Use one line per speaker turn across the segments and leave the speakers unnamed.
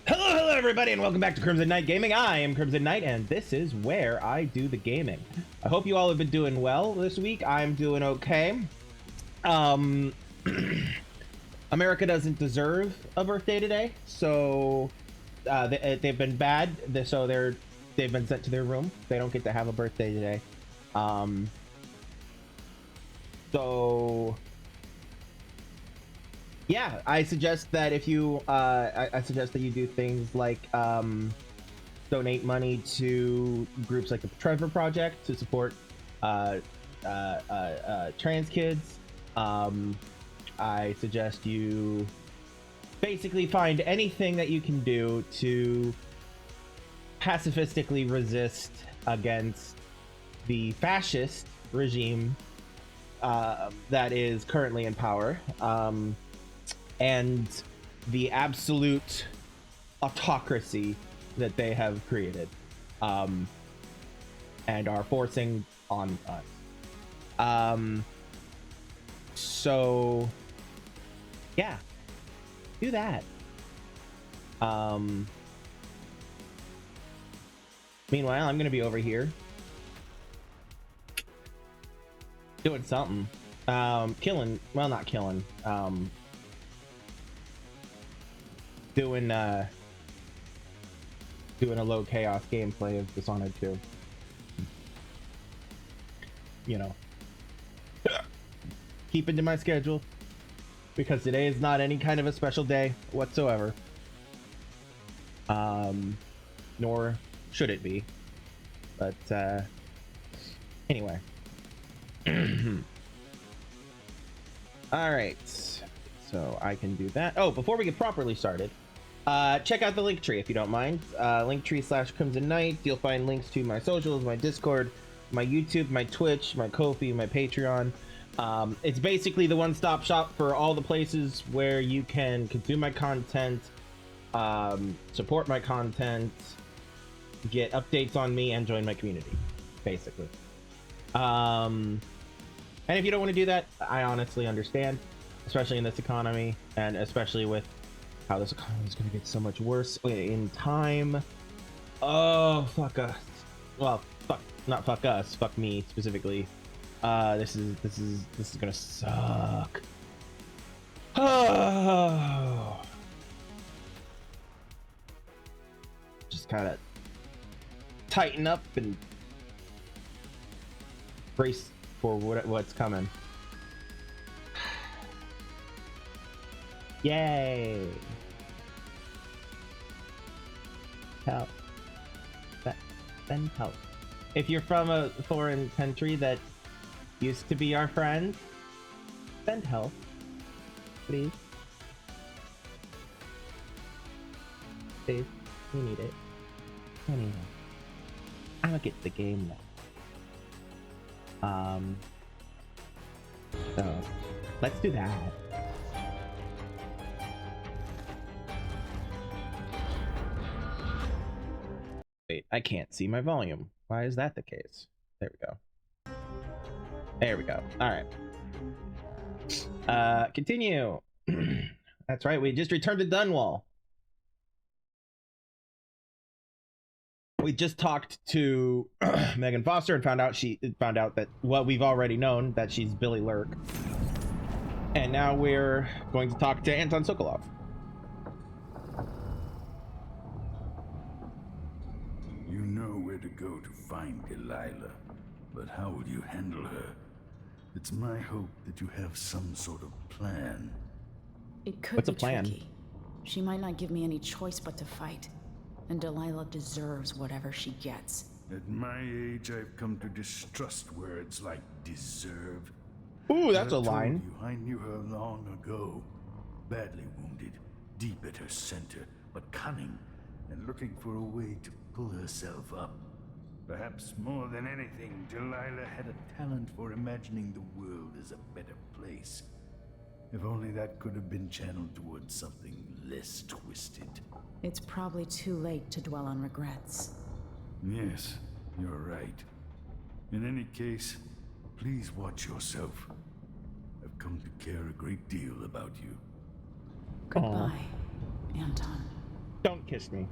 Hello everybody, and welcome back to Crimson Knight Gaming. I am Crimson Knight, and this is where I do the gaming. I hope you all have been doing well this week. I'm doing okay. America doesn't deserve a birthday today, so they've been bad. So they've been sent to their room. They don't get to have a birthday today. So yeah, I suggest that if you I suggest that you do things like donate money to groups like the Trevor Project to support trans kids. I suggest you basically find anything that you can do to pacifistically resist against the fascist regime that is currently in power, and the absolute autocracy that they have created, and are forcing on us. So yeah, do that. Meanwhile, I'm gonna be over here doing something, killing, well, not killing, doing a low chaos gameplay of Dishonored 2. You know, keeping to my schedule, because today is not any kind of a special day whatsoever, nor should it be, but anyway. All right, so I can do that. Oh, before we get properly started, check out the link tree if you don't mind. Linktree/Crimson Knight. You'll find links to my socials, my Discord, my YouTube, my Twitch, my Ko-fi, my Patreon. It's basically the one-stop shop for all the places where you can consume my content, support my content, get updates on me, and join my community, basically. And if you don't want to do that, I honestly understand, especially in this economy, and especially with how this economy is going to get so much worse in time. Oh, fuck us. Well, not fuck us, fuck me specifically. This is gonna suck. Oh, just kind of tighten up and brace for what's coming. Yay! Help. Send help. If you're from a foreign country that used to be our friend, send help, please. Please, we need it. Anyway, I'm gonna get the game now. So let's do that. Wait, I can't see my volume. Why is that the case? There we go. There we go. All right. Continue. That's right. We just returned to Dunwall. We just talked to Megan Foster and found out that what we've already known, that she's Billy Lurk. And now we're going to talk to Anton Sokolov.
You know where to go to find Delilah, but how will you handle her? It's my hope that you have some sort of plan.
It could
What's
be
a plan?
tricky. She might not give me any choice but to fight. And Delilah deserves whatever she gets.
At my age, I've come to distrust words like deserve.
Ooh, that's a
I told
line.
you, I knew her long ago. Badly wounded, deep at her center, but cunning, and looking for a way to pull herself up. Perhaps more than anything, Delilah had a talent for imagining the world as a better place. If only that could have been channeled towards something less twisted.
It's probably too late to dwell on regrets.
Yes, you're right. In any case, please watch yourself. come to care a great deal about you.
Goodbye, Anton.
Don't kiss me.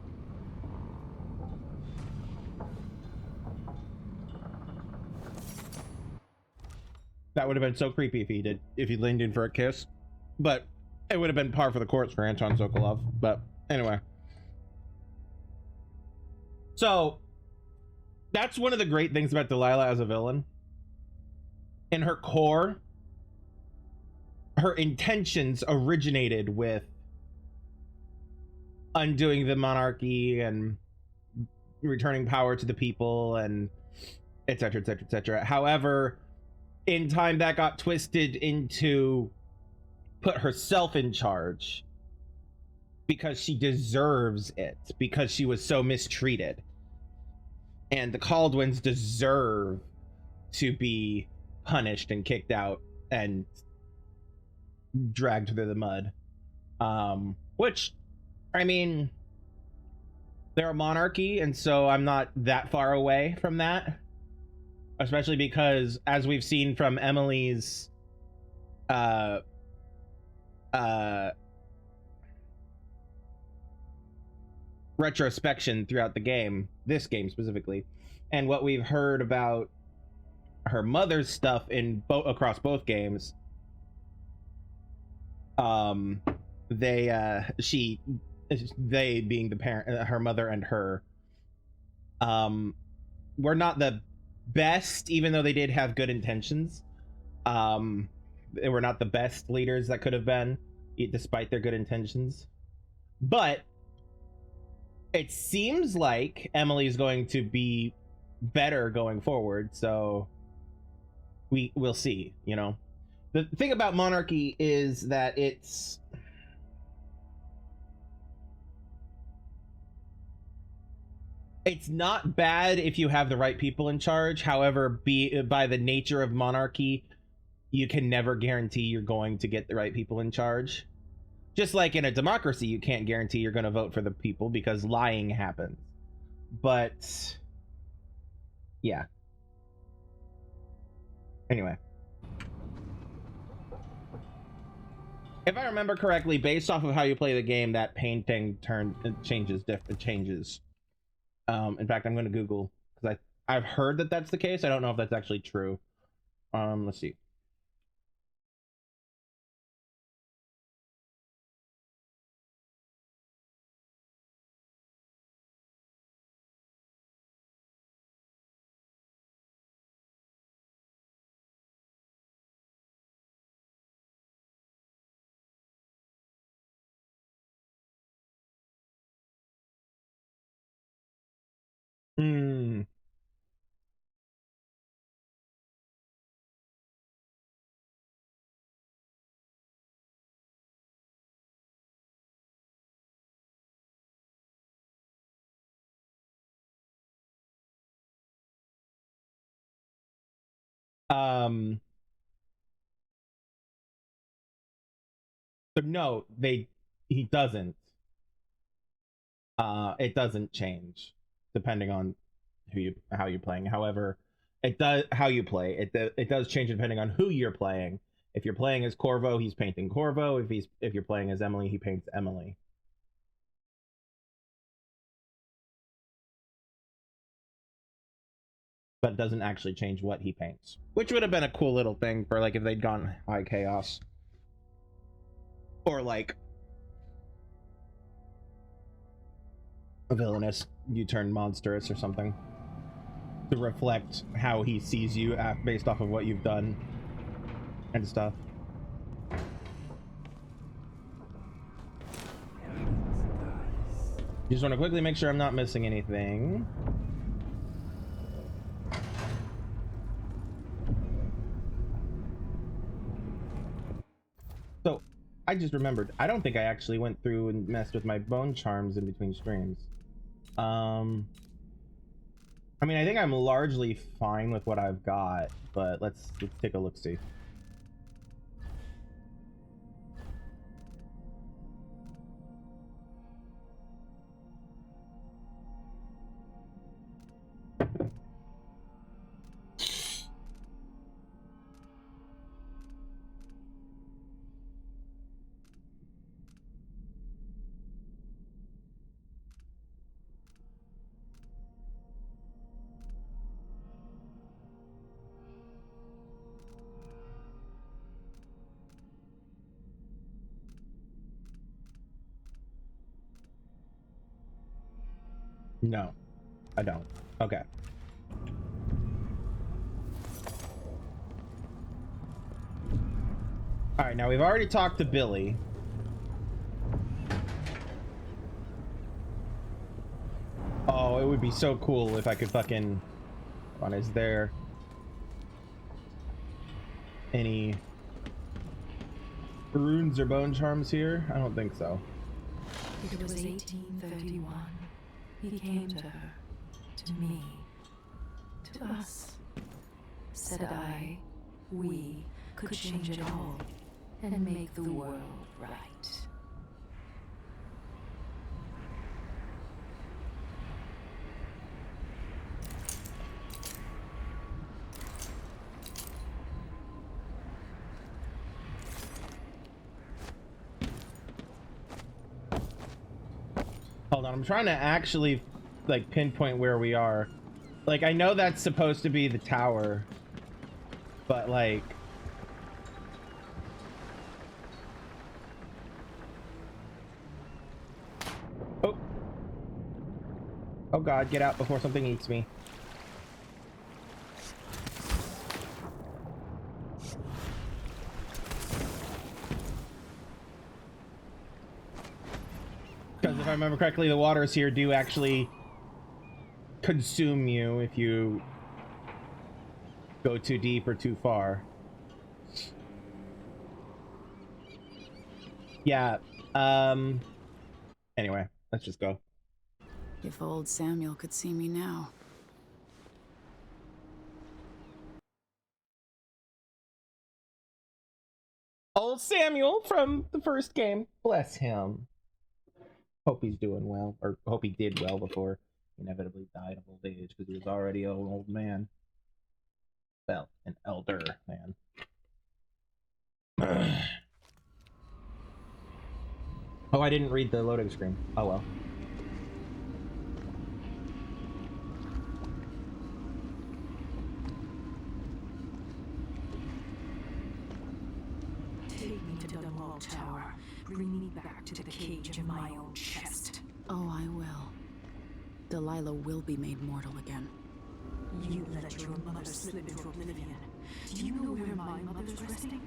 That would have been so creepy if he leaned in for a kiss. But it would have been par for the course for Anton Sokolov. But anyway. So that's one of the great things about Delilah as a villain. In her core, her intentions originated with undoing the monarchy and returning power to the people and etc, etc, etc. However, in time that got twisted into put herself in charge because she deserves it, because she was so mistreated. And the Caldwins deserve to be punished and kicked out and dragged through the mud. Which, I mean, they're a monarchy, and so I'm not that far away from that. Especially because, as we've seen from Emily's retrospection throughout the game, this game specifically, and what we've heard about her mother's stuff in across both games, they being the parent, her mother and her, were not the best, even though they did have good intentions. They were not the best leaders that could have been, despite their good intentions. But it seems like Emily's going to be better going forward, so we'll see. You know, the thing about monarchy is that it's not bad if you have the right people in charge. However, by the nature of monarchy, you can never guarantee you're going to get the right people in charge. Just like in a democracy, you can't guarantee you're going to vote for the people because lying happens. But yeah. Anyway. If I remember correctly, based off of how you play the game, that painting changes. In fact, I'm going to Google, because I've heard that that's the case. I don't know if that's actually true. Let's see. Hmm. So no, he doesn't. It doesn't change depending on how you're playing. However, it does how you play. It does change depending on who you're playing. If you're playing as Corvo, he's painting Corvo. If you're playing as Emily, he paints Emily. But it doesn't actually change what he paints, which would have been a cool little thing for, like, if they'd gone high chaos, or like a villainous, you turn monstrous or something, to reflect how he sees you based off of what you've done and stuff. Just want to quickly make sure I'm not missing anything. So, I just remembered, I don't think I actually went through and messed with my bone charms in between streams. I mean, I think I'm largely fine with what I've got, but let's take a look-see. No, I don't. Okay. All right, now we've already talked to Billy. Oh, it would be so cool if I could fucking... Hold on, is there any runes or bone charms here? I don't think so.
It was 1831. He came to her, to me, to us. Said we could change it all and make the world right.
Hold on, I'm trying to actually like pinpoint where we are. Like, I know that's supposed to be the tower, but like... Oh. Oh god, get out before something eats me. Because if I remember correctly, the waters here do actually consume you if you go too deep or too far. Yeah, anyway, let's just go.
If old Samuel could see me now.
Old Samuel from the first game. Bless him. Hope he's doing well, or hope he did well before he inevitably died of old age, because he was already an old man. Well, an elder man. Oh, I didn't read the loading screen. Oh well.
Take me to Dunwall Tower. Bring me back to the cage of my own chest.
Oh, I will. Delilah will be made mortal again.
You let your mother slip into oblivion. Do you know where my mother's resting?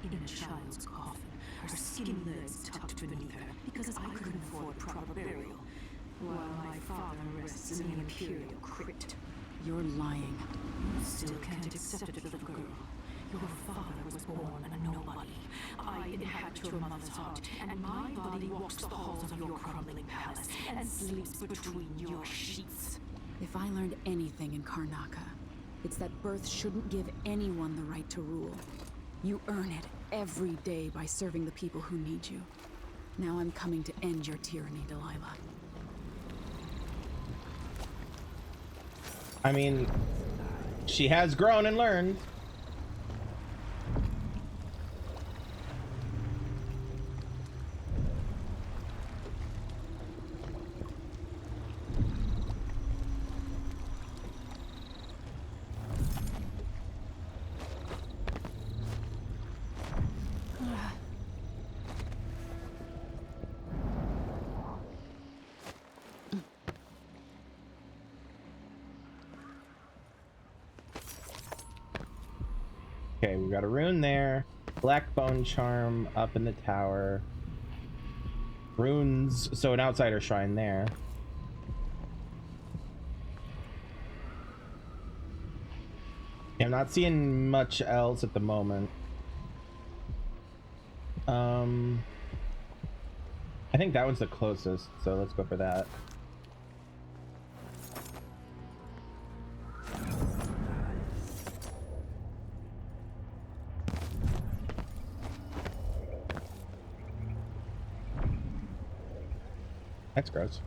In a child's coffin, her skinny legs tucked beneath her, because I couldn't afford proper burial, while my father rests in the Imperial crypt.
You're lying.
You still can't accept it, little girl. Your father was born a nobody. I inhabit your mother's heart, and my body walks the halls of your crumbling palace and sleeps between your sheets.
If I learned anything in Karnaca, it's that birth shouldn't give anyone the right to rule. You earn it every day by serving the people who need you. Now I'm coming to end your tyranny, Delilah.
I mean, she has grown and learned. Okay, we got a rune there. Black bone charm up in the tower. Runes, so an outsider shrine there. Yeah, I'm not seeing much else at the moment. I think that one's the closest, so let's go for that. That's gross.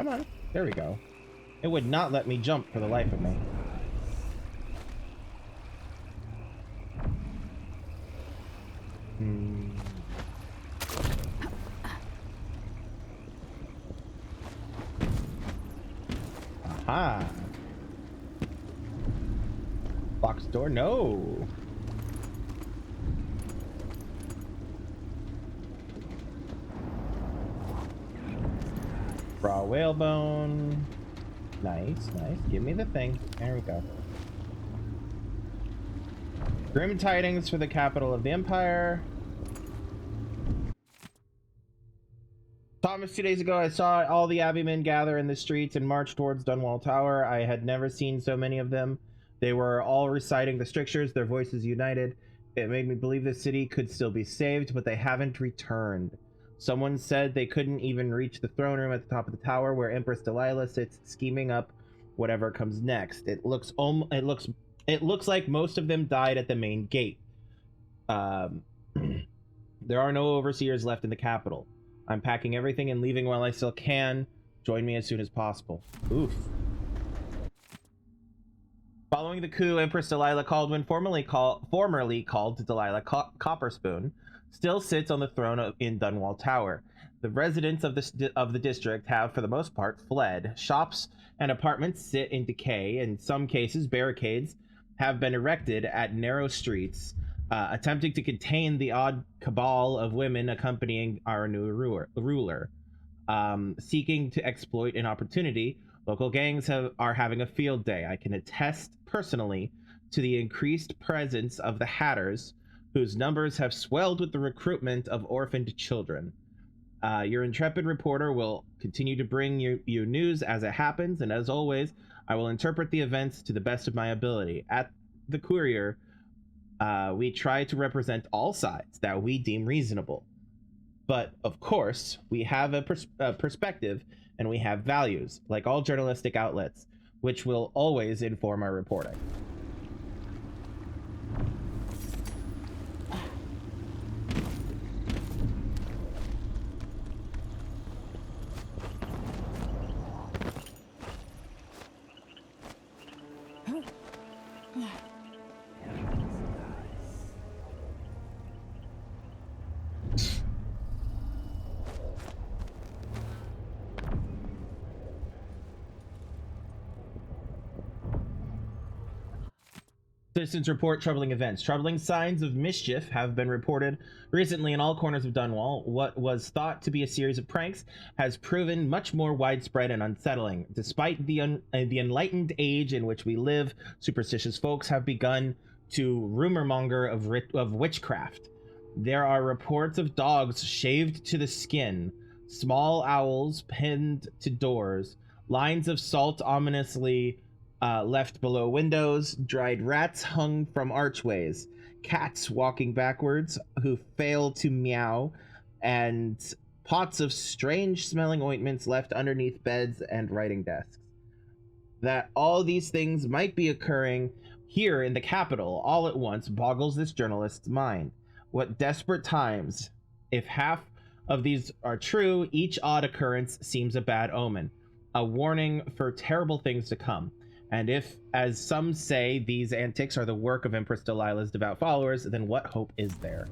Come on. There we go. It would not let me jump for the life of me. Aha. Box door? No. Raw whalebone. Nice, nice. Give me the thing. There we go. Grim tidings for the capital of the Empire. Thomas, 2 days ago, I saw all the Abbeymen gather in the streets and march towards Dunwall Tower. I had never seen so many of them. They were all reciting the strictures, their voices united. It made me believe the city could still be saved, but they haven't returned. Someone said they couldn't even reach the throne room at the top of the tower where Empress Delilah sits scheming up whatever comes next. It looks like most of them died at the main gate. There are no overseers left in the capital. I'm packing everything and leaving while I still can. Join me as soon as possible. Oof. Following the coup, Empress Delilah Caldwin, formerly called Delilah Copperspoon, still sits on the throne in Dunwall Tower. The residents of the district have, for the most part, fled. Shops and apartments sit in decay. In some cases, barricades have been erected at narrow streets, attempting to contain the odd cabal of women accompanying our new ruler. Seeking to exploit an opportunity, local gangs are having a field day. I can attest personally to the increased presence of the Hatters, whose numbers have swelled with the recruitment of orphaned children. Your intrepid reporter will continue to bring you news as it happens, and as always, I will interpret the events to the best of my ability. At the Courier, we try to represent all sides that we deem reasonable. But, of course, we have a perspective and we have values, like all journalistic outlets, which will always inform our reporting. Citizens report troubling events. Troubling signs of mischief have been reported recently in all corners of Dunwall. What was thought to be a series of pranks has proven much more widespread and unsettling. Despite the enlightened age in which we live, superstitious folks have begun to rumor-monger of witchcraft. There are reports of dogs shaved to the skin, small owls pinned to doors, lines of salt ominously left below windows, dried rats hung from archways, cats walking backwards who fail to meow, and pots of strange smelling ointments left underneath beds and writing desks. That all these things might be occurring here in the capital all at once boggles this journalist's mind. What desperate times. If half of these are true, each odd occurrence seems a bad omen, a warning for terrible things to come. And if, as some say, these antics are the work of Empress Delilah's devout followers, then what hope is there?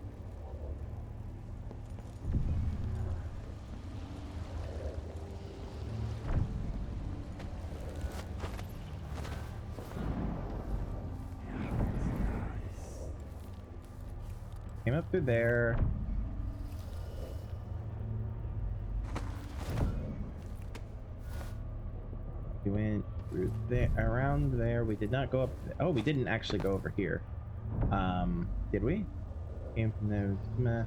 Came up through there. We went through there, around there. We did not go up. Oh, we didn't actually go over here. Did we? Came from there. Meh.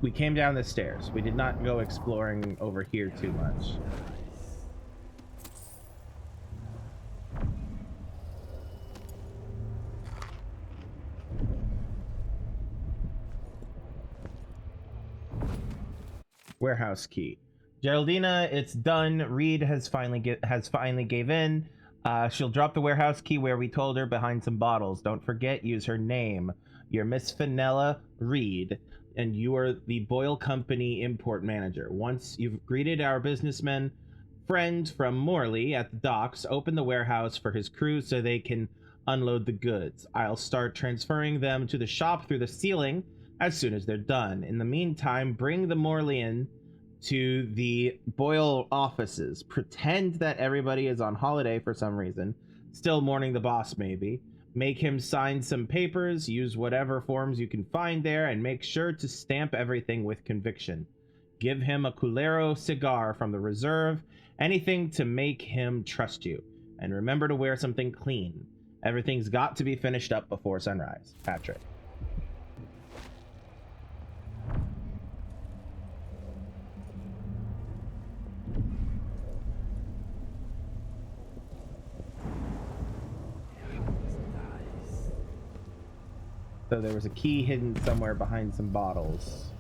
We came down the stairs. We did not go exploring over here too much. Warehouse key. Geraldina, it's done. Reed has finally gave in. She'll drop the warehouse key where we told her, behind some bottles. Don't forget, use her name. You're Miss Fenella Reed. and you are the Boyle Company import manager. Once you've greeted our businessmen friend from Morley at the docks, open the warehouse for his crew so they can unload the goods. I'll start transferring them to the shop through the ceiling as soon as they're done. In the meantime, bring the Morleyan to the Boyle offices. Pretend that everybody is on holiday for some reason, still mourning the boss maybe. Make him sign some papers, use whatever forms you can find there, and make sure to stamp everything with conviction. Give him a Culero cigar from the reserve, anything to make him trust you. And remember to wear something clean. Everything's got to be finished up before sunrise. Patrick. So there was a key hidden somewhere behind some bottles.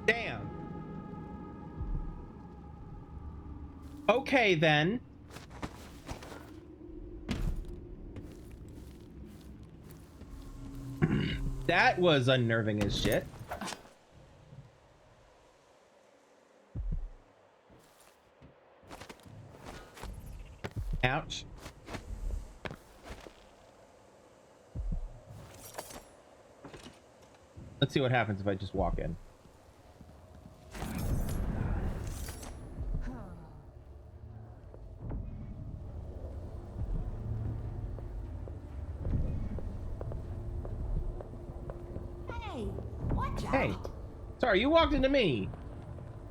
Damn. Okay, then. That was unnerving as shit. Ouch. Let's see what happens if I just walk in. Hey, sorry, you walked into me.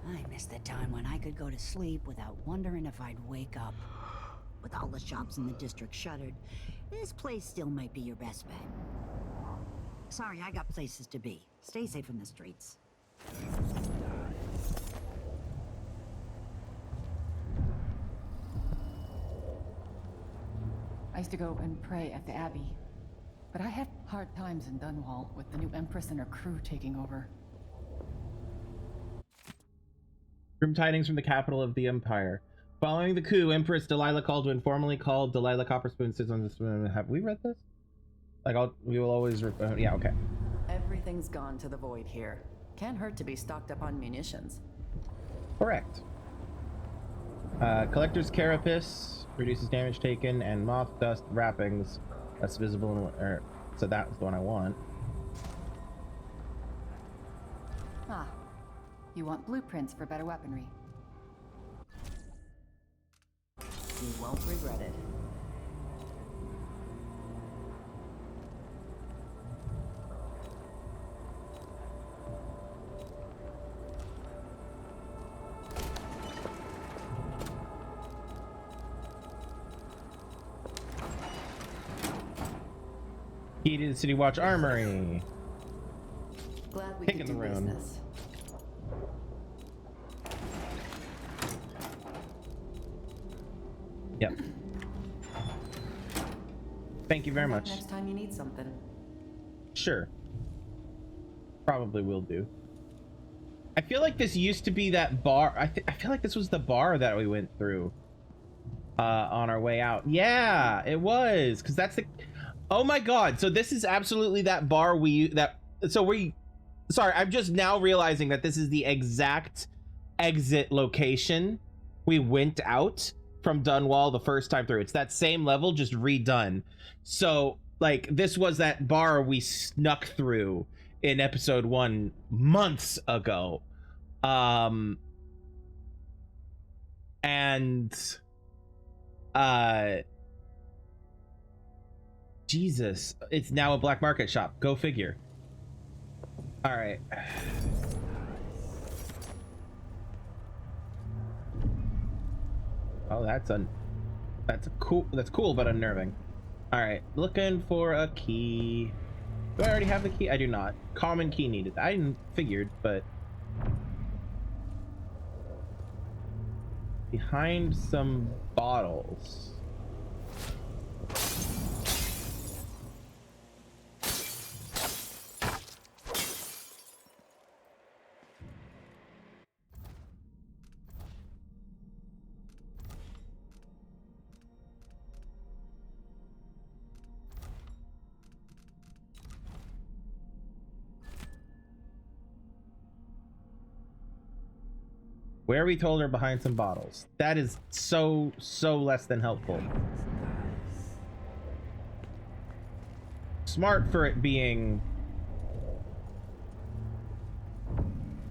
I miss the time when I could go to sleep without wondering if I'd wake up. With all the shops in the district shuttered, this place still might be your best bet. Sorry, I got places to be. Stay safe in the streets.
I used to go and pray at the Abbey. But I had hard times in Dunwall with the new Empress and her crew taking over.
Grim tidings from the capital of the Empire. Following the coup, Empress Delilah Caldwin, formerly called Delilah Copperspoon, sits on this. Have we read this? Like, we will always. Yeah, okay.
Everything's gone to the void here. Can't hurt to be stocked up on munitions.
Correct. Collector's Carapace reduces damage taken, and moth dust wrappings that's visible in, so that was the one I want.
Ah, you want blueprints for better weaponry.
You won't regret it.
Key to the City Watch Armory.
Glad we
Taking
could
the
do
room.
business.
Yep. Thank you very
Come back
much.
Next time you need something.
Sure. Probably will do. I feel like this used to be that bar. I feel like this was the bar that we went through on our way out. Yeah, it was, because that's the... Oh my god, so this is absolutely that bar sorry, I'm just now realizing that this is the exact exit location we went out from Dunwall the first time through. It's that same level, just redone. So, like, this was that bar we snuck through in episode 1 months ago. Jesus, it's now a black market shop. Go figure. All right. Oh, that's cool, but unnerving. All right, looking for a key. Do I already have the key? I do not. Common key needed. I didn't figured, but behind some bottles. Where we told her behind some bottles. That is so less than helpful. Smart for it being,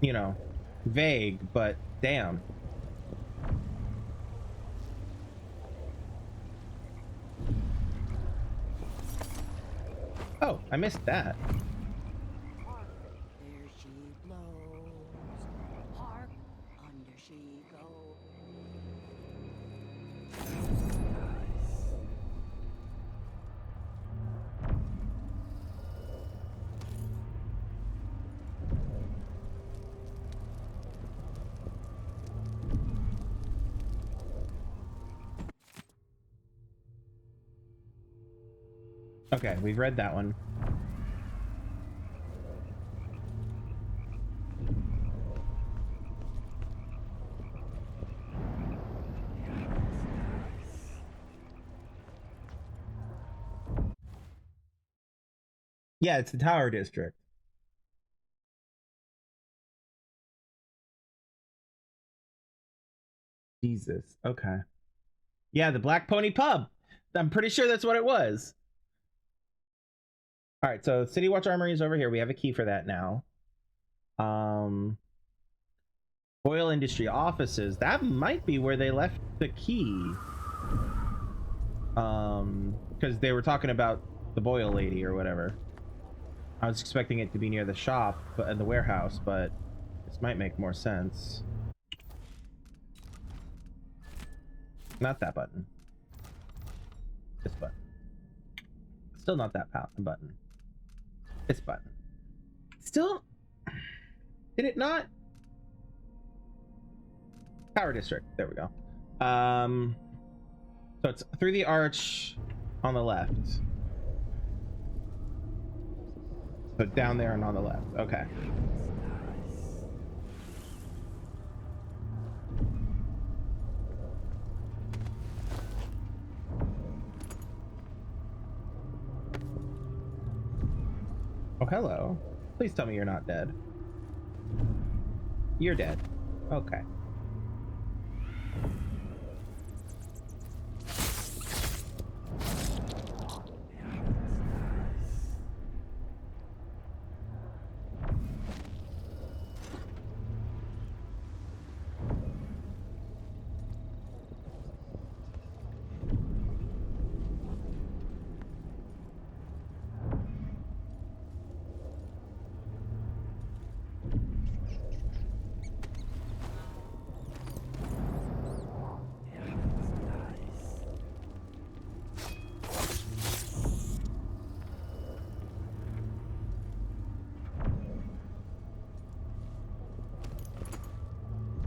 you know, vague, but damn. Oh, I missed that.
There she blows. Hark, under she goes.
Okay, we've read that one. Yeah, it's the Tower District. Jesus. Okay. Yeah, the Black Pony Pub. I'm pretty sure that's what it was. All right, so City Watch Armory is over here. We have a key for that now. Oil Industry Offices. That might be where they left the key. Because they were talking about the Boyle lady or whatever. I was expecting it to be near the shop and the warehouse, but this might make more sense. Not that button. This button. Still not that button. This button. Still... Did it not? Power District. There we go. So it's through the arch on the left. So down there and on the left. Okay. Oh, hello. Please tell me you're not dead. You're dead. Okay.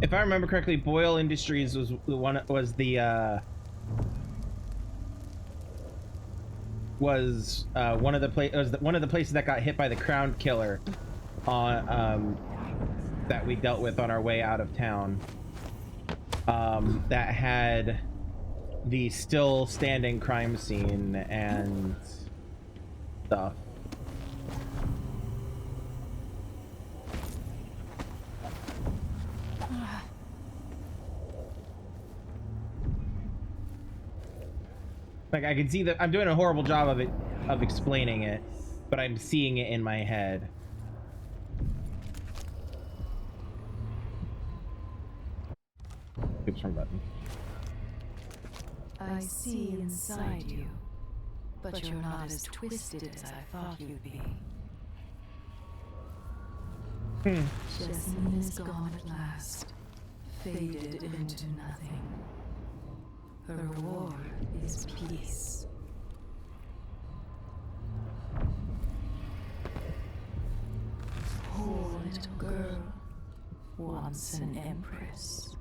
If I remember correctly, Boyle Industries was the one was one of the places that got hit by the Crown Killer on that we dealt with on our way out of town. That had the still standing crime scene and stuff. Like, I can see that I'm doing a horrible job of explaining it, but I'm seeing it in my head. Oops, wrong button.
I see inside you, but you're not as twisted as I thought you'd be. Jessamine is gone at last, faded into nothing. Her reward is peace. Poor little girl, once an empress.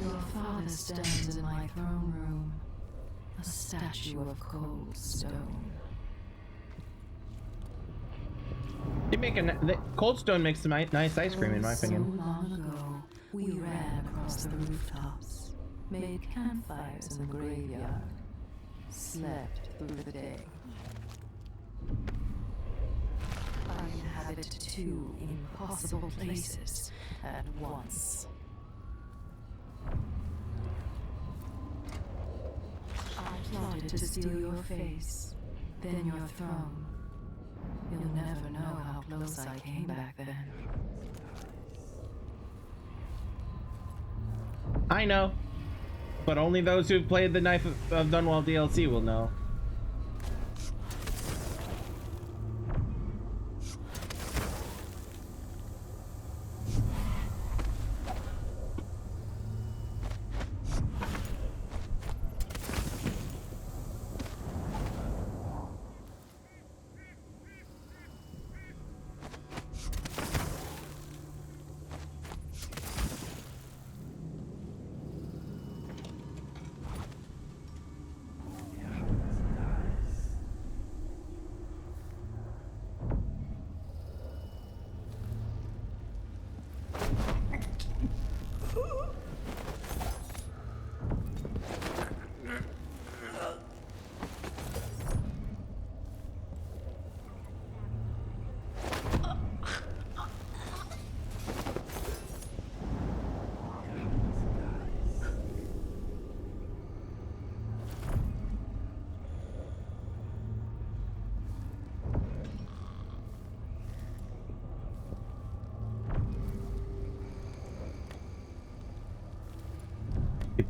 Your father stands in my throne room, a statue of cold stone.
The Cold Stone makes some nice ice cream, in my opinion.
So long ago, we ran across the rooftops, made campfires in the graveyard, slept through the day. I inhabit two impossible places at once. I plotted to steal your face, then your throne. You'll never know how close I came back then.
I know, but only those who've played the Knife of Dunwall DLC will know.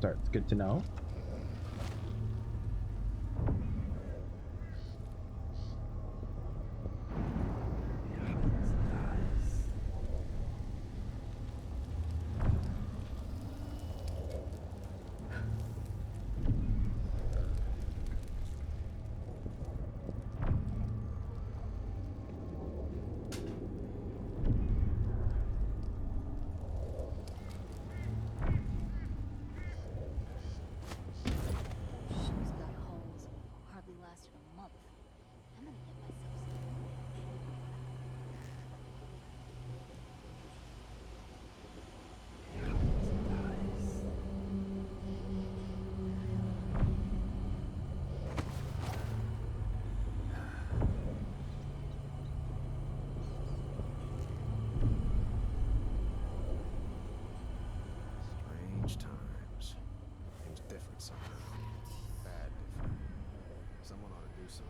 It's good to know.
Strange times. Things different somehow. Bad different. Someone ought to do something.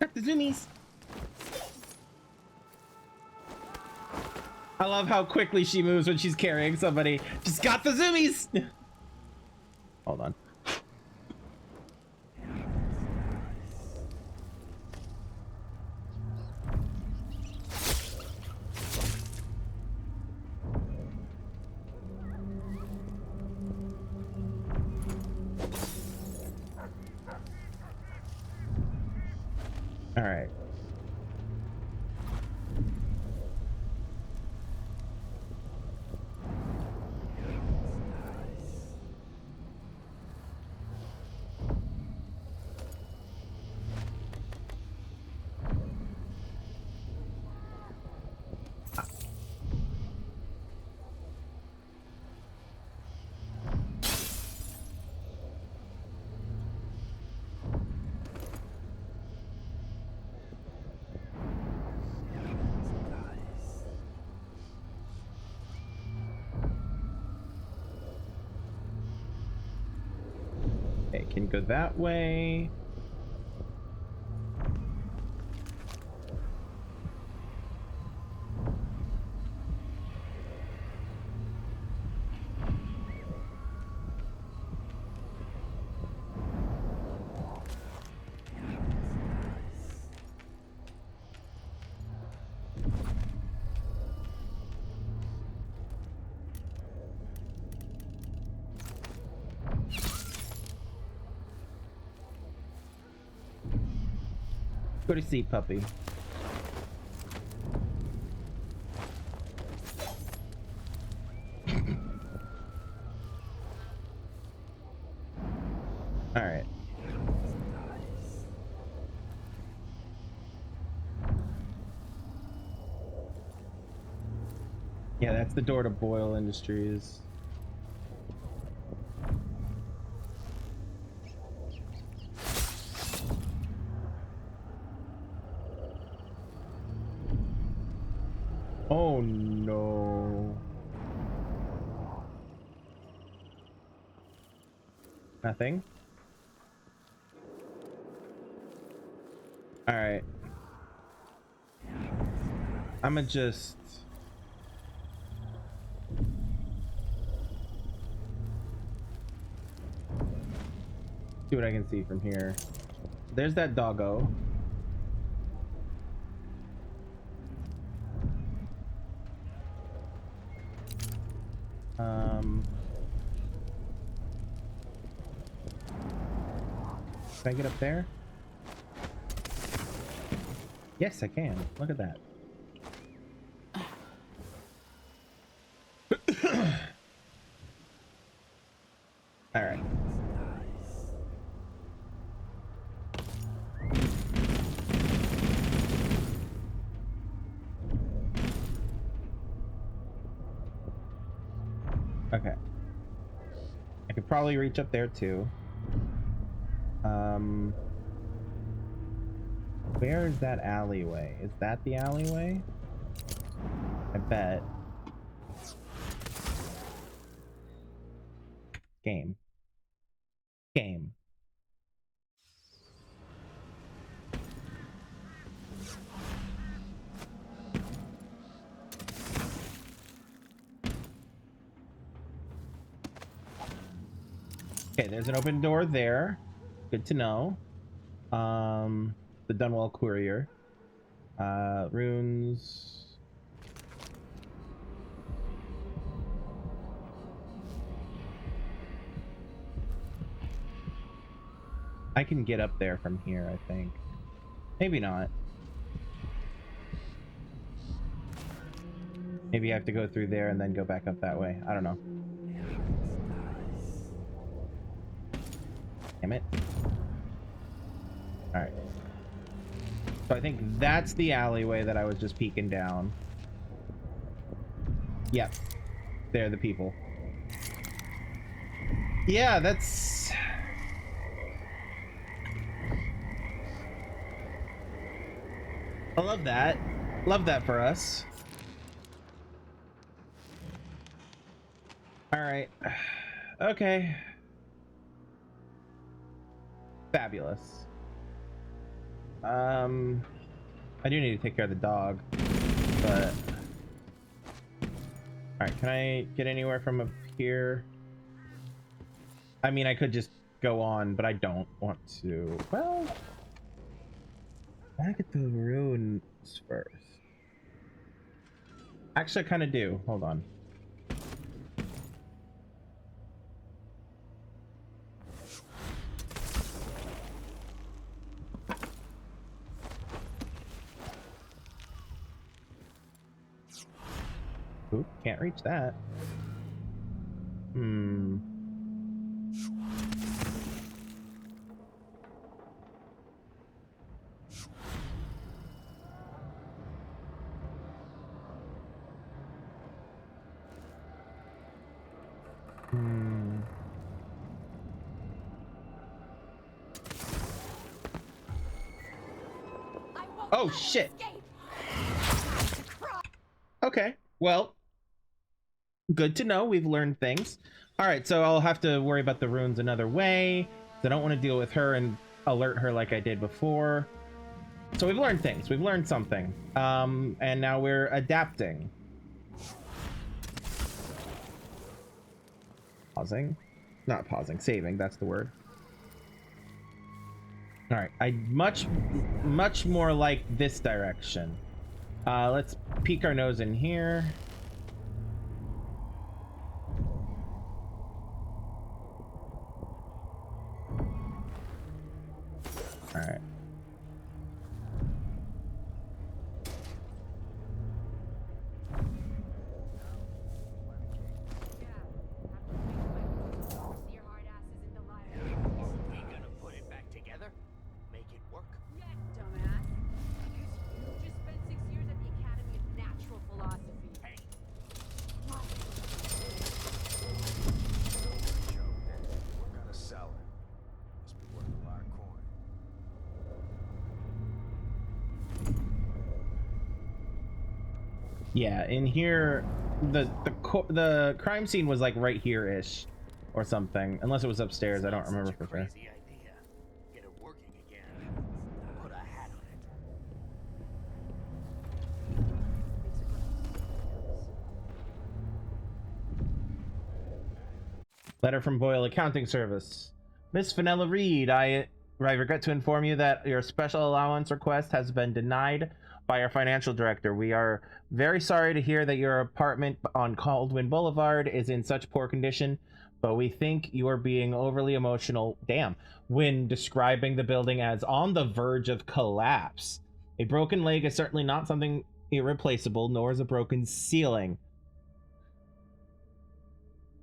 Got the zoomies. I love how quickly she moves when she's carrying somebody. Just got the zoomies. Hold on. All right. Okay, can go that way. Go to sleep, puppy. All right. Yeah, that's the door to Boyle Industries. Oh no. Nothing. All right. I'ma just see what I can see from here. There's that doggo. Can I get up there? Yes, I can. Look at that. All right. Okay. I could probably reach up there too. Where is that alleyway? Is that the alleyway? I bet. Game. Game. Okay, there's an open door there. Good to know. The Dunwall Courier. Runes. I can get up there from here, I think. Maybe not. Maybe I have to go through there and then go back up that way. I don't know. Damn it. Alright. So I think that's the alleyway that I was just peeking down. Yep. They're the people. Yeah, that's... I love that. Love that for us. Alright. Okay. Fabulous. I do need to take care of the dog, but Alright, can I get anywhere from up here? I mean, I could just go on, but I don't want to. Well, I want to get the runes first. Actually, I kind of do. Hold on. Oop, can't reach that. Hmm. Oh shit. Okay, well, good to know. We've learned things. All right, so I'll have to worry about the runes another way. So I don't want to deal with her and alert her like I did before. So we've learned things. We've learned something. And now we're adapting. Pausing. Not pausing, saving, that's the word. All right, I much more like this direction. Let's peek our nose in here. All right. Yeah, in here, the crime scene was like right here-ish, or something. Unless it was upstairs, I don't remember for sure.
Get it working again. Put a hat on it.
Letter from Boyle Accounting Service. Miss Fenella Reed, I regret to inform you that your special allowance request has been denied by our financial director. We are very sorry to hear that your apartment on Caldwin Boulevard is in such poor condition, but we think you are being overly emotional, when describing the building as on the verge of collapse. A broken leg is certainly not something irreplaceable, nor is a broken ceiling.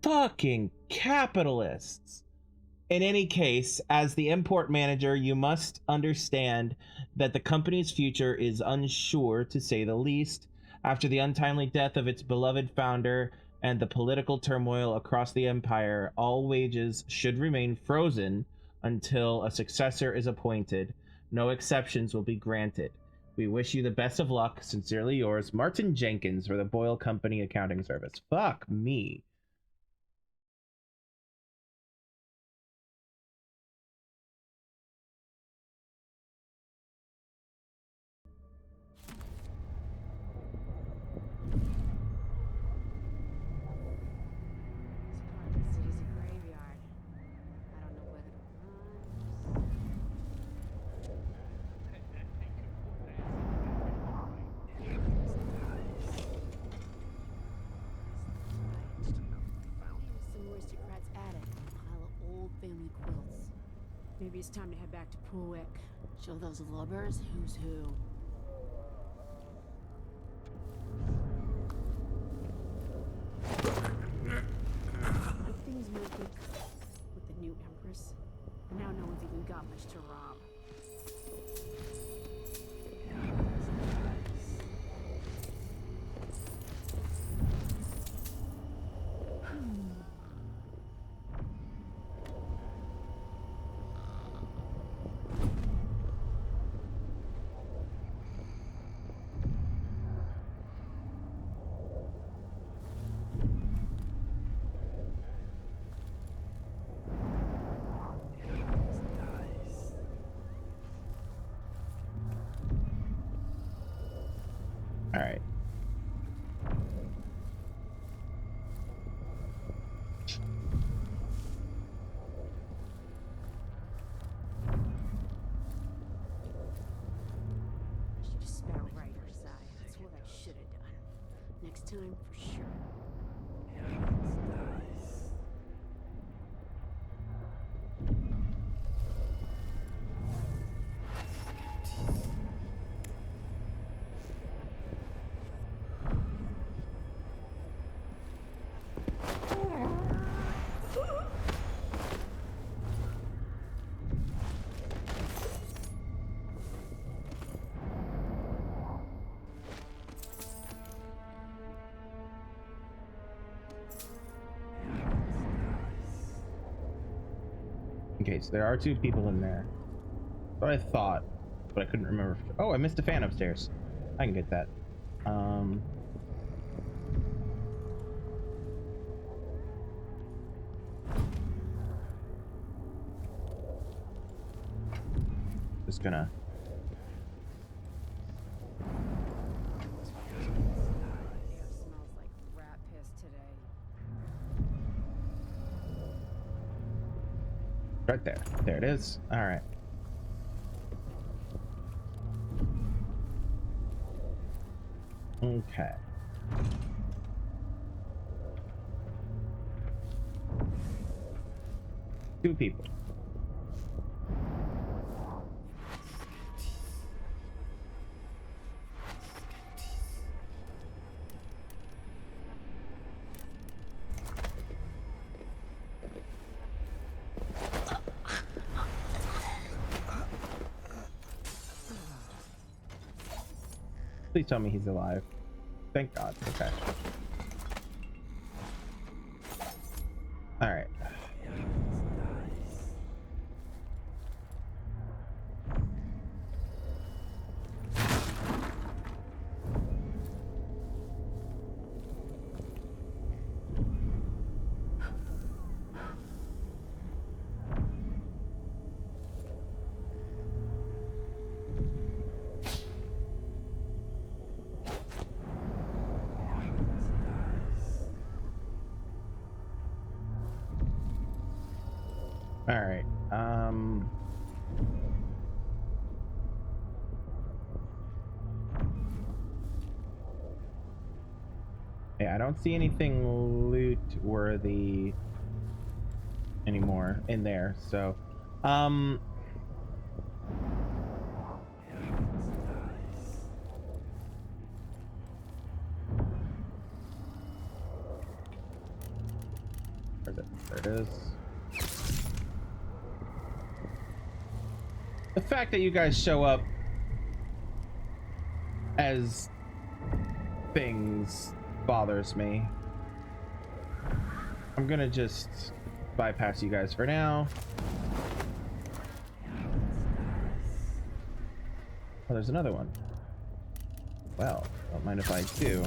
Fucking capitalists. In any case, as the import manager, you must understand that the company's future is unsure, to say the least, after the untimely death of its beloved founder and the political turmoil across the empire. All wages should remain frozen until a successor is appointed. No exceptions will be granted. We wish you the best of luck. Sincerely yours, Martin Jenkins, for the Boyle Company Accounting Service. Fuck me.
Maybe it's time to head back to Poolwick. Show those lubbers who's who. Things moving with the new Empress. Now no one's even got much to rob.
All right.
Next time, for sure.
Okay, so there are 2 people in there. What I thought, but I couldn't remember. Oh, I missed a fan upstairs. I can get that. Just gonna.
Smells like rat piss today.
Right there. There it is. All right. Okay. Two people. Please tell me he's alive. Thank God. Okay. All right. All right. Yeah, I don't see anything loot worthy anymore in there. So, where's it? There it is. The fact that you guys show up as things bothers me. I'm gonna just bypass you guys for now. Oh, there's another one. Well, don't mind if I do.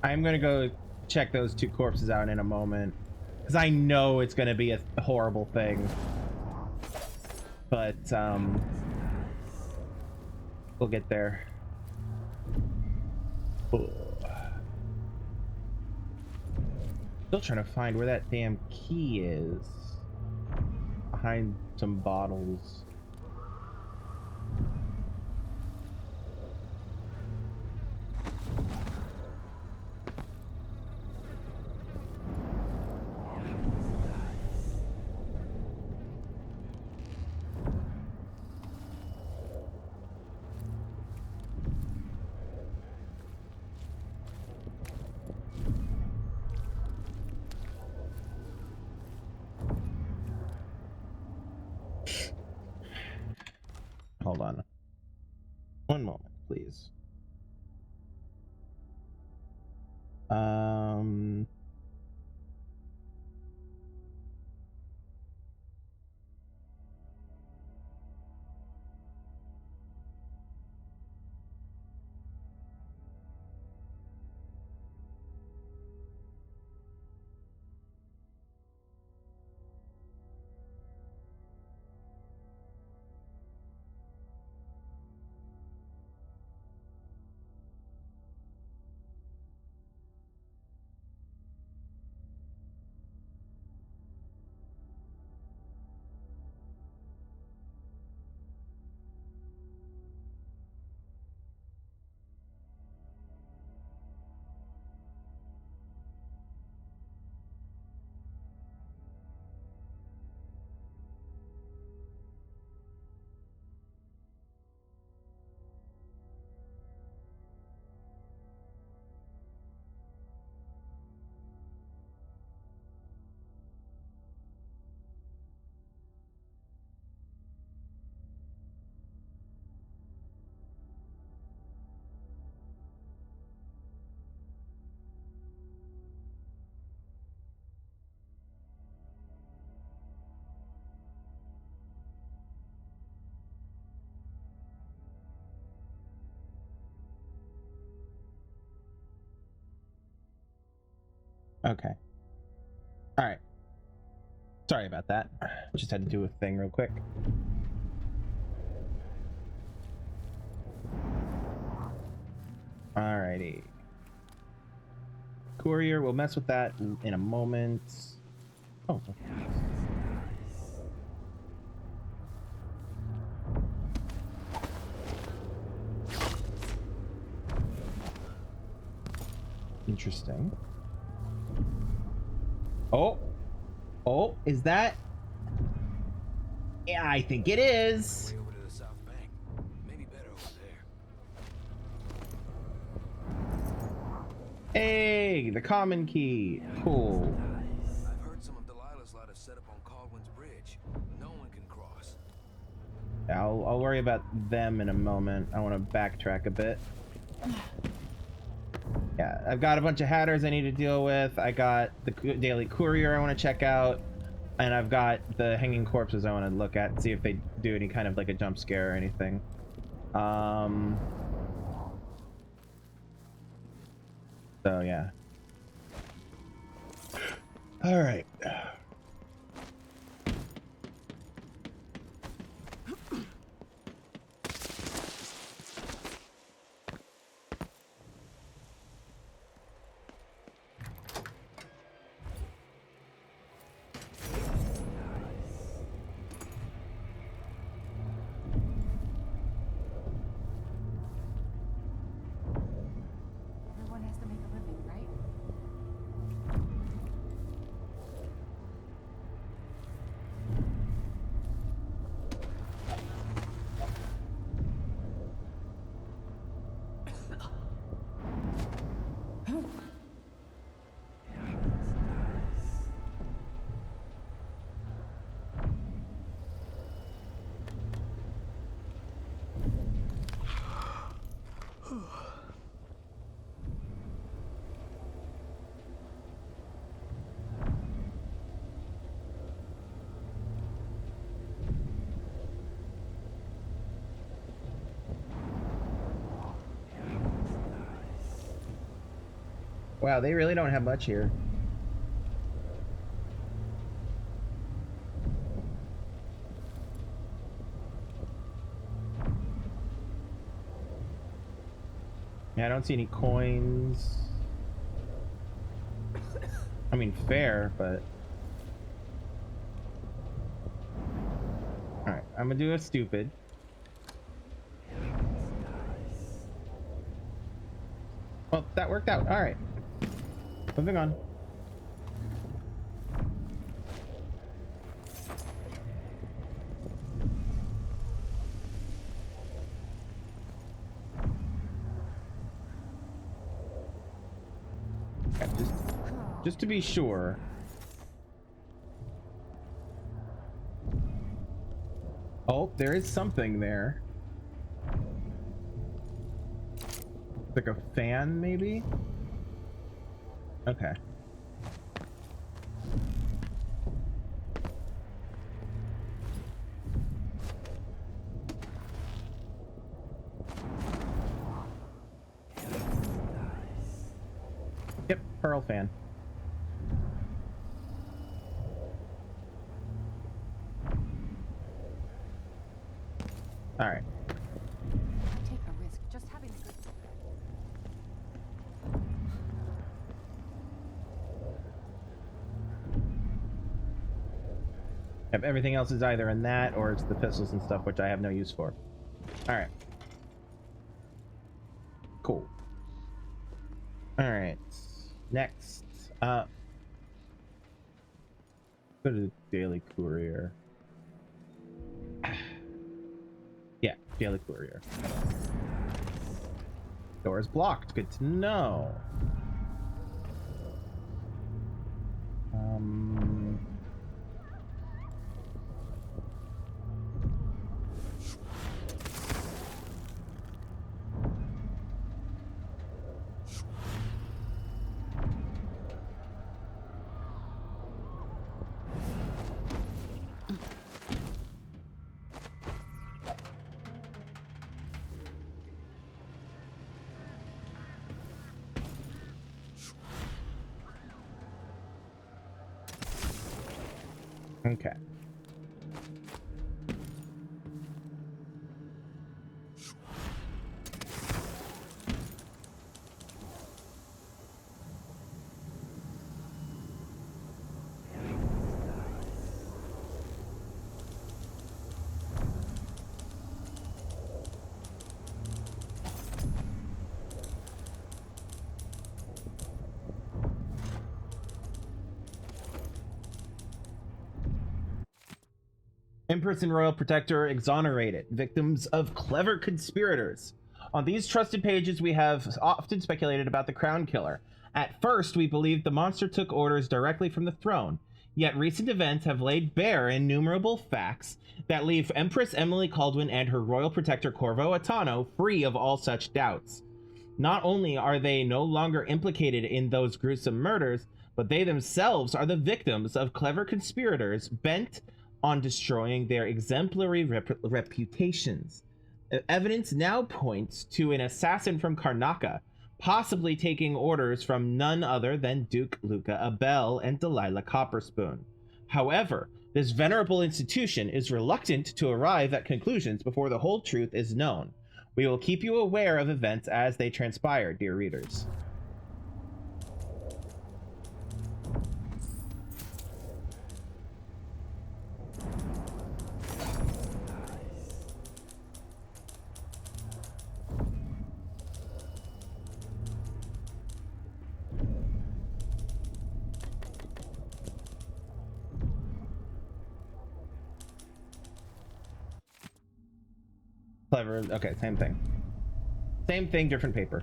I'm gonna go check those 2 corpses out in a moment, because I know it's gonna be a horrible thing. But we'll get there. Ugh. Still trying to find where that damn key is. Behind some bottles. Hold on. One moment, please. Okay. All right. Sorry about that. Just had to do a thing real quick. Alrighty. Courier, we'll mess with that in a moment. Oh. Interesting. Oh. Oh, is that? Yeah, I think it is.
Way over to the south bank. Maybe better over there.
Hey, the common key. Cool.
I've heard some of Delilah's lot is set up on Caldwell's bridge. No one can cross.
I'll worry about them in a moment. I want to backtrack a bit. Yeah, I've got a bunch of hatters I need to deal with. I got the daily courier I want to check out, and I've got the hanging corpses I want to look at and see if they do any kind of like a jump scare or anything. So yeah. All right.
Everyone has to make a living, right?
Wow, they really don't have much here. Yeah, I don't see any coins. I mean, fair, but... Alright, I'm gonna do a stupid. Well, that worked out. Alright. Moving on. Okay, just to be sure. Oh, there is something there. Like a fan, maybe? Okay. Yep, pearl fan. All right.
Take a risk, just having a good.
Yep, everything else is either in that or it's the pistols and stuff, which I have no use for. All right. Cool. All right. Next. Go to the Daily Courier. Yeah, Daily Courier. Door is blocked. Good to know. Okay. Empress and Royal Protector exonerated. Victims of clever conspirators. On these trusted pages, we have often speculated about the Crown Killer. At first, we believed the monster took orders directly from the throne. Yet recent events have laid bare innumerable facts that leave Empress Emily Caldwin and her Royal Protector Corvo Attano free of all such doubts. Not only are they no longer implicated in those gruesome murders, but they themselves are the victims of clever conspirators bent on destroying their exemplary reputations. Evidence now points to an assassin from Karnaca, possibly taking orders from none other than Duke Luca Abel and Delilah Copperspoon. However, this venerable institution is reluctant to arrive at conclusions before the whole truth is known. We will keep you aware of events as they transpire, dear readers. Clever. Okay, same thing. Same thing, different paper.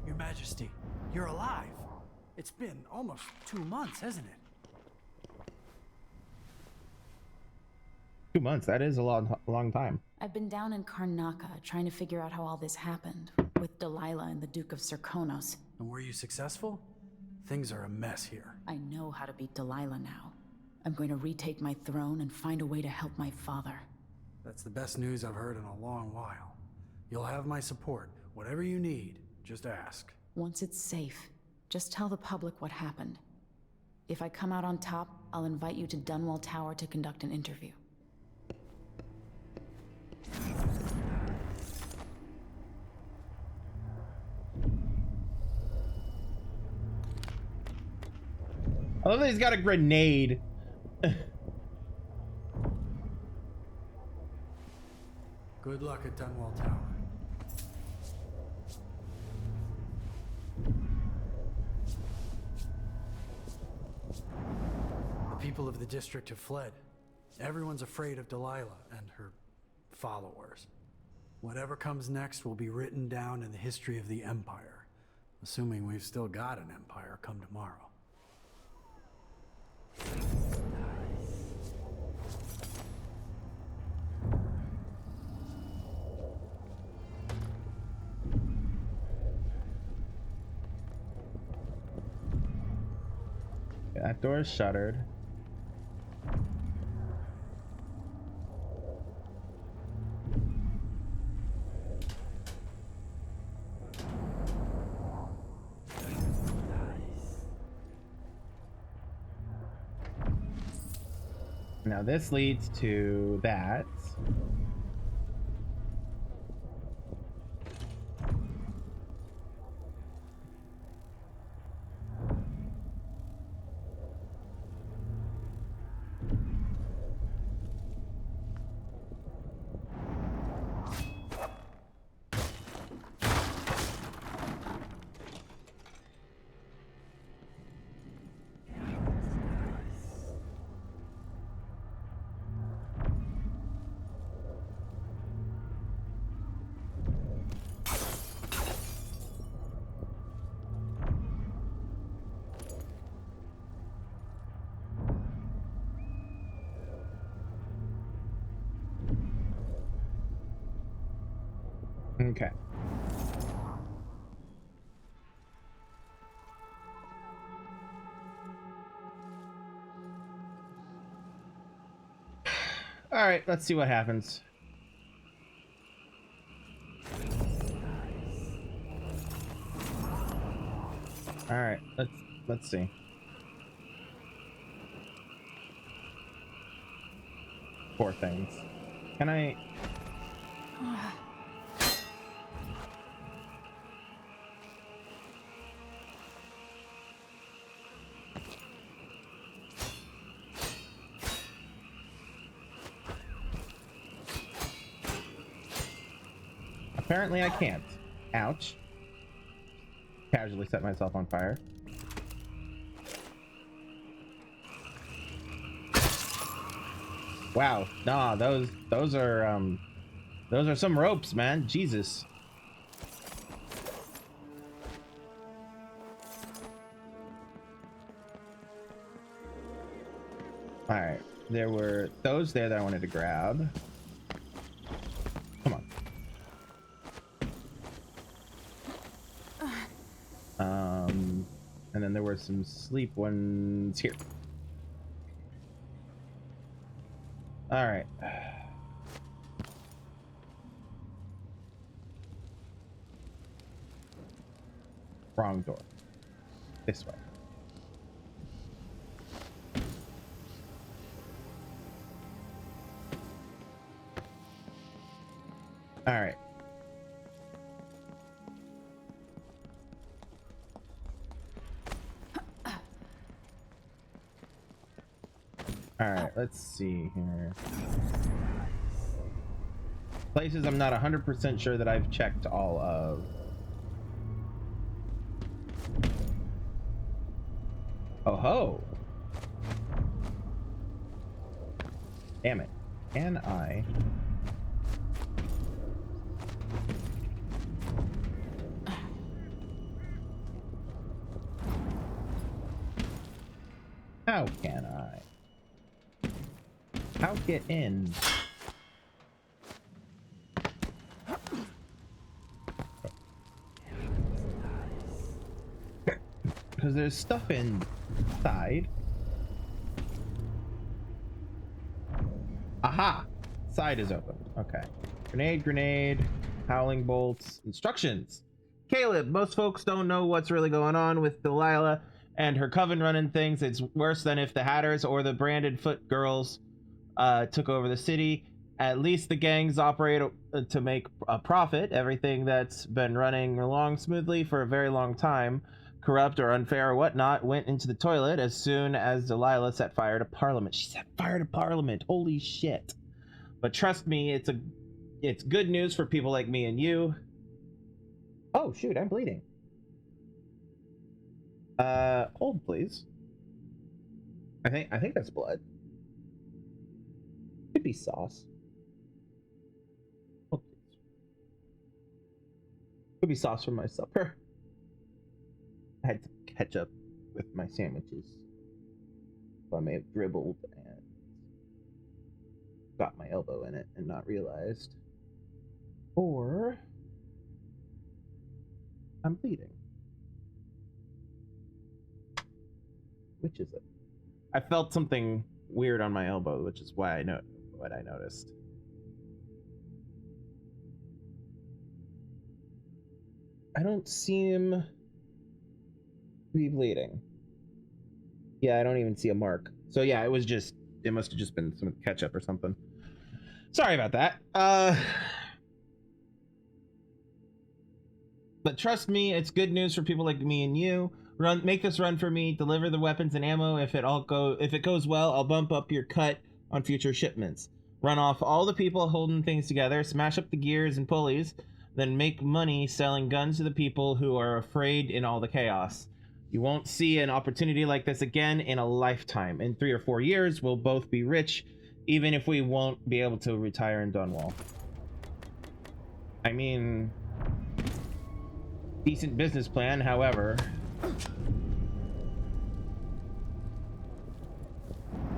Your Majesty, you're alive. It's been almost 2 months, hasn't it?
2 months, that is a long time.
I've been down in Karnaca trying to figure out how all this happened, with Delilah and the Duke of Serkonos.
And were you successful? Things are a mess here.
I know how to beat Delilah now. I'm going to retake my throne and find a way to help my father.
That's the best news I've heard in a long while. You'll have my support. Whatever you need, just ask.
Once it's safe, just tell the public what happened. If I come out on top, I'll invite you to Dunwall Tower to conduct an interview.
I love that he's got a grenade.
Good luck at Dunwall Tower. people of the district have fled. Everyone's afraid of Delilah and her followers. Whatever comes next will be written down in the history of the Empire, assuming we've still got an empire come tomorrow.
That door is shuttered. Now this leads to that. Okay. All right, let's see what happens. All right, let's see. Poor things. Can I? Apparently I can't. Ouch. Casually set myself on fire. Wow. Nah, those are some ropes, man. Jesus. All right. There were those there that I wanted to grab. Come on. And then there were some sleep ones here. All right. Wrong door. This way. All right. All right, let's see here. Places I'm not 100% sure that I've checked all of. Oh ho! Damn it. Can I? How can I? How get in? Because there's stuff inside. Aha! Side is open. Okay. Grenade, howling bolts, instructions. Caleb, most folks don't know what's really going on with Delilah and her coven running things. It's worse than if the Hatters or the Branded Foot Girls took over the city. At least the gangs operate to make a profit. Everything that's been running along smoothly for a very long time, corrupt or unfair or whatnot, went into the toilet as soon as Delilah set fire to Parliament. She set fire to Parliament. Holy shit. But trust me, it's good news for people like me and you. Oh shoot, I'm bleeding. Hold please. I think that's blood. Could be sauce. Oh, could be sauce for my supper. I had some ketchup with my sandwiches. So I may have dribbled and got my elbow in it and not realized. Or I'm bleeding. Which is it? I felt something weird on my elbow, which is why I know what I noticed. I don't seem to be bleeding. Yeah, I don't even see a mark. So yeah, it must have just been some ketchup or something. Sorry about that. But trust me, it's good news for people like me and you. Make this run for me. Deliver the weapons and ammo. If it goes well, I'll bump up your cut on future shipments. Run off all the people holding things together. Smash up the gears and pulleys. Then make money selling guns to the people who are afraid in all the chaos. You won't see an opportunity like this again in a lifetime. In 3 or 4 years, we'll both be rich, even if we won't be able to retire in Dunwall. I mean, decent business plan, however.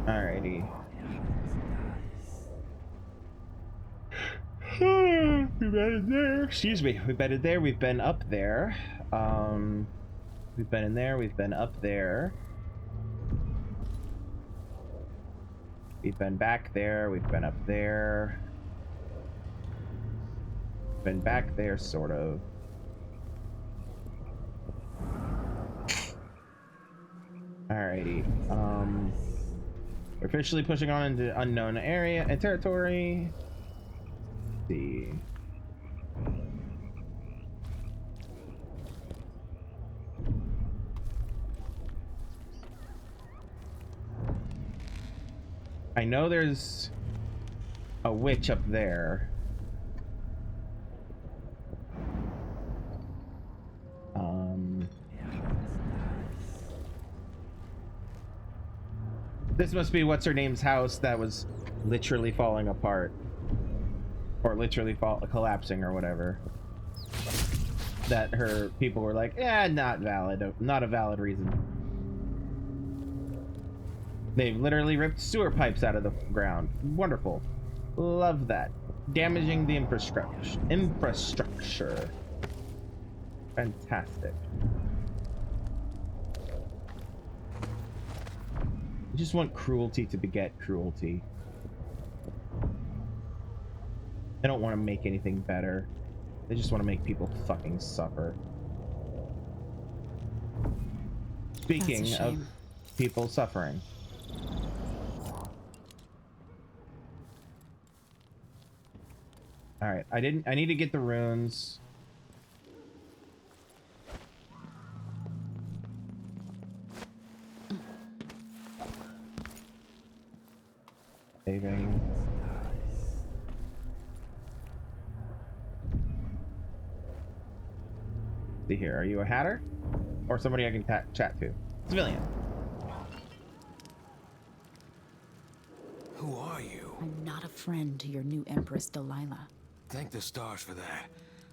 Alrighty. We bedded there. Excuse me. We bedded there. We've been up there. We've been in there. We've been up there. We've been back there. We've been up there. Been back there, sort of. Alrighty. We're officially pushing on into unknown area and territory. Let's see. I know there's a witch up there. This must be what's her name's house that was literally falling apart, or literally collapsing or whatever. That her people were like, "Eh, not valid, not a valid reason." They've literally ripped sewer pipes out of the ground. Wonderful. Love that. Damaging the infrastructure. Fantastic. I just want cruelty to beget cruelty. They don't want to make anything better. They just want to make people fucking suffer. Speaking of people suffering. Alright, I need to get the runes. Saving. See here, are you a hatter? Or somebody I can chat to? Civilian.
Who are you?
I'm not a friend to your new Empress, Delilah.
Thank the stars for that.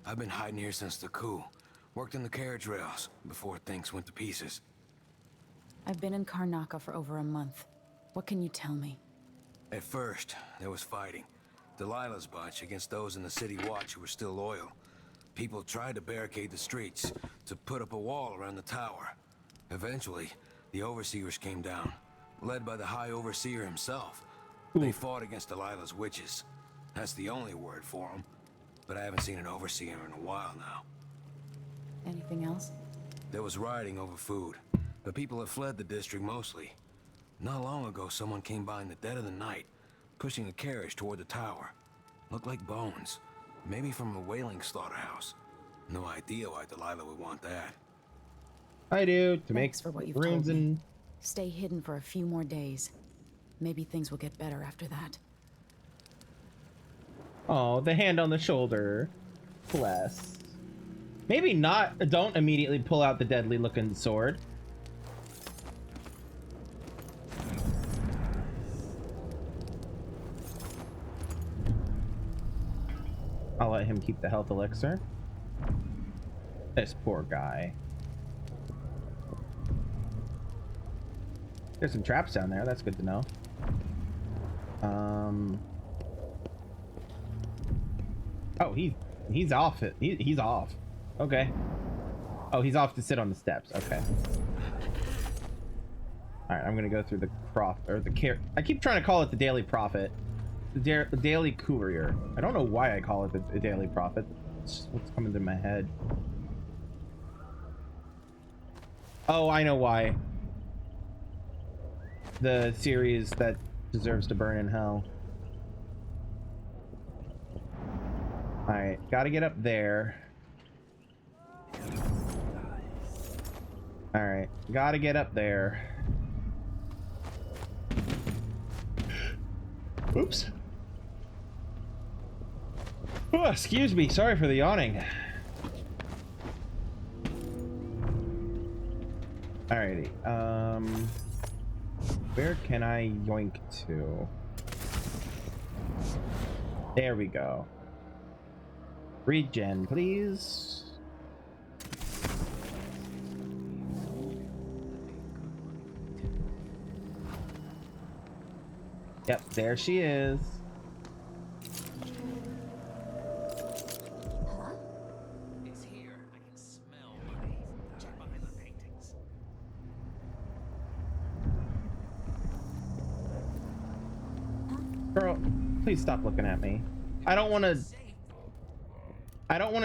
I've been hiding here since the coup. Worked in the carriage rails before things went to pieces.
I've been in Karnaca for over a month. What can you tell me?
At first, there was fighting. Delilah's bunch against those in the city watch who were still loyal. People tried to barricade the streets, to put up a wall around the tower. Eventually, the overseers came down, led by the High Overseer himself. They fought against Delilah's witches. That's the only word for them. But I haven't seen an overseer in a while now.
Anything else?
There was rioting over food, but people have fled the district mostly. Not long ago, someone came by in the dead of the night, pushing a carriage toward the tower. Looked like bones. Maybe from a whaling slaughterhouse. No idea why Delilah would want that.
I do, to
Thanks
make
for what you've
runes
told me.
and...
Stay hidden for a few more days. Maybe things will get better after that.
Oh, the hand on the shoulder. Bless. Maybe not. Don't immediately pull out the deadly looking sword. I'll let him keep the health elixir. This poor guy. There's some traps down there. That's good to know. Oh, he's off it. He's off. Okay. Oh, he's off to sit on the steps. Okay. All right, I'm gonna go through the I keep trying to call it the Daily Prophet, the Daily Courier. I don't know why I call it the Daily Prophet. It's just what's coming to my head. Oh, I know why. The series that deserves to burn in hell. All right, gotta get up there. All right, gotta get up there. Oops. Oh, excuse me. Sorry for the yawning. Alrighty. Where can I yoink to? There we go. Regen, please. Yep, there she is.
It's here. I can smell money. Check behind the paintings.
Girl, please stop looking at me. I don't want to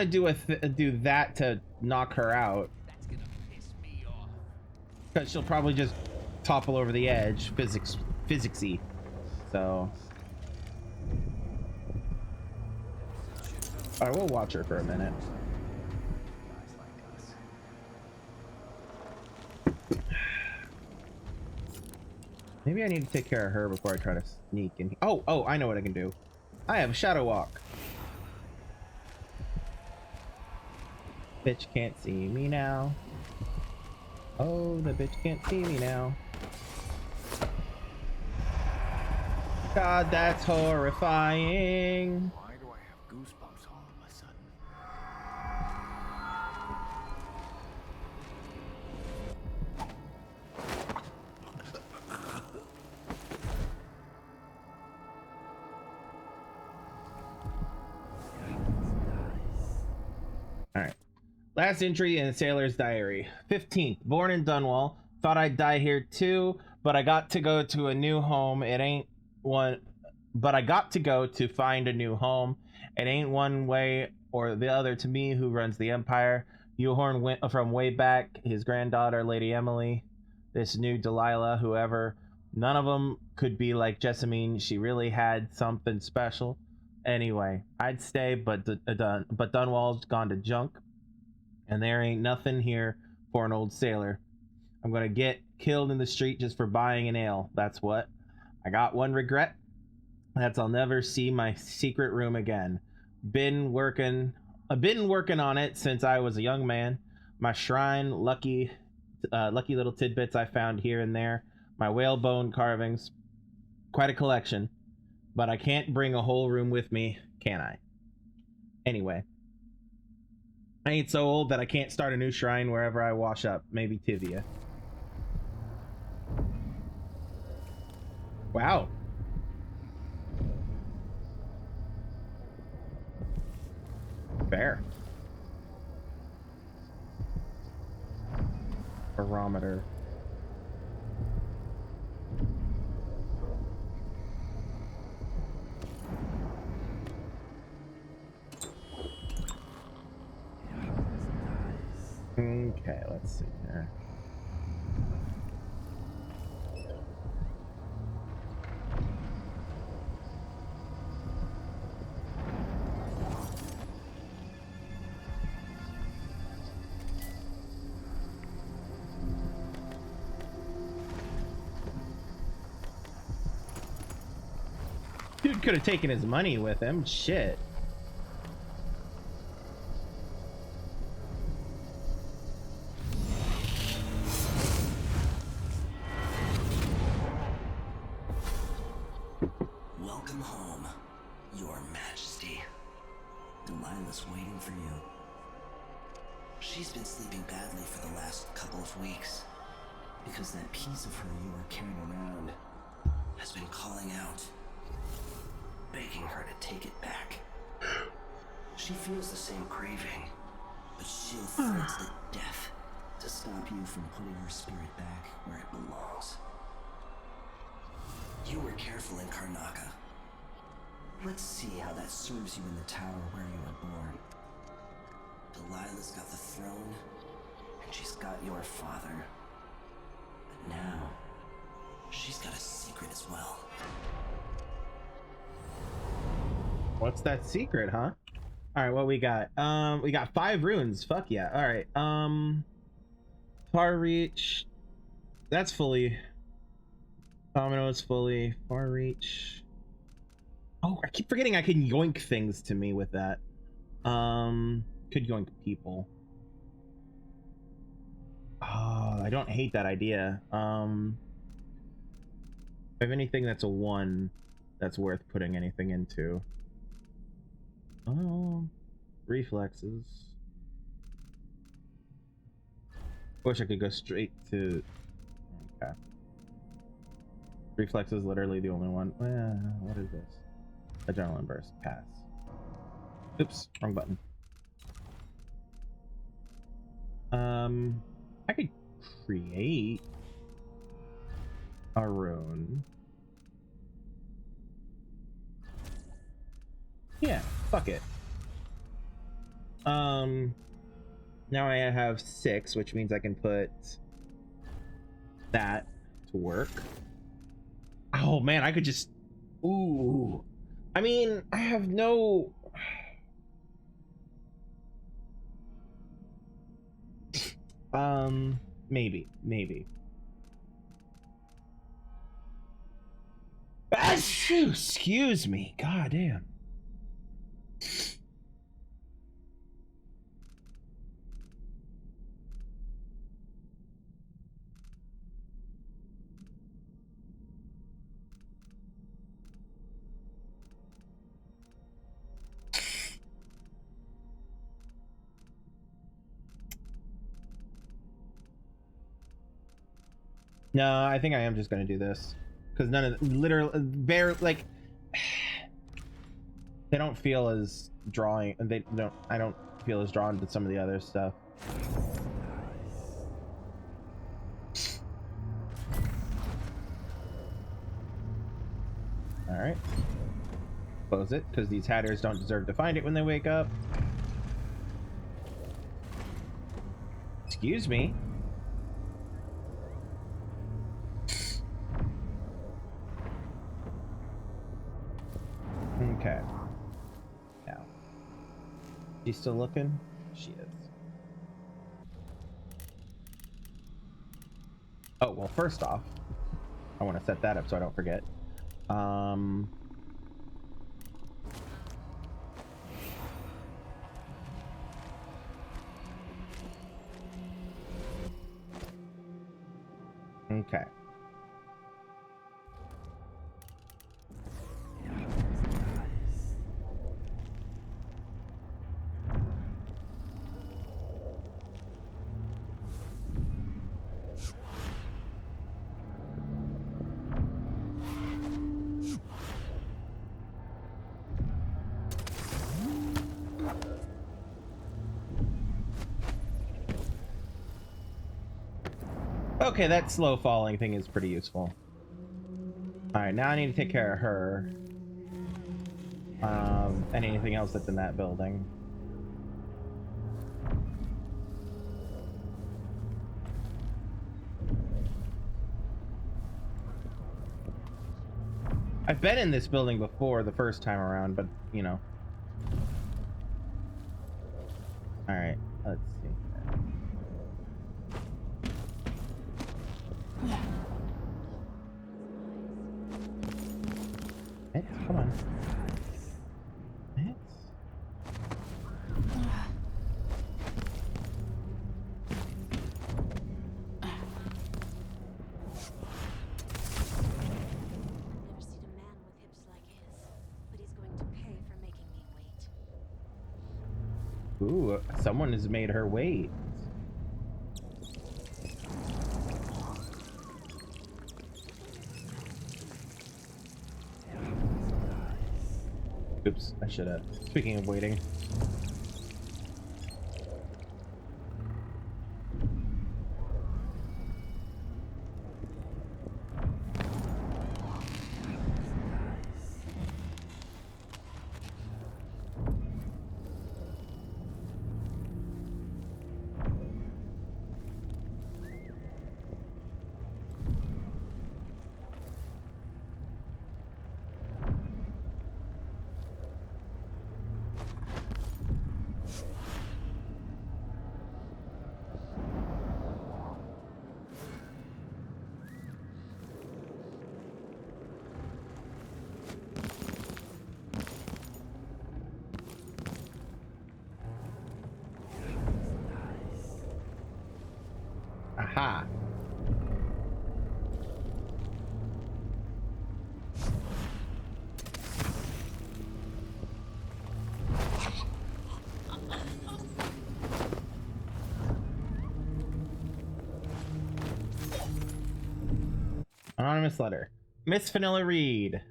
do that to knock her out.
That's gonna piss me off.
Because she'll probably just topple over the edge, physicsy. So, all right, we'll watch her for a minute. Maybe I need to take care of her before I try to sneak in. Oh, I know what I can do. I have a shadow walk. Bitch can't see me now. Oh, the bitch can't see me now. God, that's horrifying.
Why do I have goosebumps all of a sudden?
Alright. Last entry in the Sailor's Diary. 15th. Born in Dunwall. Thought I'd die here too, but I got to go to a new home. It ain't one, but I got to go to find a new home. It ain't one way or the other to me who runs the Empire. Uhorn went from way back, his granddaughter, Lady Emily, this new Delilah, whoever. None of them could be like Jessamine. She really had something special. Anyway, I'd stay, but Dunwall's gone to junk, and there ain't nothing here for an old sailor. I'm gonna get killed in the street just for buying an ale. That's what. I got one regret. That's I'll never see my secret room again. I've been working on it since I was a young man. My shrine, lucky little tidbits I found here and there. My whalebone carvings. Quite a collection. But I can't bring a whole room with me, can I? Anyway. I ain't so old that I can't start a new shrine wherever I wash up. Maybe Tivia. Wow. Fair. Barometer. Okay, let's see here. Dude could have taken his money with him. Shit.
Welcome home, Your Majesty. Delilah's waiting for you. She's been sleeping badly for the last couple of weeks because that piece of her you were carrying around has been calling out, begging her to take it back. She feels the same craving, but she'll fight to the death to stop you from putting her spirit back where it belongs. You were careful in Karnaca. Let's see how that serves you in the tower where you were born. Delilah's got the throne, and she's got your father. But now, she's got a secret as well.
What's that secret, huh? All right, what we got? We got 5 runes. Fuck yeah. All right. Far reach. That's fully. Domino is fully. Far reach. Oh, I keep forgetting I can yoink things to me with that. Could yoink people. Oh, I don't hate that idea. If I have anything that's a 1 that's worth putting anything into. Oh, reflexes. Wish I could go straight to. Okay. Reflex is literally the only one. What is this? Adrenaline burst. Pass. Oops, wrong button. I could create a rune. Yeah, fuck it. Now I have 6, which means I can put that to work. Oh man, I could just. Ooh. I mean, I have no. Maybe. Excuse me. God damn. No, I think I am just gonna do this because none of literally like they don't feel as drawing. I don't feel as drawn to some of the other stuff. All right, close it because these hatters don't deserve to find it when they wake up. Excuse me. Okay. Now. She's still looking? She is. Oh, well, first off, I want to set that up so I don't forget. Okay. Okay, that slow falling thing is pretty useful. Alright, now I need to take care of her. And anything else that's in that building. I've been in this building before the first time around, but, you know. Alright, let's see. Come on. Ooh, someone has made her wait. Oops, I should have. Speaking of waiting. Aha. Anonymous letter. Miss Vanilla Reed.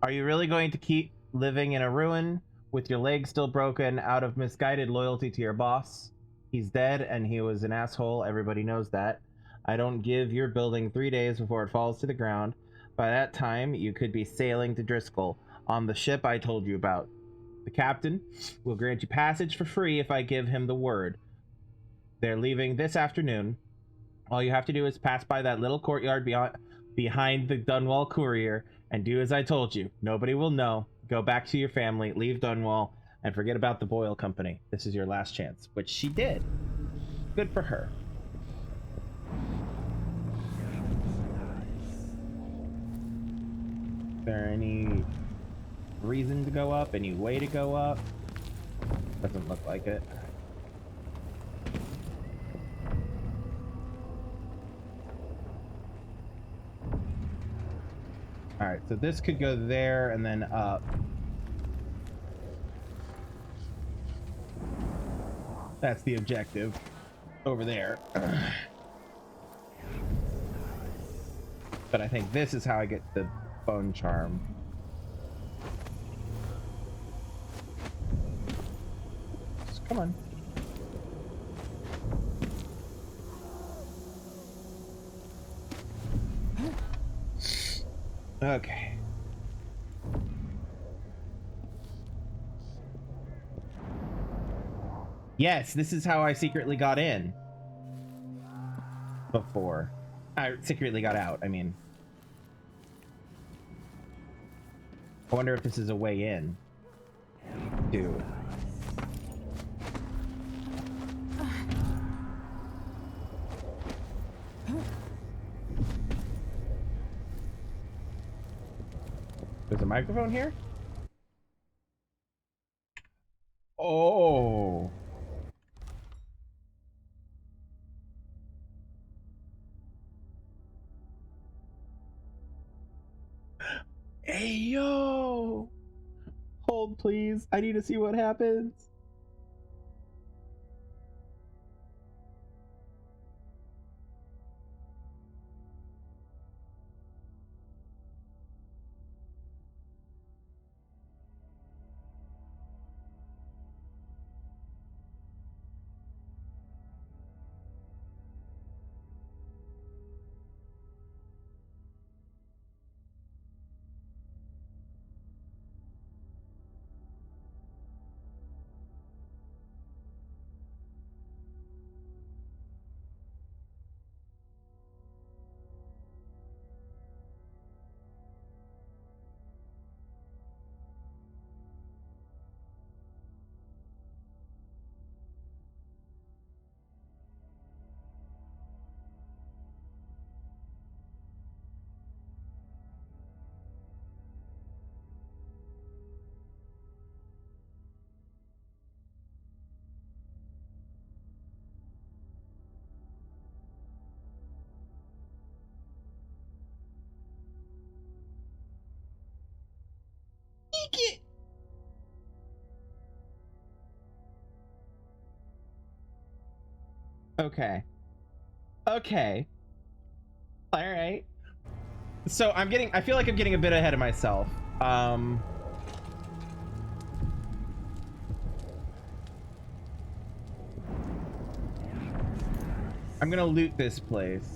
Are you really going to keep living in a ruin with your leg still broken out of misguided loyalty to your boss? He's dead and he was an asshole. Everybody knows that. I don't give your building 3 days before it falls to the ground. By that time, you could be sailing to Driscoll on the ship I told you about. The captain will grant you passage for free if I give him the word. They're leaving this afternoon. All you have to do is pass by that little courtyard behind the Dunwall courier and do as I told you. Nobody will know. Go back to your family, leave Dunwall, and forget about the Boyle Company. This is your last chance, which she did. Good for her. Is there any reason to go up? Any way to go up? Doesn't look like it. Alright, so this could go there and then up. That's the objective. Over there. But I think this is how I get the bone charm. Just come on. Okay. Yes, this is how I secretly got in. Before. I secretly got out, I mean. I wonder if this is a way in. Dude. There's a microphone here? Oh. Hey, yo. Hold, please. I need to see what happens. Okay. Okay. All right. So I feel like I'm getting a bit ahead of myself. I'm gonna loot this place.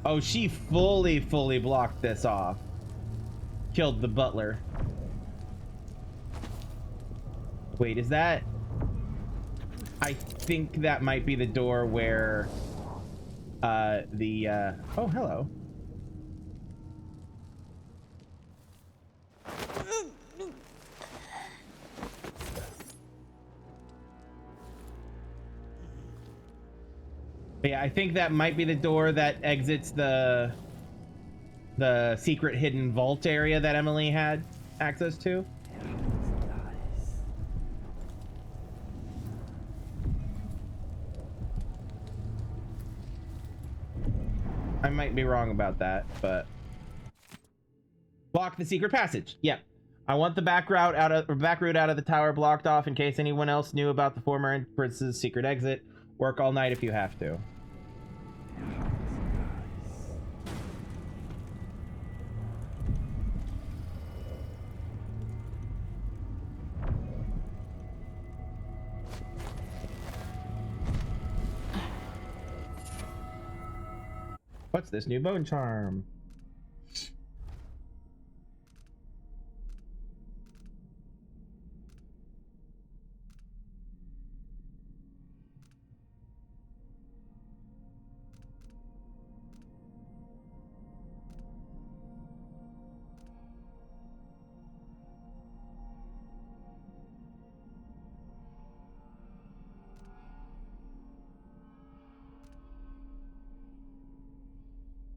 Oh, she fully blocked this off. Killed the butler. Wait, is that... I think that might be the door where oh, hello. Yeah, I think that might be the door that exits the secret hidden vault area that Emily had access to. I might be wrong about that, but block the secret passage. Yep. I want the back route out of the tower blocked off in case anyone else knew about the former Empress's secret exit. Work all night if you have to. What's this new bone charm?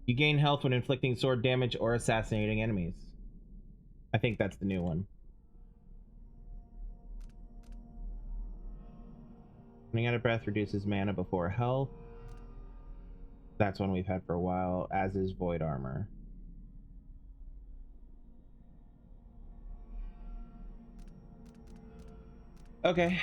You gain health when inflicting sword damage or assassinating enemies. I think that's the new one. Running out of breath reduces mana before health. That's one we've had for a while, as is void armor. Okay.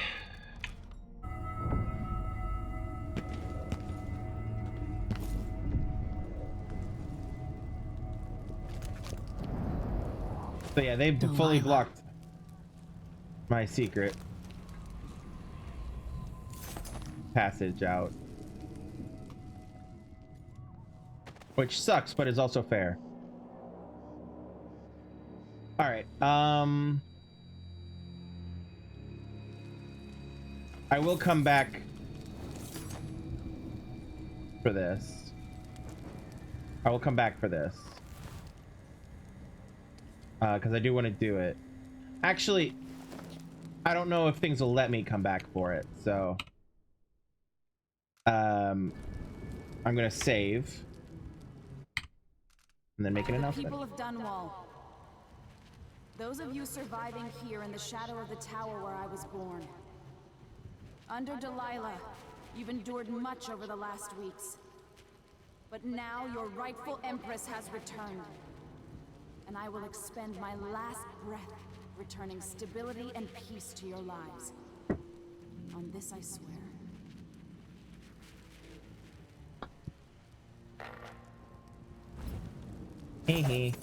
So yeah, they've fully blocked my secret passage out. Which sucks, but is also fair. Alright, I will come back for this. I will come back for this. Because I do want to do it. Actually, I don't know if things will let me come back for it, so... I'm gonna save. And then make an announcement.
People of Dunwall. Those of you surviving here in the shadow of the tower where I was born. Under Delilah, you've endured much over the last weeks. But now your rightful Empress has returned. And I will expend my last breath, returning stability and peace to your lives. On this I swear.
Hee hee.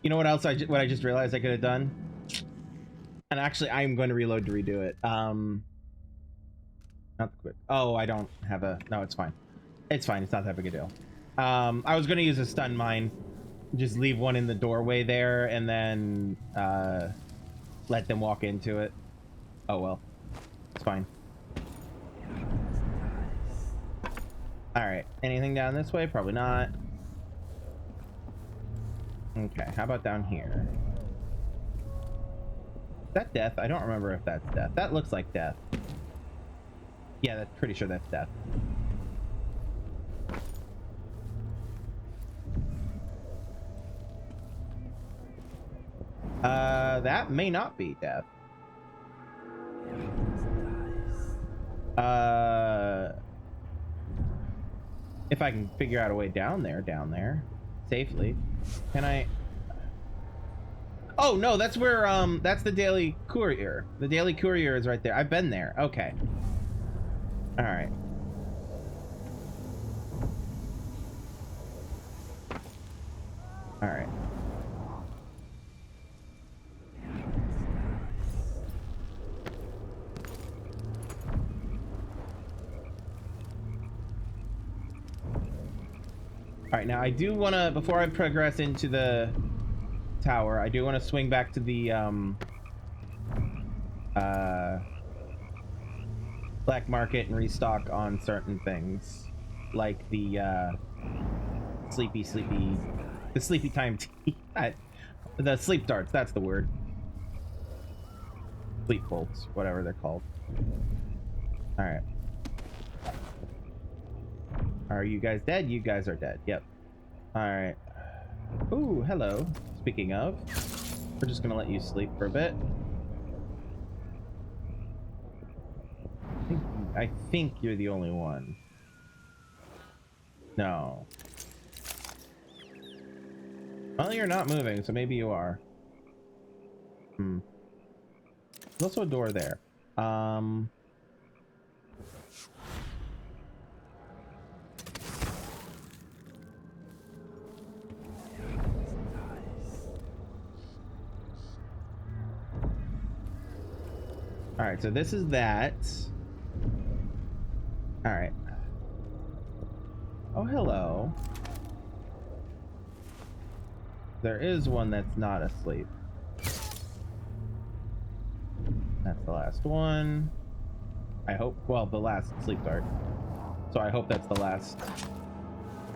You know what else what I just realized I could have done? And actually, I'm going to reload to redo it. Not the quick. Oh, I don't have a... No, it's fine. It's fine. It's not that big a deal. I was going to use a stun mine. Just leave one in the doorway there and then let them walk into it. Oh, well. It's fine. All right, anything down this way? Probably not. Okay, how about down here? Is that death? I don't remember if that's death. That looks like death. Yeah, that's pretty sure that's death. That may not be death. If I can figure out a way down there safely. Can I? Oh no, that's where that's the Daily Courier. The Daily Courier is right there. I've been there. Okay. All right. All right. All right, now I do want to, before I progress into the tower, I do want to swing back to the black market and restock on certain things, like the sleepy time tea. The sleep darts, that's the word. Sleep bolts, whatever they're called. All right. Are you guys dead? You guys are dead. Yep. All right. Ooh, hello. Speaking of, we're just gonna let you sleep for a bit. I think you're the only one. No. Well, you're not moving, so maybe you are. There's also a door there. All right, so this is that. All right. Oh, hello. There is one that's not asleep. That's the last one. I hope, well, the last sleep dart. So I hope that's the last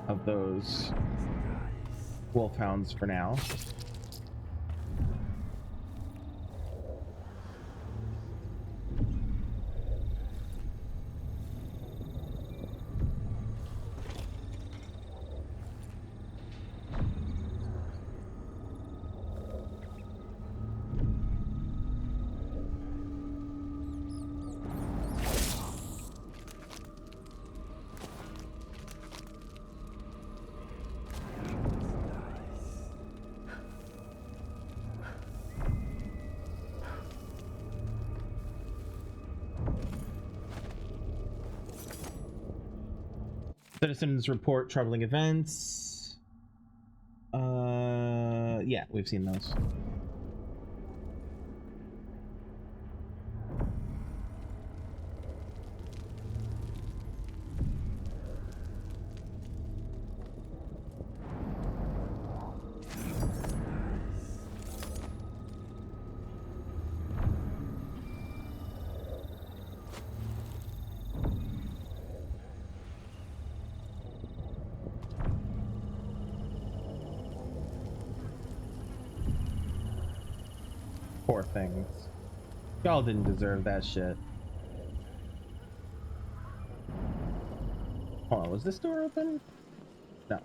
of those wolfhounds for now. Citizens report troubling events. Yeah, we've seen those. Poor things. Y'all didn't deserve that shit. Hold on, was this door open? No.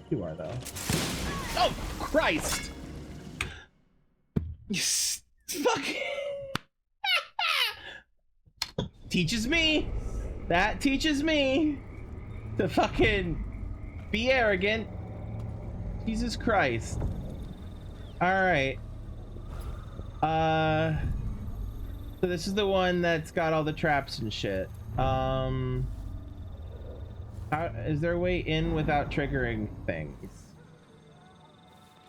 You are, though. Oh, Christ! You fuck. Teaches me. That teaches me to fucking be arrogant. Jesus Christ. Alright. So this is the one that's got all the traps and shit. How, is there a way in without triggering things?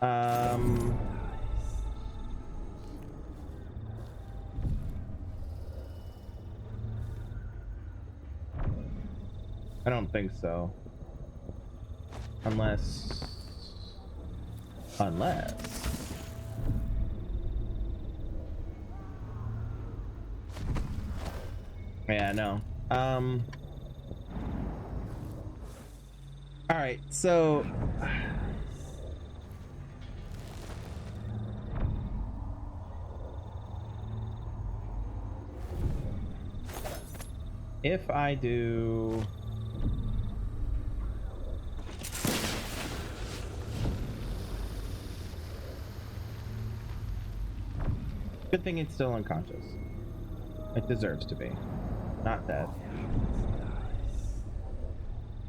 I don't think so. Unless... Yeah, no. All right, so if I do good thing it's still unconscious. It deserves to be. Not dead.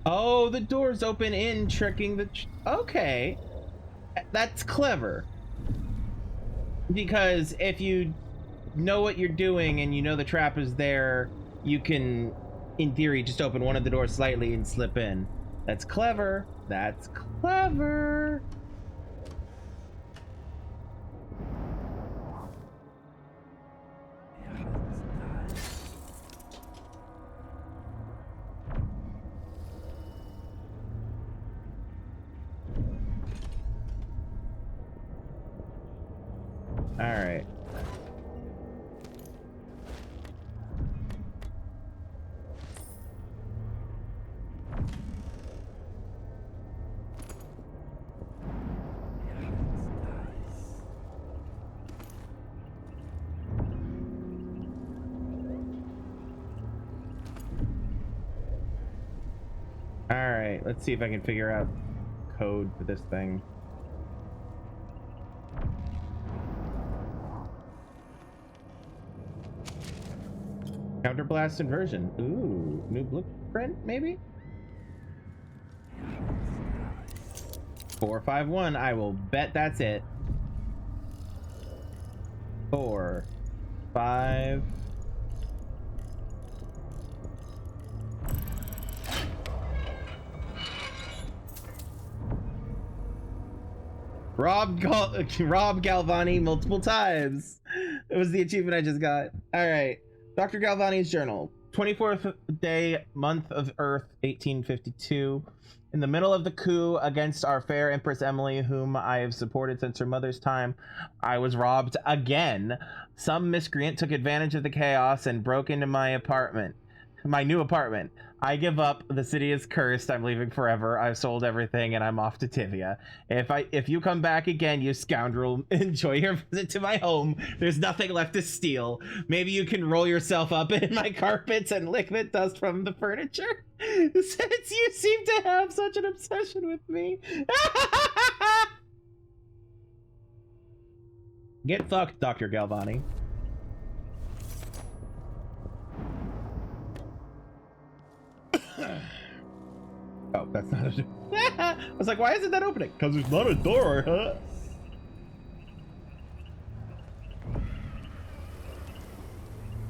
Oh, the door's open in, tricking the... Okay. That's clever. Because if you know what you're doing and you know the trap is there, you can, in theory, just open one of the doors slightly and slip in. That's clever. That's clever. All right. All right, let's see if I can figure out code for this thing. Counterblast inversion. Ooh, new blueprint, maybe? 451. I will bet that's it. 4, 5. Rob Galvani multiple times. It was the achievement I just got. All right. Dr. Galvani's journal. 24th day, month of Earth, 1852. In the middle of the coup against our fair Empress Emily, whom I have supported since her mother's time, I was robbed again. Some miscreant took advantage of the chaos and broke into my new apartment. I give up. The city is cursed. I'm leaving forever. I've sold everything and I'm off to Tivia. If you come back again, you scoundrel, enjoy your visit to my home. There's nothing left to steal. Maybe you can roll yourself up in my carpets and lick the dust from the furniture. Since you seem to have such an obsession with me. Get fucked, Dr. Galvani. Oh, that's not a... I was like, why isn't that opening? Because there's not a door, huh?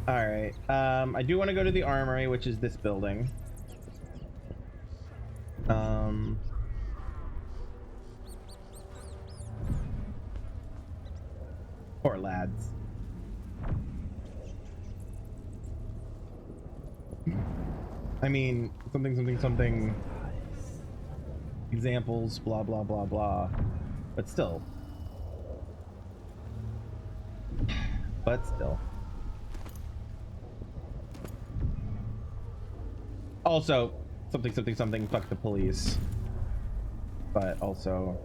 Alright, I do want to go to the armory, which is this building. Poor lads. I mean, something. Examples, blah, blah, blah, blah. But still. Also, something, fuck the police. But also...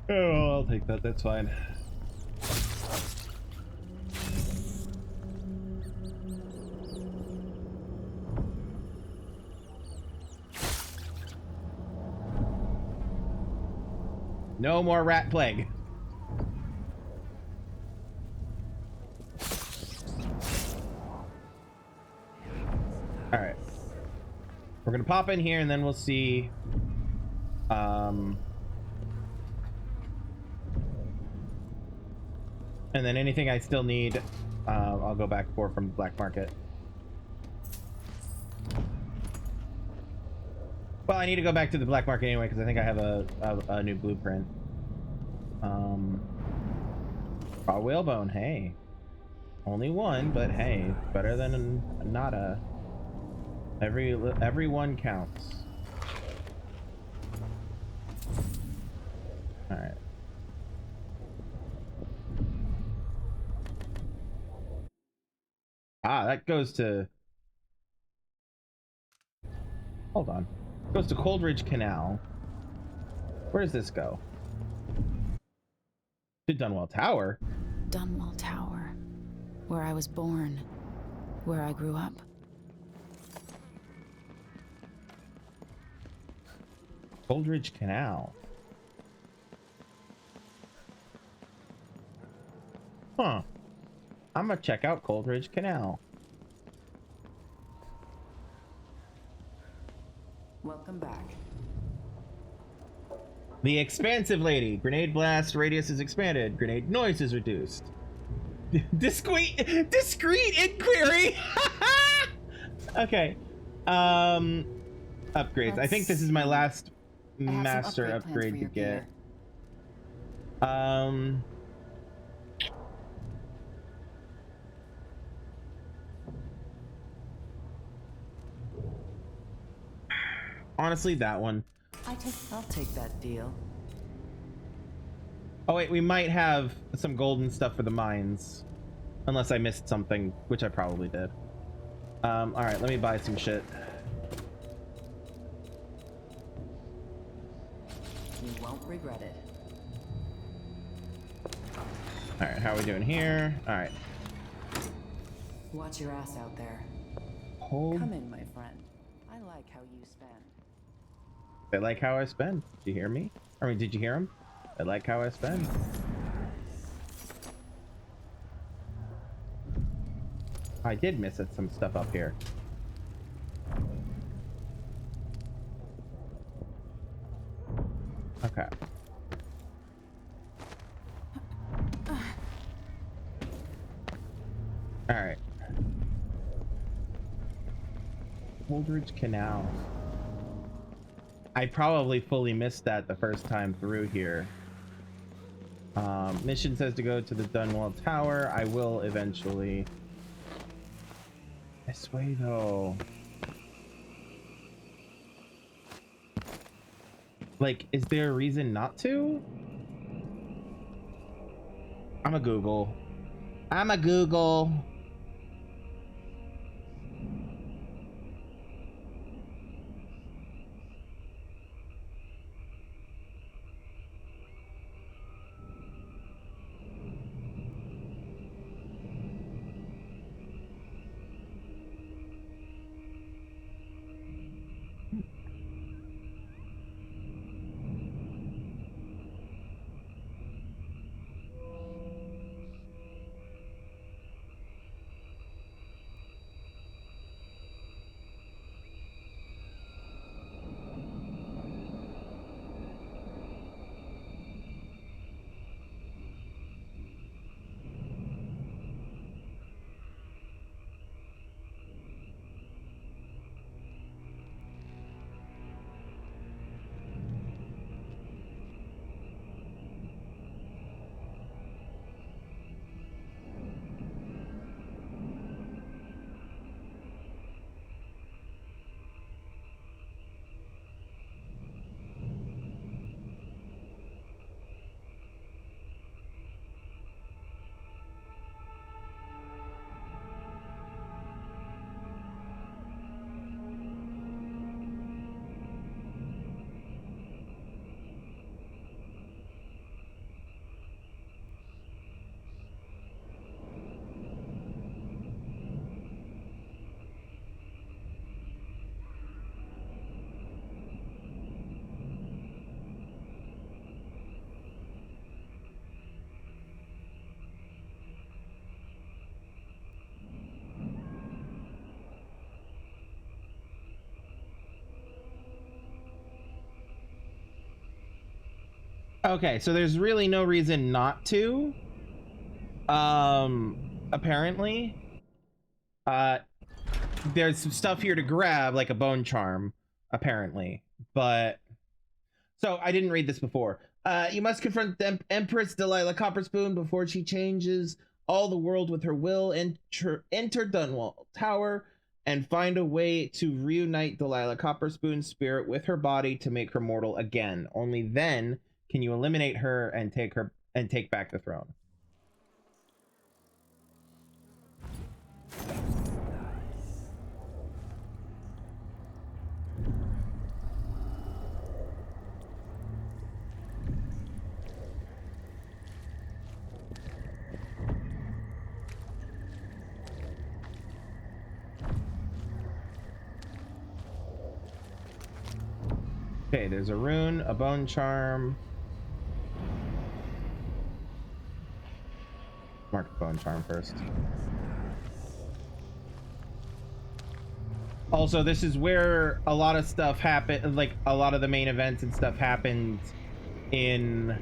Oh, I'll take that, that's fine. No more rat plague. All right. We're gonna pop in here and then we'll see. And then anything I still need, I'll go back for from the black market. Well, I need to go back to the black market anyway because I think I have a new blueprint. Raw whalebone, hey. Only one, but hey, better than nada. Every one counts. it goes to... Hold on. It goes to Coldridge Canal. Where does this go? To Dunwall Tower?
Dunwall Tower. Where I was born. Where I grew up.
Coldridge Canal. Huh. I'm gonna check out Coldridge Canal.
Welcome back.
The expansive lady. Grenade blast radius is expanded. Grenade noise is reduced. Discreet inquiry. Okay. Upgrades. I think this is my last master upgrade to get. Honestly, that one.
I'll take that deal.
Oh wait, we might have some golden stuff for the mines. Unless I missed something, which I probably did. Alright, let me buy some shit.
You won't regret it.
Alright, how are we doing here? Alright.
Watch your ass out there. Come in, my friend. I like how you spend.
I like how I spend. Did you hear me? I mean, did you hear him? I like how I spend. I did miss some stuff up here. Okay. Alright. Coldridge Canal. I probably fully missed that the first time through here. Mission says to go to the Dunwall Tower. I will eventually. This way though. Like, is there a reason not to? I'm a Google. Okay, so there's really no reason not to. Apparently. There's some stuff here to grab, like a bone charm, apparently. But so I didn't read this before. You must confront the Empress Delilah Copperspoon before she changes all the world with her will. Enter Dunwall Tower and find a way to reunite Delilah Copperspoon's spirit with her body to make her mortal again. Only then can you eliminate her and take back the throne. Okay, there's a rune, a bone charm. Mark the bone charm first. Also, this is where a lot of stuff happened, like a lot of the main events and stuff happened in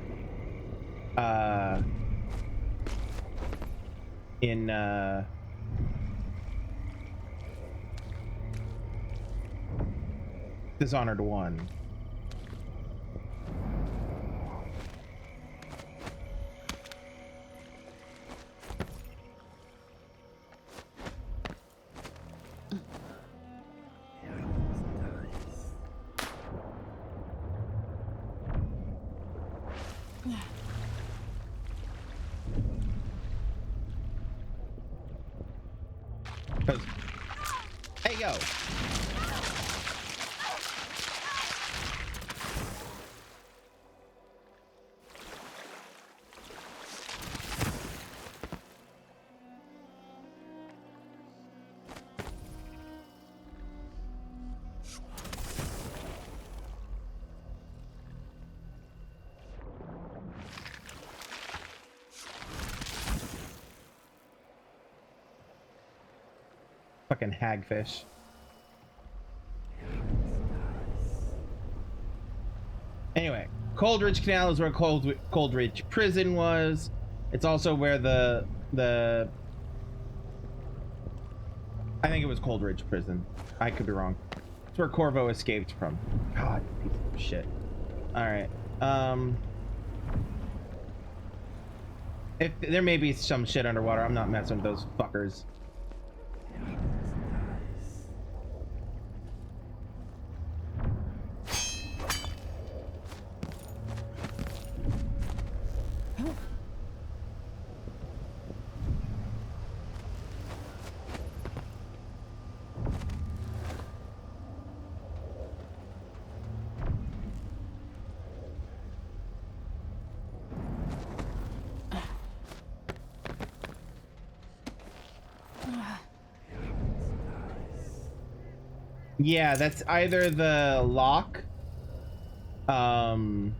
Dishonored 1. Hey, yo. Fucking hagfish. Anyway, Coldridge Canal is where Coldridge Prison was. It's also where the I think it was Coldridge Prison. I could be wrong. It's where Corvo escaped from. God, piece of shit. All right. If there may be some shit underwater, I'm not messing with those fuckers. Yeah, that's either the lock, or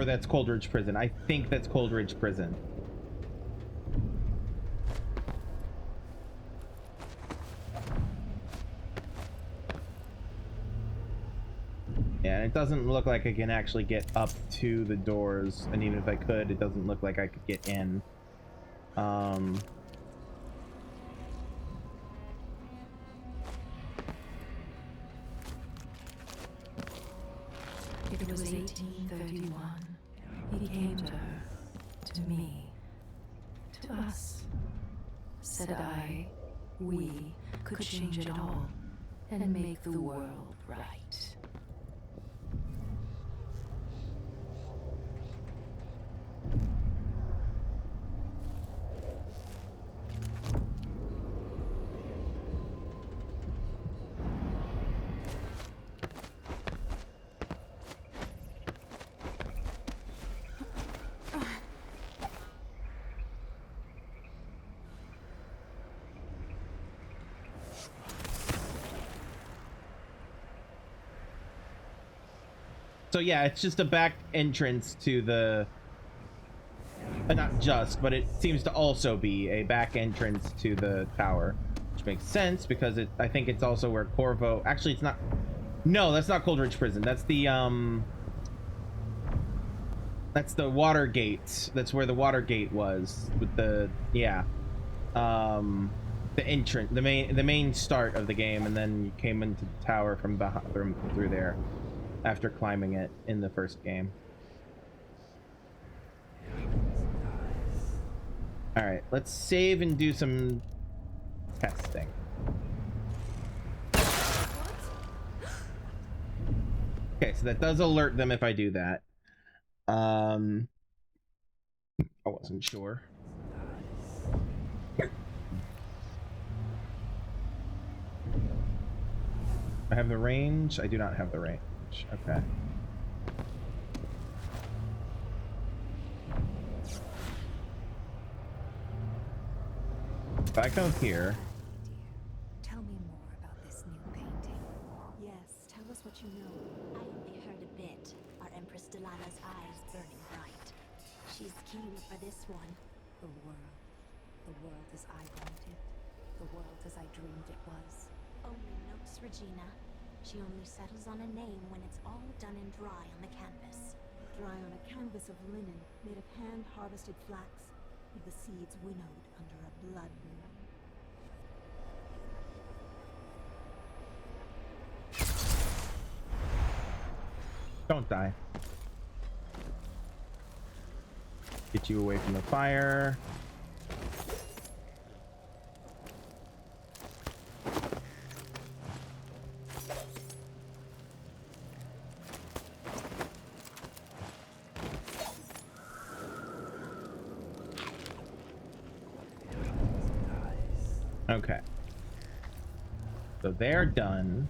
that's Coldridge Prison. I think that's Coldridge Prison. Yeah, and it doesn't look like I can actually get up to the doors, and even if I could, it doesn't look like I could get in.
It was 1831. He came to her, to me, to us. Said we could change it all and make the world right.
So yeah, it's just a back entrance to the... not just, but it seems to also be a back entrance to the tower. Which makes sense, because I think it's also where Corvo... Actually, it's not... No, that's not Coldridge Prison. That's the, that's the water gate. That's where the water gate was. With the... Yeah. The entrance... The main start of the game, and then you came into the tower from behind, through there. After climbing it in the first game. All right, let's save and do some testing. Okay, so that does alert them if I do that. I wasn't sure. I have the range. I do not have the range. Okay. If I come here.
Tell me more about this new painting.
Yes, tell us
what you know. I only heard a bit. Our Empress Delilah's eyes burning bright. She's keen for this one. The world. The world as I wanted it. The world as I dreamed it was. Only notes, Regina. She only settles on a name when it's all done and dry on the canvas. Dry on a canvas of linen, made of hand-harvested flax, with the seeds winnowed under a blood moon.
Don't die. Get you away from the fire. Okay. So they're done.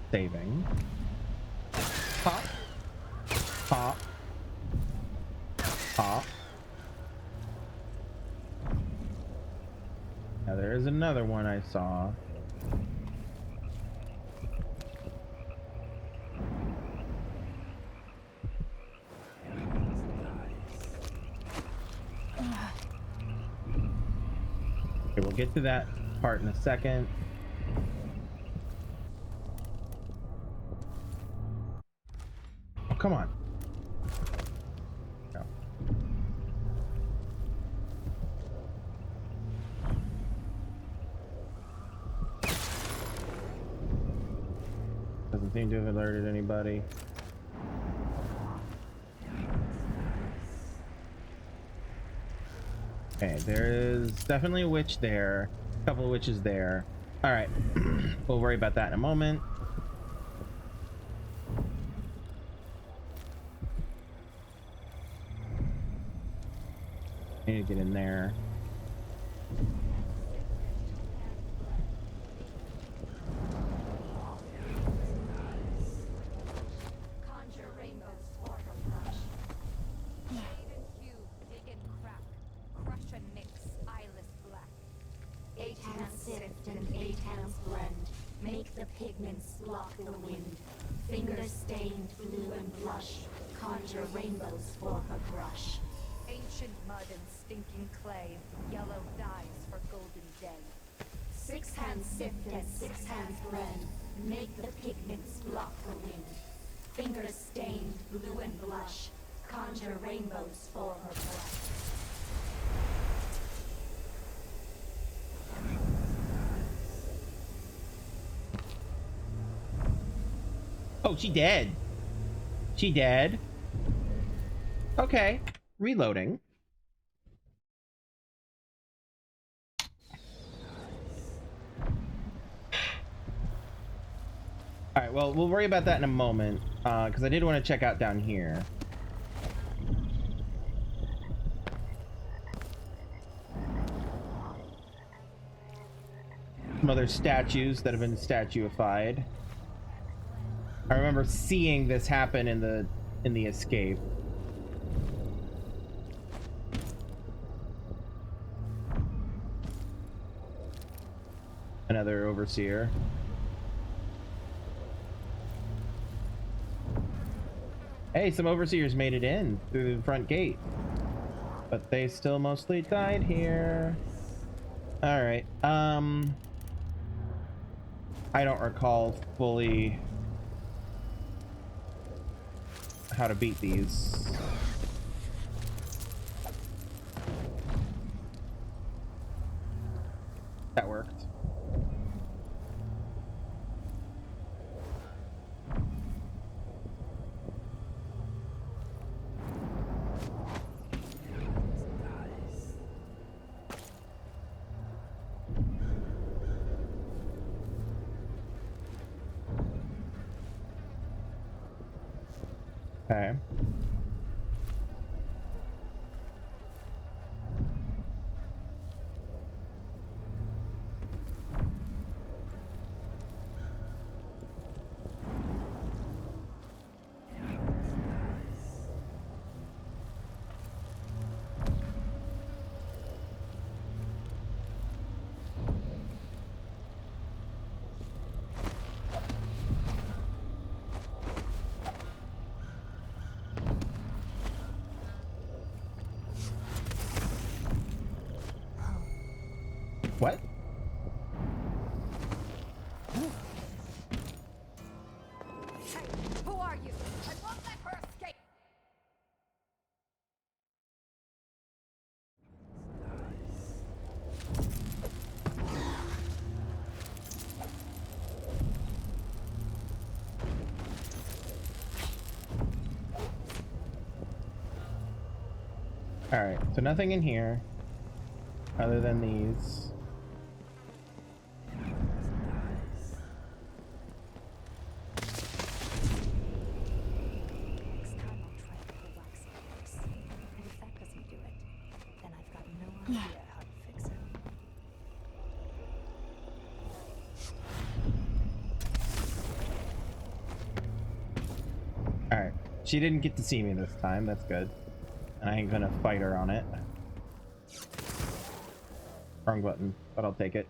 Saving. Pop. Pop. Pop. Now there is another one I saw. Okay, we'll get to that part in a second. Oh, come on. No. Doesn't seem to have alerted anybody. Okay, there's definitely a witch there. A couple of witches there. All right. We'll worry about that in a moment. I need to get in there.
Conjure rainbows for her brush. Shade and hue, dig and crack. Crush and mix, eyeless black. 8 hands sift and 8 hands blend. Make the pigments block the wind. Fingers stained blue and blush. Conjure rainbows for her brush. Ancient mud and stinking clay. Yellow dyes for golden day. 6 hands sift and 6 hands blend. Make the pigments block the wind. Fingers stained blue and blush. Conjure rainbows for her brush.
Oh, she dead. She dead. Okay. Reloading. All right, well, we'll worry about that in a moment, because I did want to check out down here. Some other statues that have been statuified. I remember seeing this happen in the escape. Another overseer. Hey, some overseers made it in through the front gate, but they still mostly died here. All right. I don't recall fully how to beat these. That worked. Okay. Alright, so nothing in here other than these.
Next time I'll try to pull wax first. And if that doesn't do it, then I've got no idea how to fix it.
Alright, she didn't get to see me this time, that's good. And I ain't gonna fight her on it. Wrong button, but I'll take it.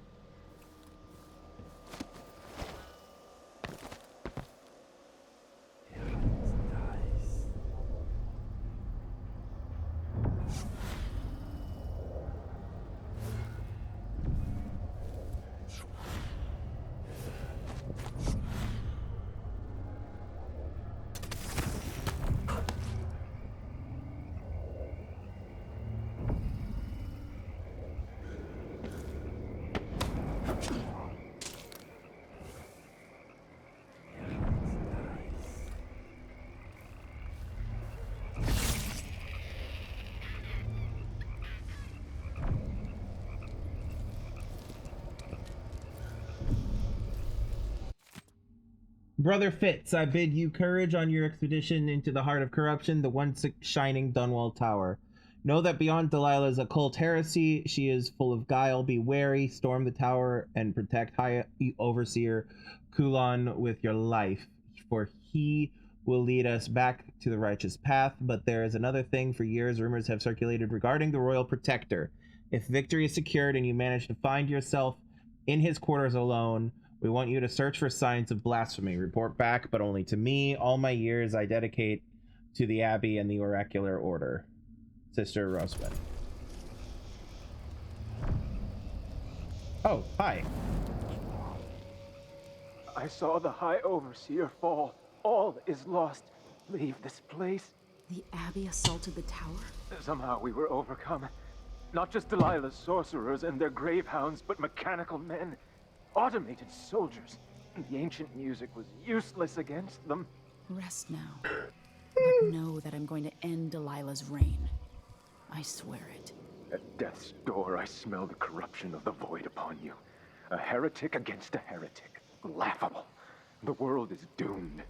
Brother Fitz, I bid you courage on your expedition into the heart of corruption, the once shining Dunwall Tower. Know that beyond Delilah's occult heresy, she is full of guile. Be wary, storm the tower, and protect High Overseer Kulon with your life, for he will lead us back to the righteous path. But there is another thing. For years, rumors have circulated regarding the Royal Protector. If victory is secured and you manage to find yourself in his quarters alone, we want you to search for signs of blasphemy. Report back, but only to me. All my years I dedicate to the Abbey and the Oracular Order. Sister Rosman. Oh, hi.
I saw the High Overseer fall. All is lost. Leave this place.
The Abbey assaulted the tower?
Somehow we were overcome. Not just Delilah's sorcerers and their gravehounds, but mechanical men. Automated soldiers. The ancient music was useless against them.
Rest now. But know that I'm going to end Delilah's reign. I swear it.
At death's door, I smell the corruption of the void upon you. A heretic against a heretic. Laughable. The world is doomed.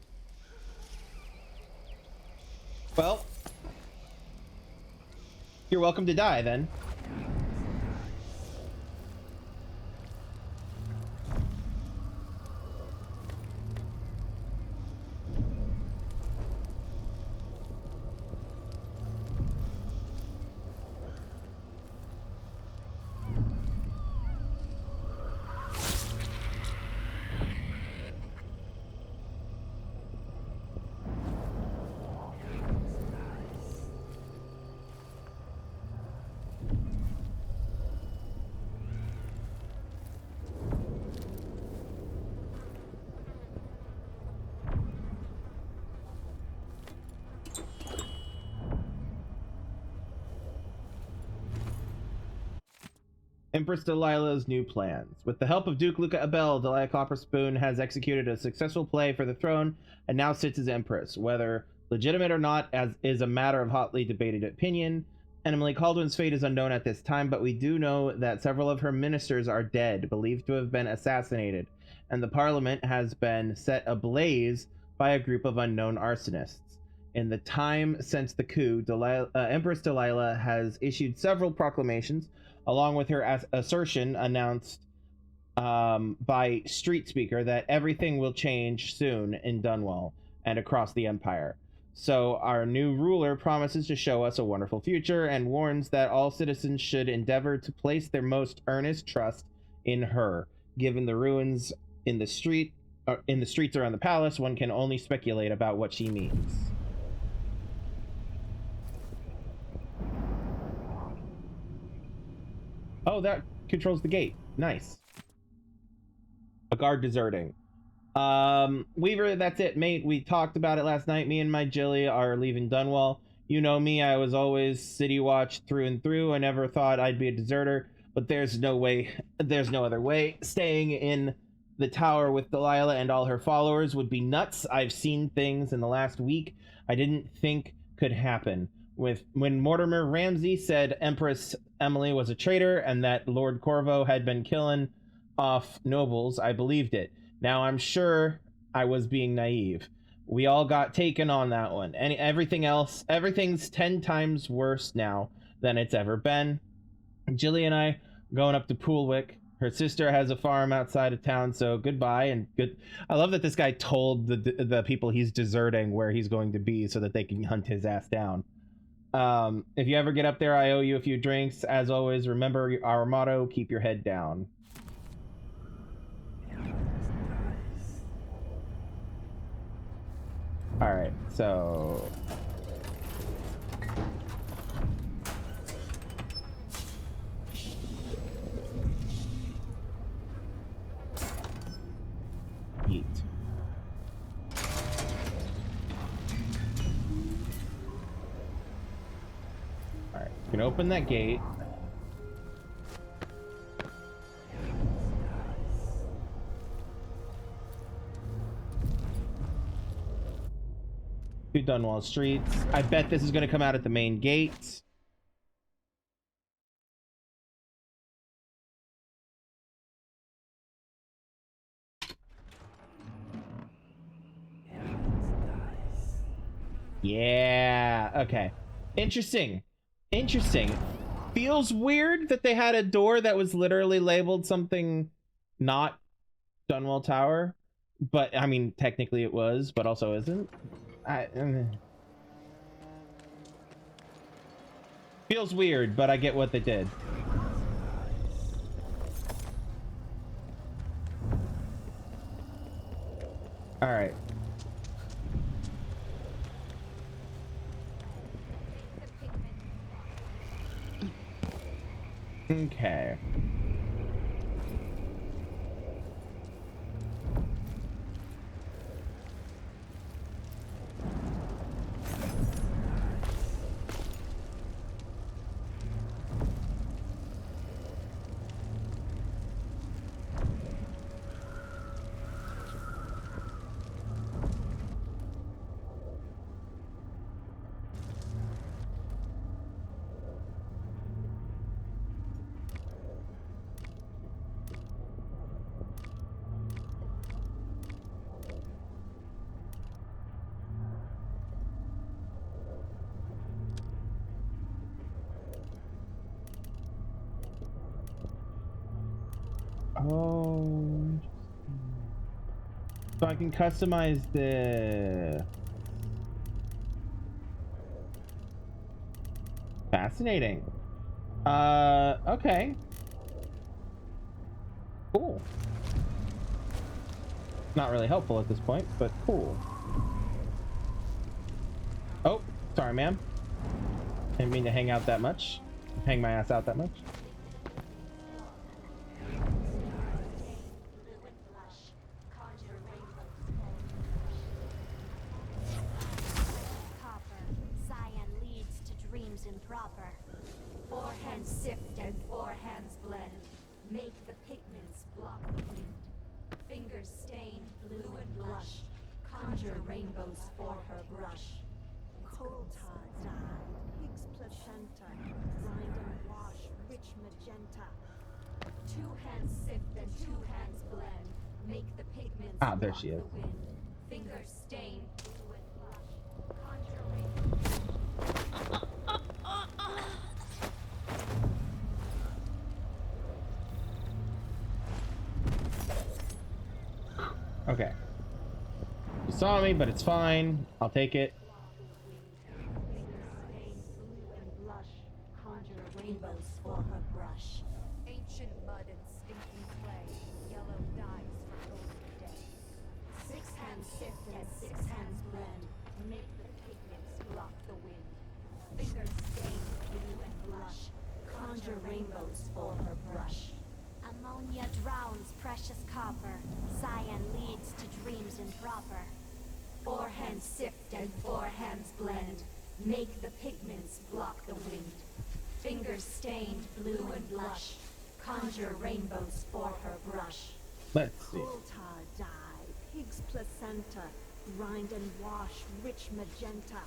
Well, you're welcome to die, then. Empress Delilah's new plans. With the help of Duke Luca Abel, Delilah Copperspoon has executed a successful play for the throne and now sits as Empress. Whether legitimate or not as is a matter of hotly debated opinion. Emily Caldwin's fate is unknown at this time, but we do know that several of her ministers are dead, believed to have been assassinated, and the parliament has been set ablaze by a group of unknown arsonists. In the time since the coup, Empress Delilah has issued several proclamations, along with her assertion announced by Street Speaker that everything will change soon in Dunwall and across the Empire. So our new ruler promises to show us a wonderful future and warns that all citizens should endeavor to place their most earnest trust in her. Given the ruins in the streets around the palace, one can only speculate about what she means. Oh, that controls the gate. Nice. A guard deserting. Weaver, that's it, mate. We talked about it last night. Me and my Jilly are leaving Dunwall. You know me, I was always City Watch through and through. I never thought I'd be a deserter, but there's no other way. Staying in the tower with Delilah and all her followers would be nuts. I've seen things in the last week I didn't think could happen. When Mortimer Ramsey said Empress Emily was a traitor and that Lord Corvo had been killing off nobles, I believed it. Now I'm sure I was being naive. We all got taken on that one. And everything's 10 times worse now than it's ever been. Jilly and I going up to Poolwick. Her sister has a farm outside of town, so goodbye and good. I love that this guy told the people he's deserting where he's going to be so that they can hunt his ass down. If you ever get up there, I owe you a few drinks. As always, remember our motto, keep your head down. Alright, so... Eat. Alright, you can open that gate. To Dunwall streets. I bet this is going to come out at the main gate. Yeah, okay. Interesting. Feels weird that they had a door that was literally labeled something not Dunwall Tower. But, I mean, technically it was, but also isn't. Feels weird, but I get what they did. Alright. Okay. Oh, so I can customize the... Fascinating. Okay. Cool. Not really helpful at this point, but cool. Oh, sorry, ma'am. Didn't mean to hang out that much. Hang my ass out that much. Ah, there she is.
Fingers stain,
Okay. You saw me, but it's fine. I'll take it.
rainbows for her brush. Ancient mud and stinking clay, yellow dyes for golden day. 6 hands sift and 6 hands blend, make the pigments block the wind. Fingers stain blue and blush, conjure rainbows for her brush.
Ammonia drowns precious copper, cyan leads to dreams improper.
4 hands sift and 4 hands blend, make the pigments block the wind. Fingers stained blue and blush, conjure rainbows for her brush.
Let's see.
Coal tar dye, pig's placenta, grind and wash rich magenta.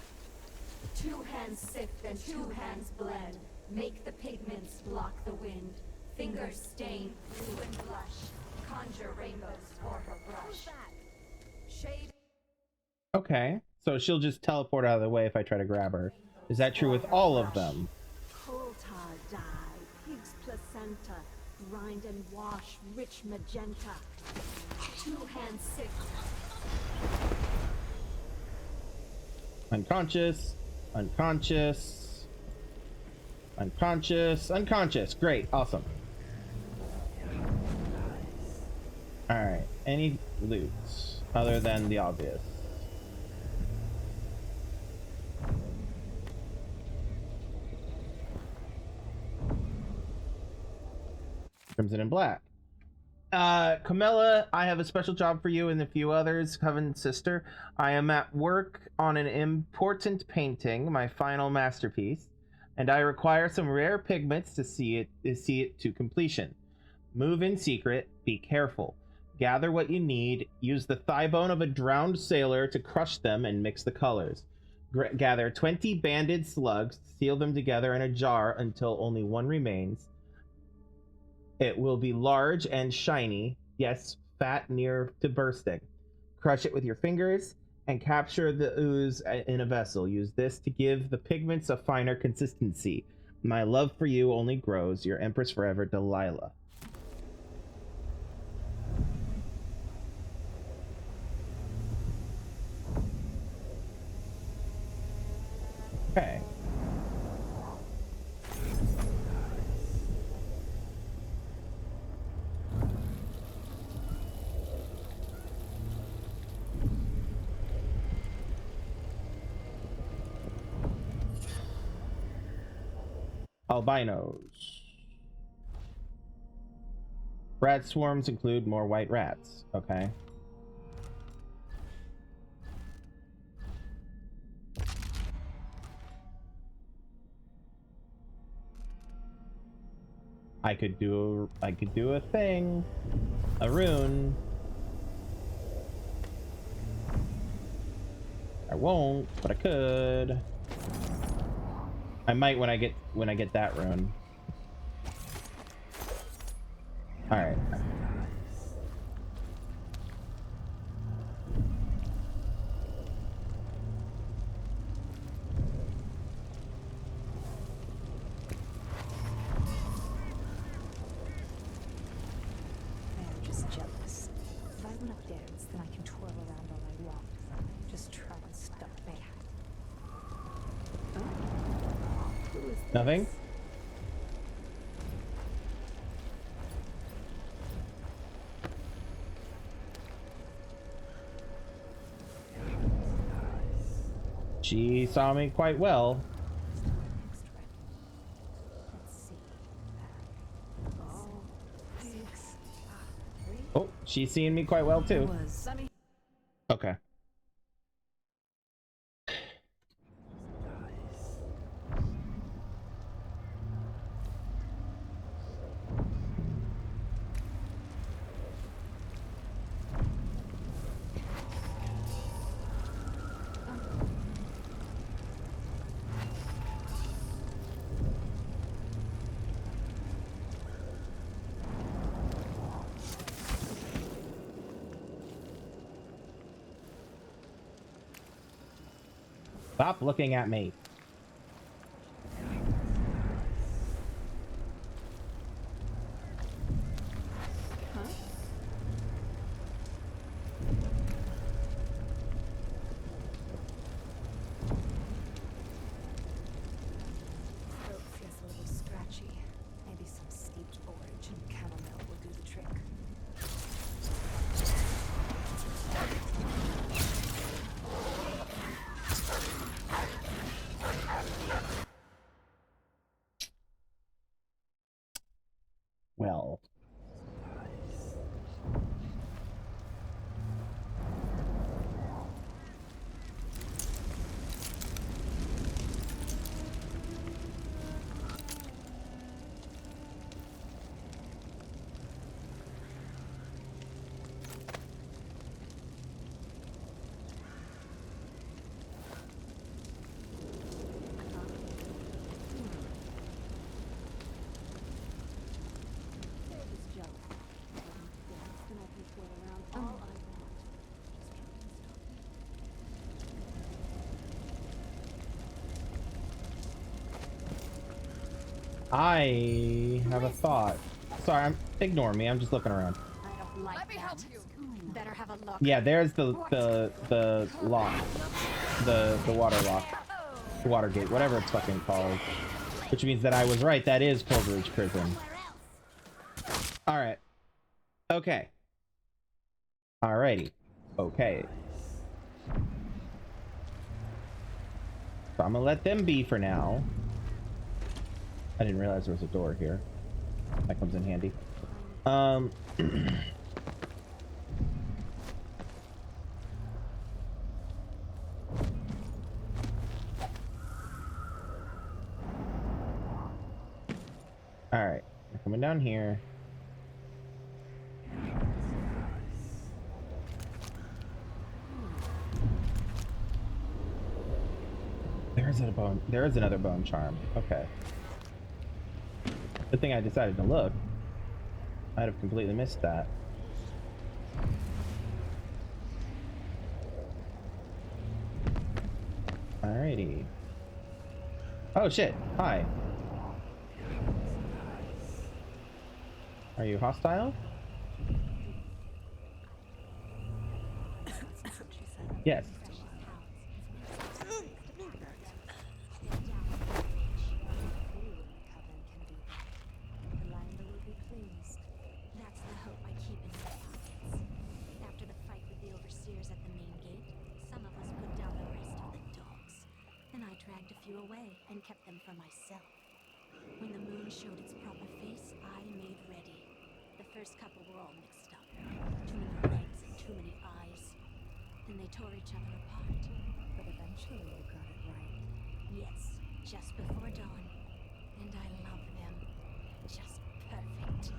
Two hands sift and two hands blend. Make the pigments block the wind. Fingers stain blue and blush. Conjure rainbows for her brush. Shade.
Okay, so she'll just teleport out of the way if I try to grab her. Is that true with all of them?
Coal tar dye, pig's placenta, grind and wash, rich magenta.
Two hands sift.
Unconscious, unconscious, unconscious, unconscious. Great, awesome. Alright, any loot other than the obvious? Crimson and Black. Camilla, I have a special job for you and a few others. Coven sister, I am at work on an important painting, my final masterpiece, and I require some rare pigments to see it to completion. Move in secret, be careful. Gather what you need, use the thigh bone of a drowned sailor to crush them and mix the colors. Gather 20 banded slugs, seal them together in a jar until only one remains. It will be large and shiny, yes, fat near to bursting. Crush it with your fingers and capture the ooze in a vessel. Use this to give the pigments a finer consistency. My love for you only grows. Your Empress forever, Delilah. Okay. Albinos. Rat swarms include more white rats. Okay. I could do a thing. A rune. I won't, but I could. I might when I get that rune. All right.
I'm just jealous. If I want to dance, then I can twirl around all I want. Just try and stop me.
Nothing? She saw me quite well. Oh, she's seeing me quite well too. Okay. Stop looking at me.
Throat feels a little scratchy. Maybe some steeped orange and chamomile will do the trick.
I have a thought. Sorry, ignore me. I'm just looking around.
I don't like that. Better have a look.
Yeah, there's the lock, the water lock, the water gate, whatever it's fucking called. Which means that I was right. That is Cloverridge Prison. All right. Okay. Alrighty. Okay. So I'm gonna let them be for now. I didn't realize there was a door here. That comes in handy. Alright, we're coming down here. There is another bone charm. Okay. Good thing I decided to look. I'd have completely missed that. Alrighty. Oh shit, hi. Are you hostile? Yes.
Away and kept them for myself. When the moon showed its proper face, I made ready. The first couple were all mixed up. Too many legs and too many eyes. Then they tore each other apart. But eventually you got it right. Yes, just before dawn. And I love them. Just perfect.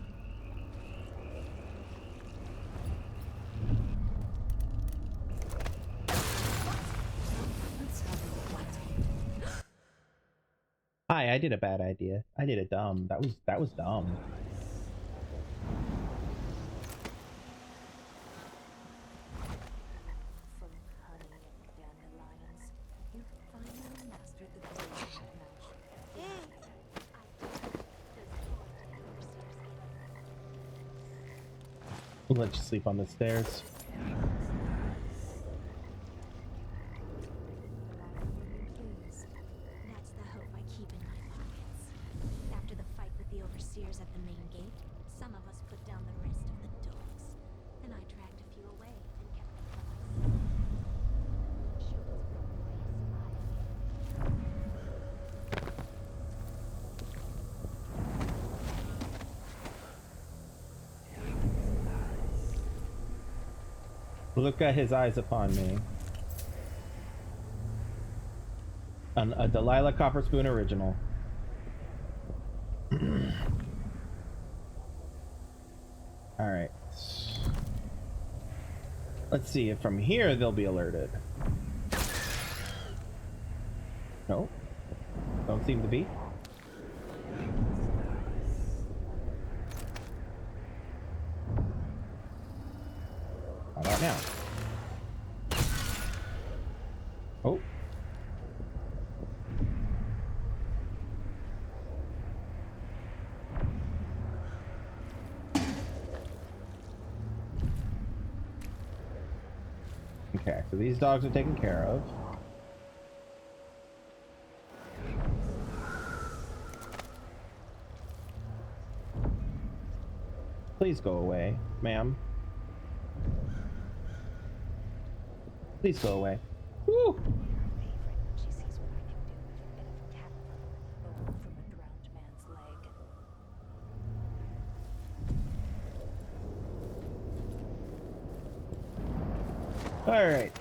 Hi, I did a bad idea. I did a dumb. That was dumb. We'll let you sleep on the stairs. Look at his eyes upon me. A Delilah Copper Spoon original. Alright. Let's see if from here they'll be alerted. No. Don't seem to be. How about now? Oh. Okay, so these dogs are taken care of. Please go away, ma'am. Please go away. Woo! All right.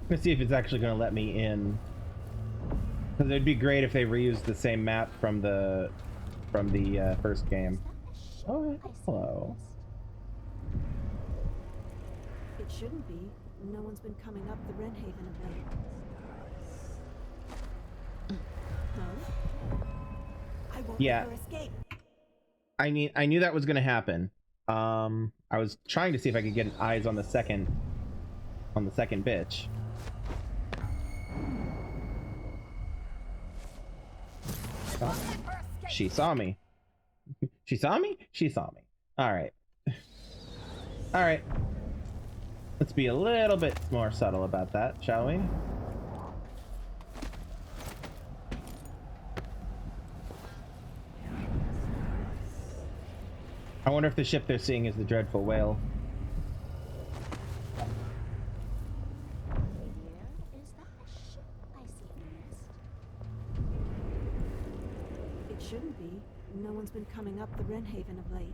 Let's see if it's actually going to let me in. Because it'd be great if they reused the same map from the first game. Oh, hello.
It shouldn't be. No one's been coming up the Renhaven of late. No? I won't
Yeah.
let her escape.
I knew that was going to happen. I was trying to see if I could get eyes on the second bitch. Oh, she saw me. She saw me? She saw me. Alright. Alright. Let's be a little bit more subtle about that, shall we? I wonder if the ship they're seeing is the Dreadful Whale.
It shouldn't be. No one's been coming up the Wrenhaven of late.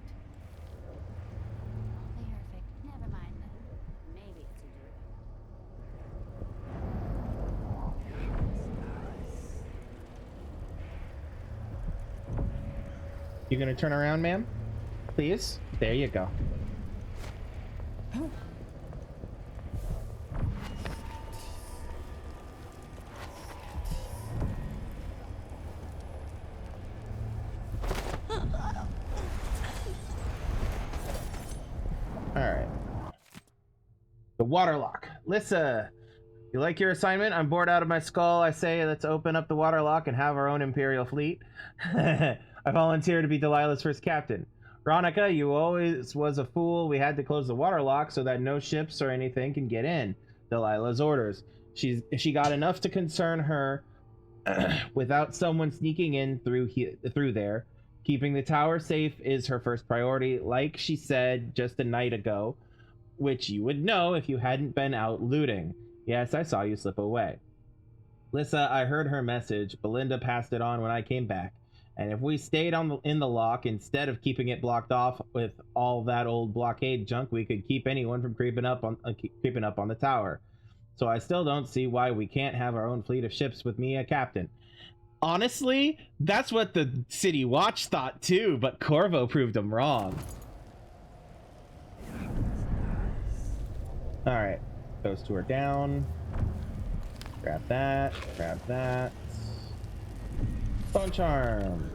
Perfect. Never mind then. Maybe it's a
You gonna turn around, ma'am? Please? There you go. Alright. The water lock. Lissa, you like your assignment? I'm bored out of my skull. I say let's open up the water lock and have our own Imperial fleet. I volunteer to be Delilah's first captain. Veronica, you always was a fool. We had to close the water lock so that no ships or anything can get in. Delilah's orders. She got enough to concern her without someone sneaking in through there. Keeping the tower safe is her first priority, like she said just a night ago, which you would know if you hadn't been out looting. Yes, I saw you slip away. Lissa, I heard her message. Belinda passed it on when I came back. And if we stayed in the lock instead of keeping it blocked off with all that old blockade junk, we could keep anyone from creeping up on the tower. So I still don't see why we can't have our own fleet of ships with me a captain. Honestly, that's what the City Watch thought too, but Corvo proved them wrong. All right, those two are down. Grab that. Grab that. Bone charm.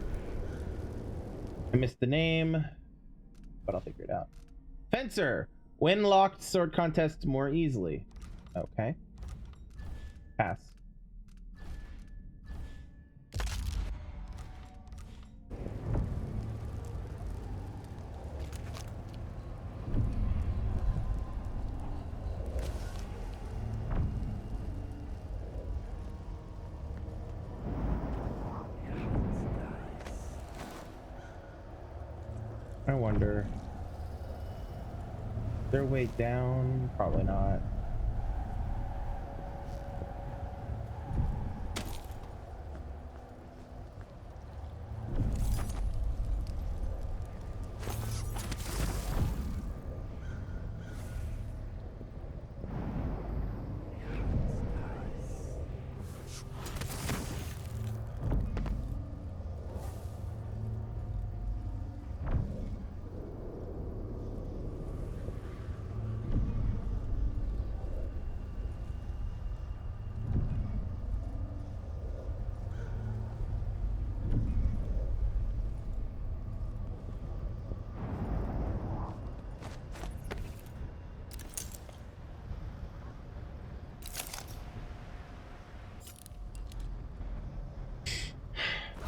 I missed the name, but I'll figure it out. Fencer. Win locked sword contests more easily. Okay. Pass. I wonder. Their way down? Probably not.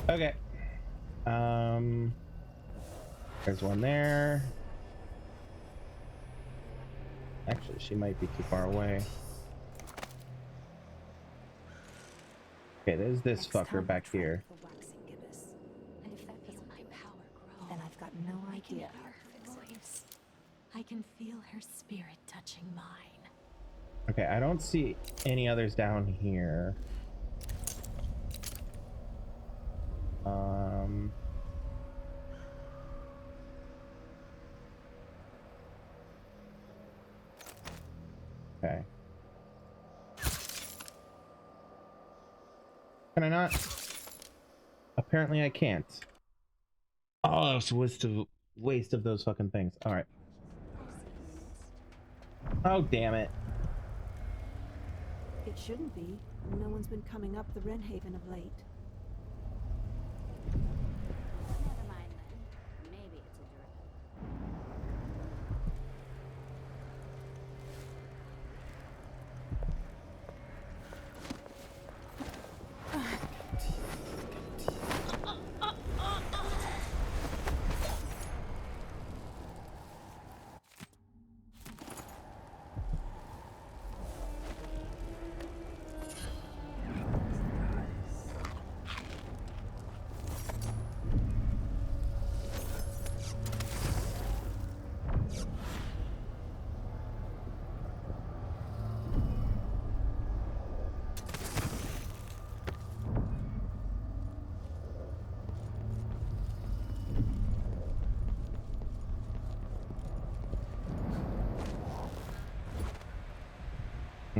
Okay. There's one there. Actually, she might be too far away. Okay, there's this fucker back here.
And if that means my power grows, then I've got no idea how to fix it. I can feel her spirit touching mine.
Okay, I don't see any others down here. Okay. Can I not? Apparently I can't. Oh, it's a waste of those fucking things. All right. Oh, damn it.
It shouldn't be. No one's been coming up the Wrenhaven of late.
Never mind then. Maybe it's a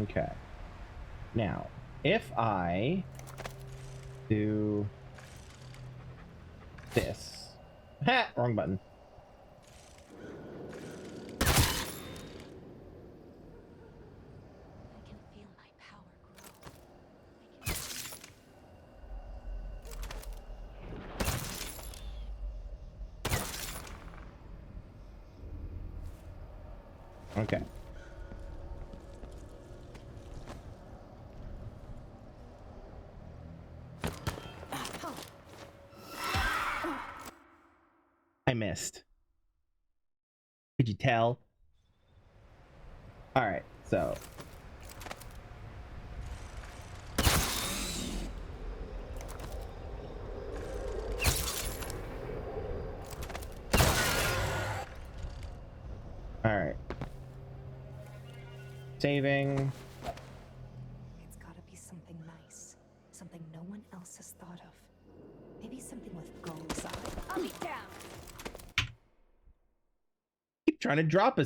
Okay. Now, if I do this. Ha! Wrong button. Okay. I missed. Could you tell? All right, so. All right. Saving.
It's gotta be something nice. Something no one else has thought of. Maybe something with goals on it. I'll be down.
Keep trying to drop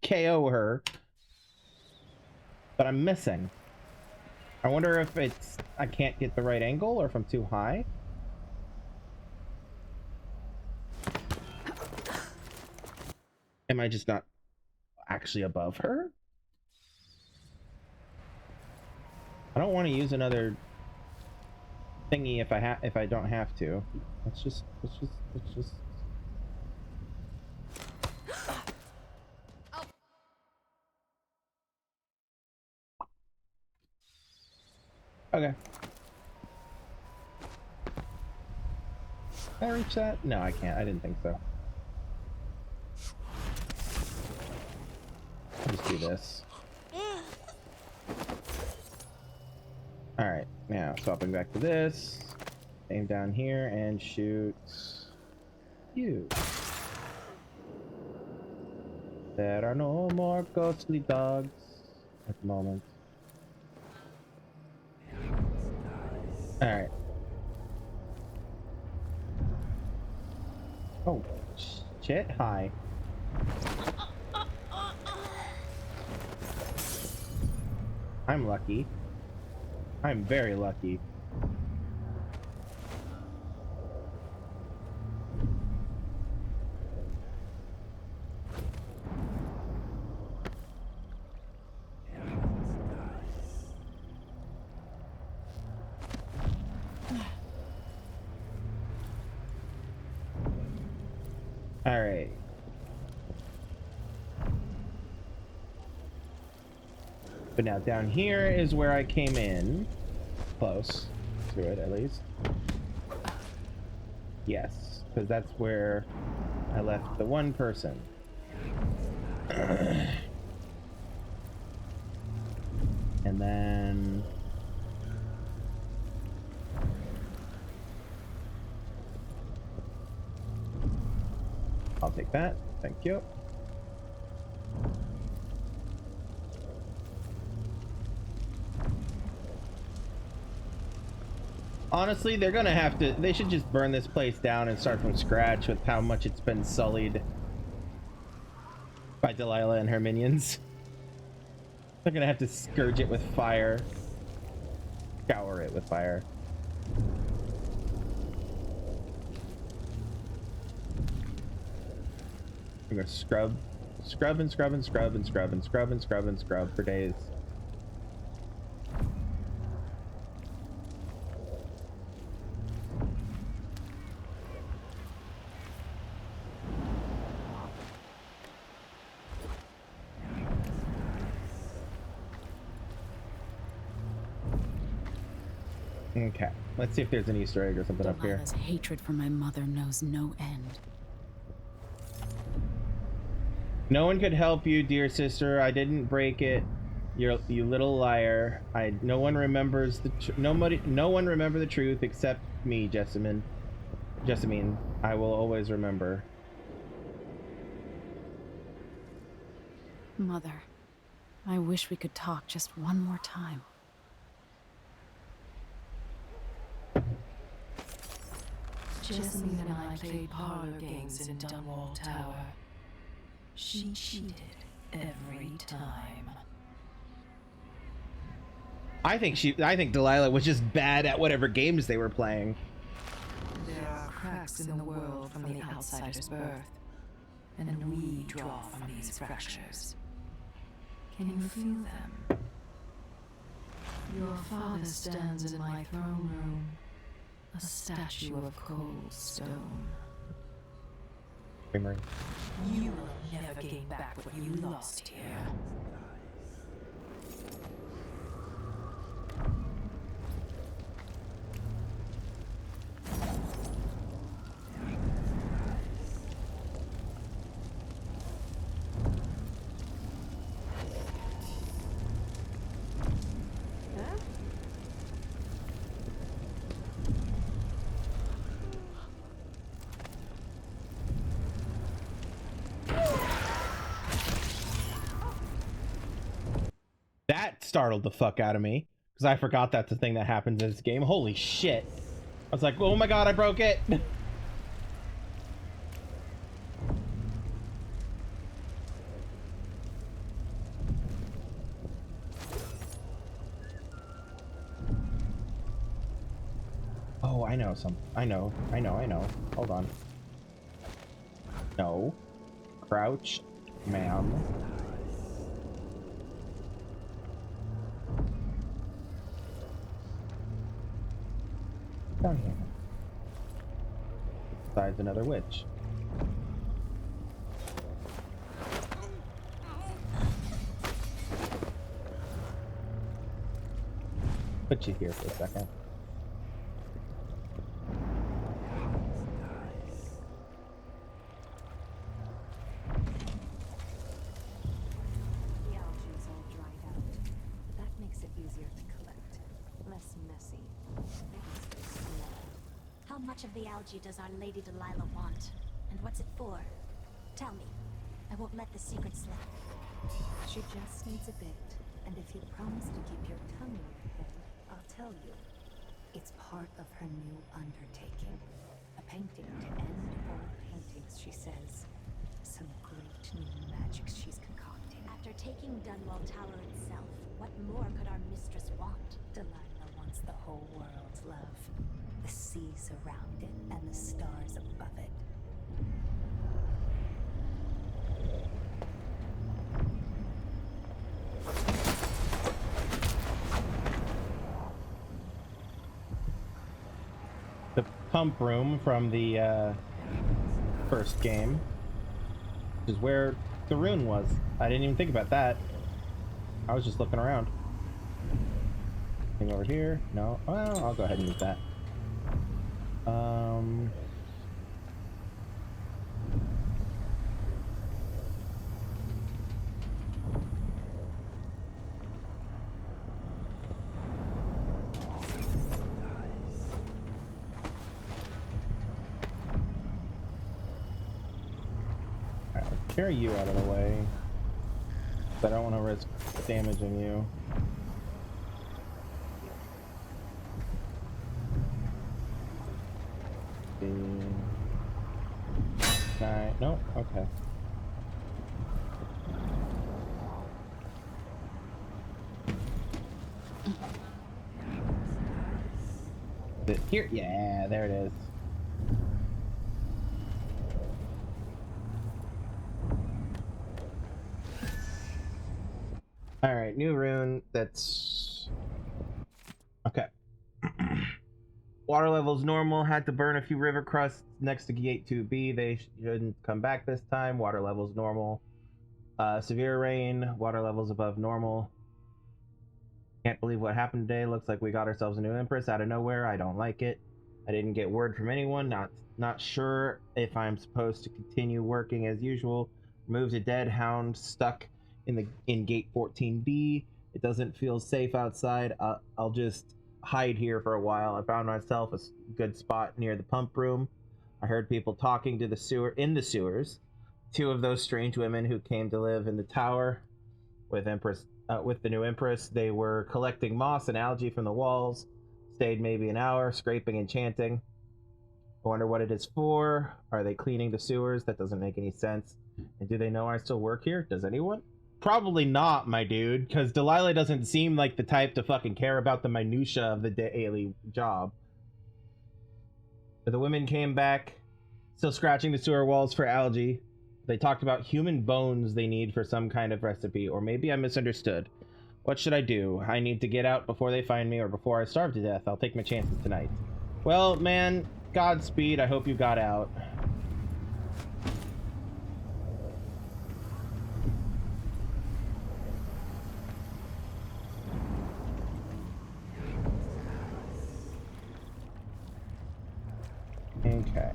KO her. But I'm missing. I wonder if it's I can't get the right angle or if I'm too high. Am I just not actually above her? I don't want to use another thingy if I don't have to. Let's just Okay. Can I reach that? No, I can't. I didn't think so. I'll just do this. Alright, now swapping back to this. Aim down here and shoot you. There are no more ghostly dogs at the moment. Alright. Oh, shit, hi. I'm lucky. I'm very lucky. All right. But now down here is where I came in. Close to it, at least. Yes, because that's where I left the one person. And then... I'll take that. Thank you. Honestly, they're gonna have to... They should just burn this place down and start from scratch with how much it's been sullied by Delilah and her minions. They're gonna have to scourge it with fire. Scour it with fire. I'm gonna scrub and scrub and scrub and scrub and scrub and scrub and scrub for days. Okay, let's see if there's an Easter egg or something up here.
Delilah's hatred for my mother knows no end.
No one could help you, dear sister. I didn't break it. You little liar. No one remembers no one remember the truth except me, Jessamine. I will always remember.
Mother, I wish we could talk just one more time.
Jessamine and I played parlor games in Dunwall Tower. She cheated every time.
I think Delilah was just bad at whatever games they were playing.
There are cracks in the world from the outsider's birth, and we draw from these fractures. Can you feel them? Your father stands in my throne room, a statue of cold stone.
Memory.
You will never gain back what you lost here.
That startled the fuck out of me because I forgot that's the thing that happens in this game. Holy shit. I was like, oh my god, I broke it. Oh, I know some. I know. Hold on. No. Crouch, ma'am. Down here. Besides another witch. Put you here for a second.
The algae's all dried out. That makes it easier to collect. Less messy. How much of the algae does Our Lady Delilah want? And what's it for? Tell me. I won't let the secret slip.
She just needs a bit, and if you promise to keep your tongue in your head, I'll tell you. It's part of her new undertaking. A painting to end all paintings, she says. Some great new magic she's concocting.
After taking Dunwall Tower itself, what more could our mistress want?
Delilah wants the whole world's love. The seas around it and the stars above it.
The pump room from the first game is where the rune was. I didn't even think about that. I was just looking around. Thing over here? No. Well, I'll go ahead and use that. Alright, let's carry you out of the way. I don't want to risk damaging you. No? Okay. Here? Yeah, there it is. Alright, new rune. That's... Okay. Water levels normal. Had to burn a few river crusts next to gate 2B. They shouldn't come back this time. Water levels normal. Severe rain. Water levels above normal. Can't believe what happened today. Looks like we got ourselves a new empress out of nowhere. I don't like it. I didn't get word from anyone. Not sure if I'm supposed to continue working as usual. Removed a dead hound stuck in gate 14B. It doesn't feel safe outside. I'll just hide here for a while. I found myself a good spot near the pump room. I heard people talking to the sewers. Two of those strange women who came to live in the tower with the new empress. They were collecting moss and algae from the walls. Stayed maybe an hour, scraping and chanting. I wonder what it is for. Are they cleaning the sewers? That doesn't make any sense. And do they know I still work here? Does anyone? Probably not, my dude, because Delilah doesn't seem like the type to fucking care about the minutia of the daily job. The women came back, still scratching the sewer walls for algae. They talked about human bones they need for some kind of recipe, or maybe I misunderstood. What should I do? I need to get out before they find me, or before I starve to death. I'll take my chances tonight. Well, man, Godspeed. I hope you got out. Okay.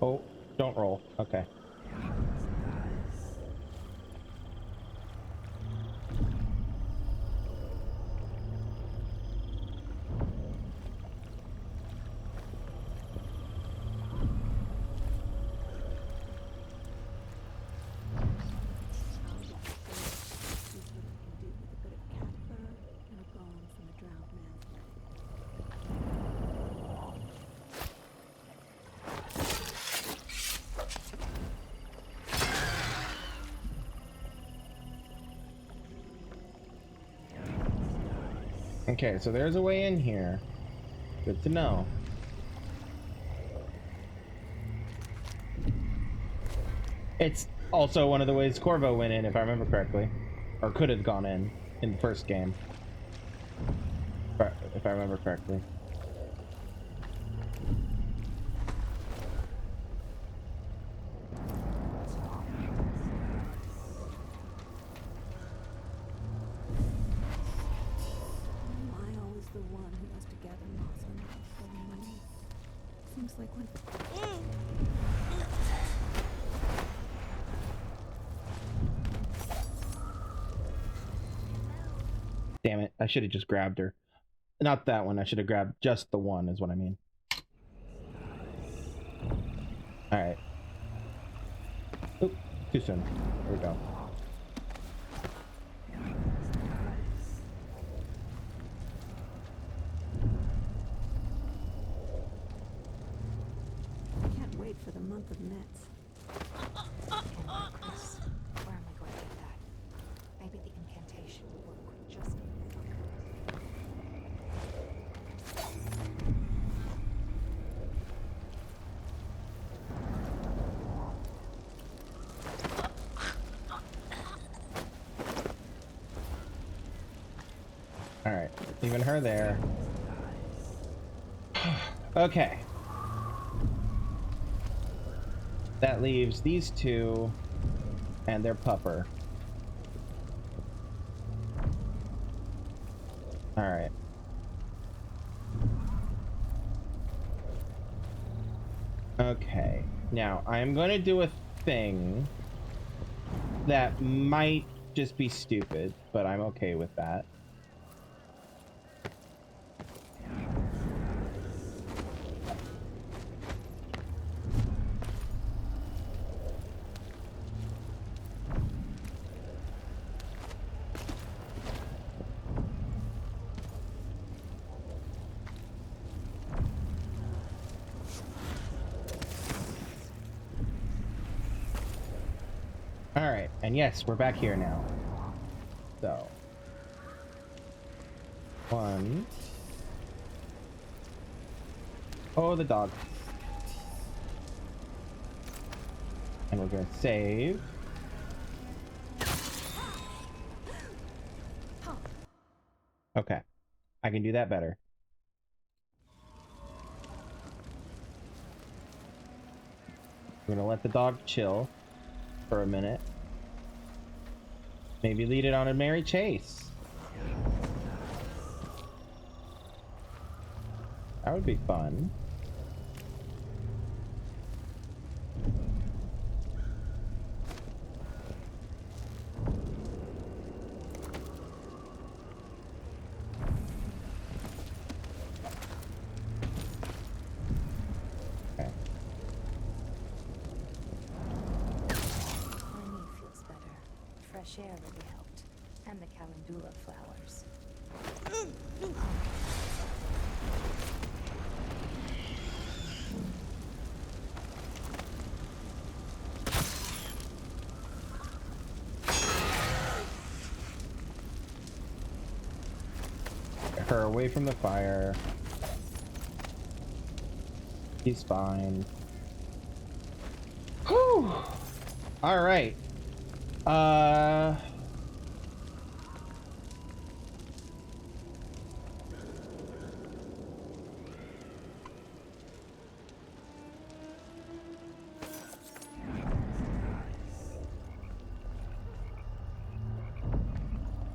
Oh, don't roll. Okay. Okay, so there's a way in here. Good to know. It's also one of the ways Corvo went in, if I remember correctly. Or could have gone in the first game. If I remember correctly. Damn it, I should have just grabbed her. Not that one, I should have grabbed just the one, is what I mean. Alright. Oop, too soon. There we go.
I can't wait for the month of nets.
Where am I going to get that? Maybe the incantation will work with just a
Alright, leaving her there. Okay. That leaves these two and their pupper. Alright. Okay. Now, I'm going to do a thing that might just be stupid, but I'm okay with that. Alright, and yes, we're back here now. So. 1. Oh, the dog. And we're gonna save. Okay. I can do that better. We're gonna let the dog chill for a minute. Maybe lead it on a merry chase. That would be fun.
fresh air really helped. And the calendula flowers.
Get her away from the fire. He's fine. Whew. All right. All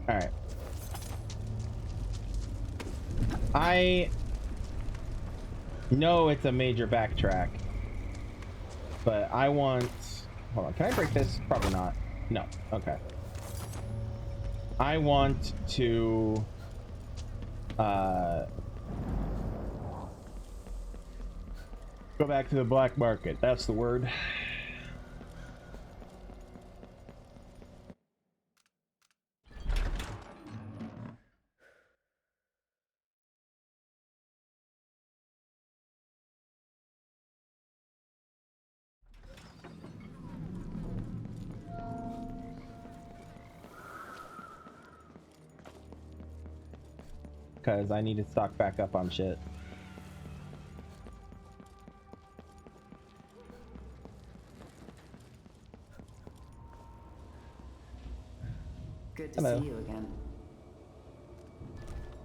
right. I know it's a major backtrack, but I want... Hold on, can I break this? Probably not. No, okay. I want to... go back to the black market. That's the word. Because I need to stock back up on shit.
Good to
Hello.
see you again.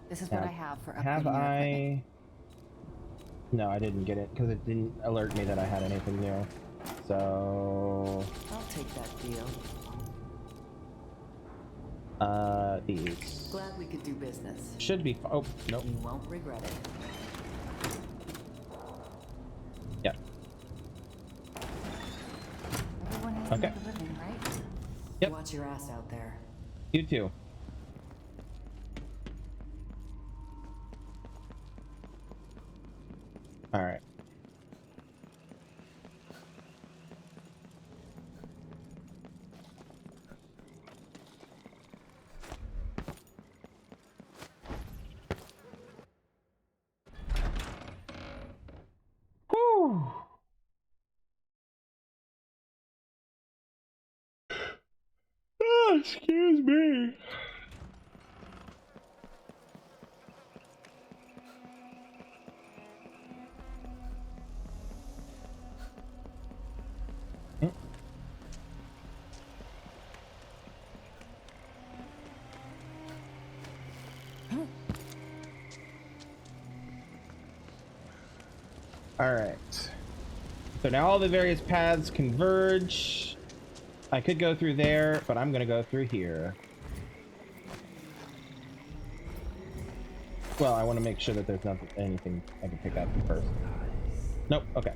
This is
Now,
what I have for
have
upgrading your
I...
equipment.
No, I didn't get it because it didn't alert me that I had anything new. So...
I'll take that deal.
These.
Glad we could do business.
Should be... Oh, nope.
You won't regret it.
Yep.
Everyone has
Okay.
to make a living, right?
Yep.
Watch your ass out there.
You too. All right. Whew. Oh, excuse me. All right. So now all the various paths converge. I could go through there, but I'm gonna go through here. Well, I want to make sure that there's nothing, anything I can pick up first. Nope. Okay.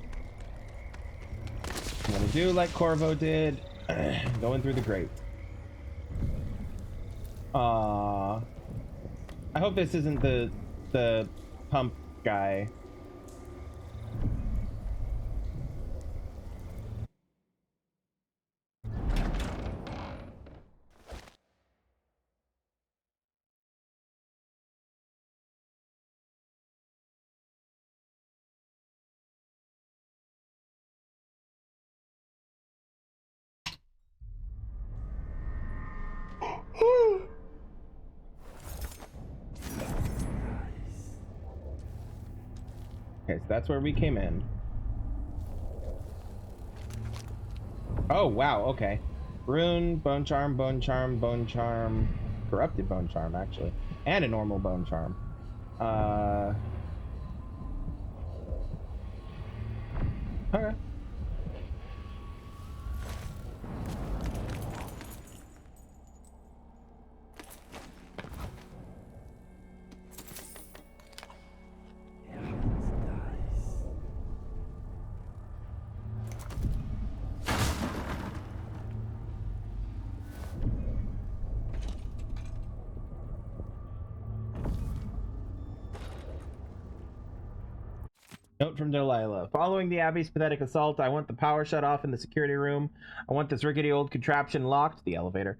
I'm gonna do like Corvo did, going through the grate. I hope this isn't the pump guy. Okay, so that's where we came in. Oh, wow, okay. Rune, bone charm, bone charm, bone charm. Corrupted bone charm, actually. And a normal bone charm. Okay. Note from Delilah. Following the Abbey's pathetic assault, I want the power shut off in the security room. I want this rickety old contraption locked, the elevator,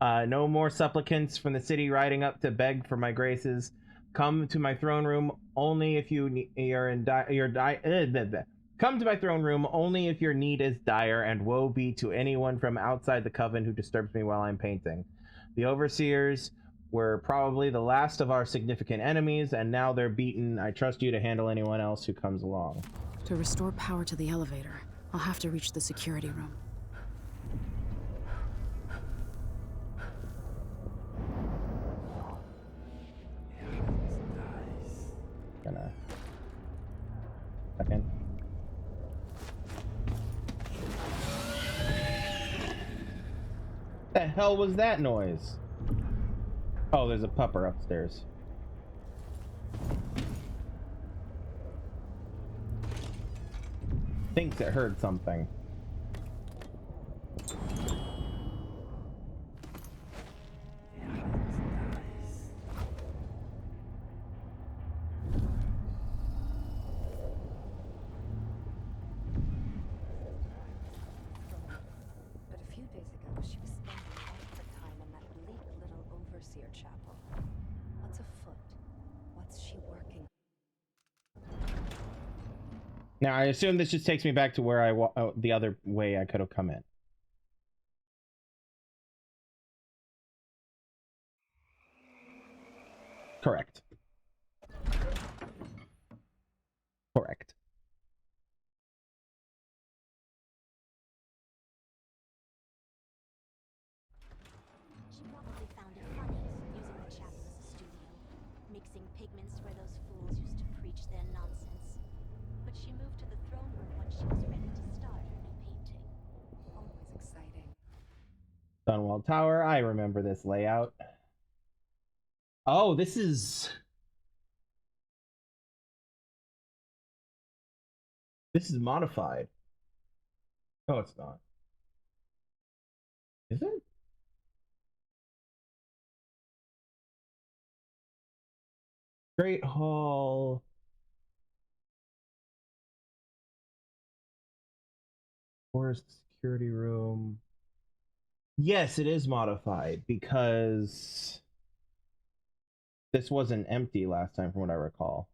No more supplicants from the city riding up to beg for my graces. Come to my throne room only if you're in Come to my throne room only if your need is dire, and woe be to anyone from outside the coven who disturbs me while I'm painting. The overseers were probably the last of our significant enemies, and now they're beaten. I trust you to handle anyone else who comes along.
To restore power to the elevator, I'll have to reach the security room.
Gonna... Second. The hell was that noise? Oh, there's a pupper upstairs. Thinks it heard something.
But a few days ago, she was spending all her time in that bleak little overseer chapel. What's afoot? What's she working?
Now, I assume this just takes me back to where the other way I could have come in. Correct. Correct.
She probably found it funny, using the chapel as a studio, mixing pigments where those fools used to preach their nonsense. But she moved to the throne room when she was ready to start her new painting.
Always exciting.
Dunwall Tower, I remember this layout. Oh, this is modified. No, it's not. Is it? Great Hall. Forest security room. Yes, it is modified because this wasn't empty last time from what I recall.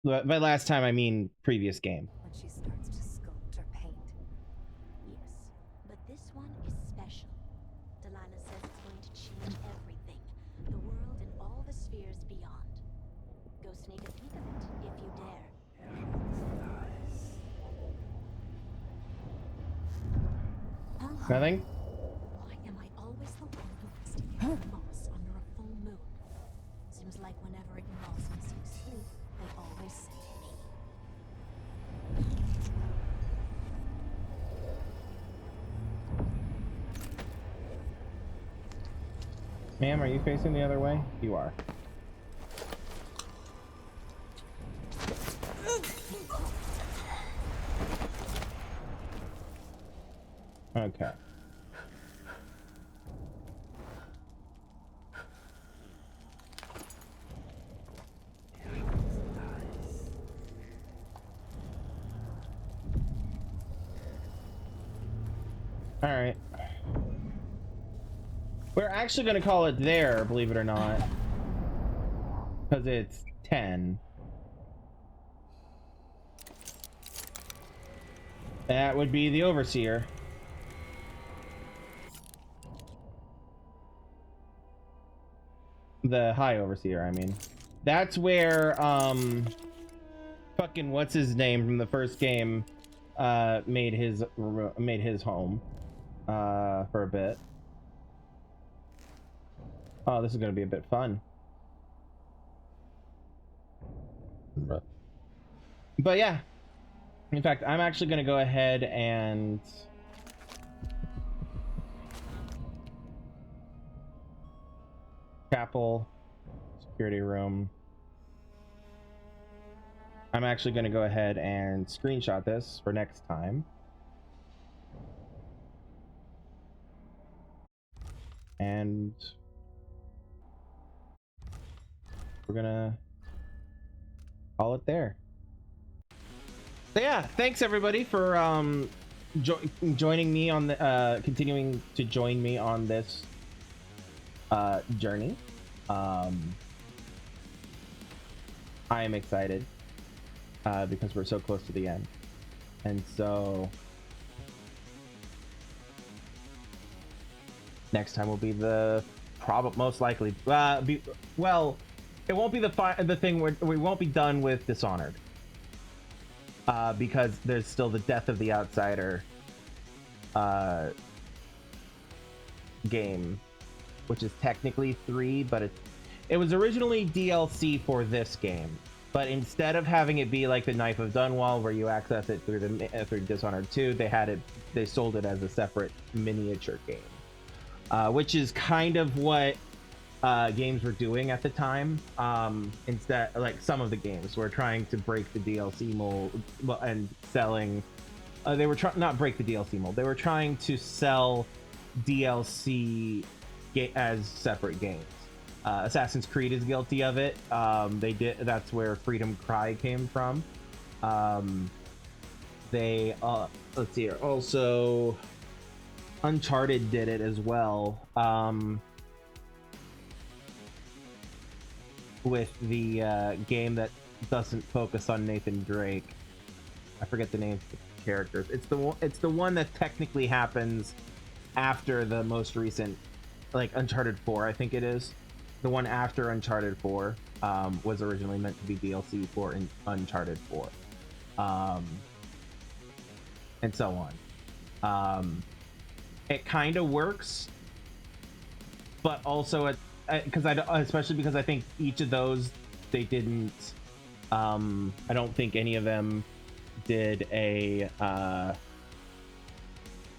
But by last time, I mean previous game.
When she starts to sculpt or paint.
Yes, but this one is special. Delilah says it's going to change everything. The world and all the spheres beyond. Go sneak a peek of it, if you dare.
Nothing?
Why am I always the one who has to eat moss under a full moon? Seems like whenever it involves missing sleep, they always send me.
Ma'am, are you facing the other way? You are. Okay. All right. We're actually going to call it there, believe it or not. Because it's 10. That would be the Overseer. The High Overseer, I mean. That's where, fucking what's his name from the first game, made his home, for a bit. Oh, this is gonna be a bit fun. But yeah. In fact, I'm actually gonna go ahead and chapel, security room. I'm actually going to go ahead and screenshot this for next time. And we're going to call it there. So yeah, thanks everybody for joining me on the continuing to join me on this journey. I am excited because we're so close to the end, and so next time will be the most likely well, it won't be the thing where we won't be done with Dishonored because there's still the Death of the Outsider game, which is technically 3, but it was originally DLC for this game, but instead of having it be like the Knife of Dunwall where you access it through through Dishonored 2, they sold it as a separate miniature game, which is kind of what games were doing at the time. Instead, like some of the games were trying to break the DLC mold and selling. They were not break the DLC mold. They were trying to sell DLC as separate games. Assassin's Creed is guilty of it. They did. That's where Freedom Cry came from. They let's see here. Also, Uncharted did it as well. With the game that doesn't focus on Nathan Drake. I forget the names of the characters. It's the one that technically happens after the most recent, like Uncharted 4, I think it is. The one after Uncharted 4 was originally meant to be DLC for Uncharted 4, and so on. It kind of works, but also especially because I think each of those they didn't. I don't think any of them did a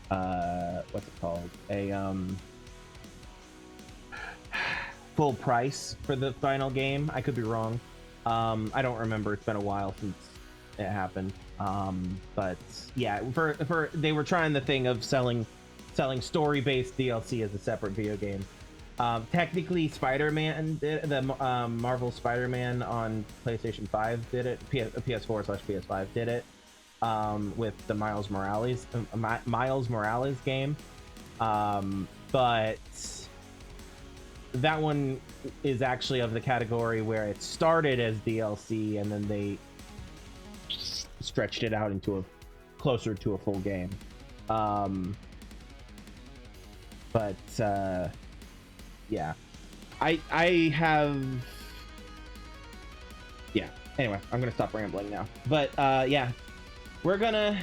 what's it called, a full price for the final game. I could be wrong. I don't remember. It's been a while since it happened. But yeah, for they were trying the thing of selling story-based DLC as a separate video game. Technically, Spider-Man did the Marvel Spider-Man on PlayStation 5 did it. PS4/PS5 did it with the Miles Morales game. But that one is actually of the category where it started as DLC and then they stretched it out into closer to a full game. Yeah, I have. Yeah. Anyway, I'm gonna stop rambling now. But yeah, we're gonna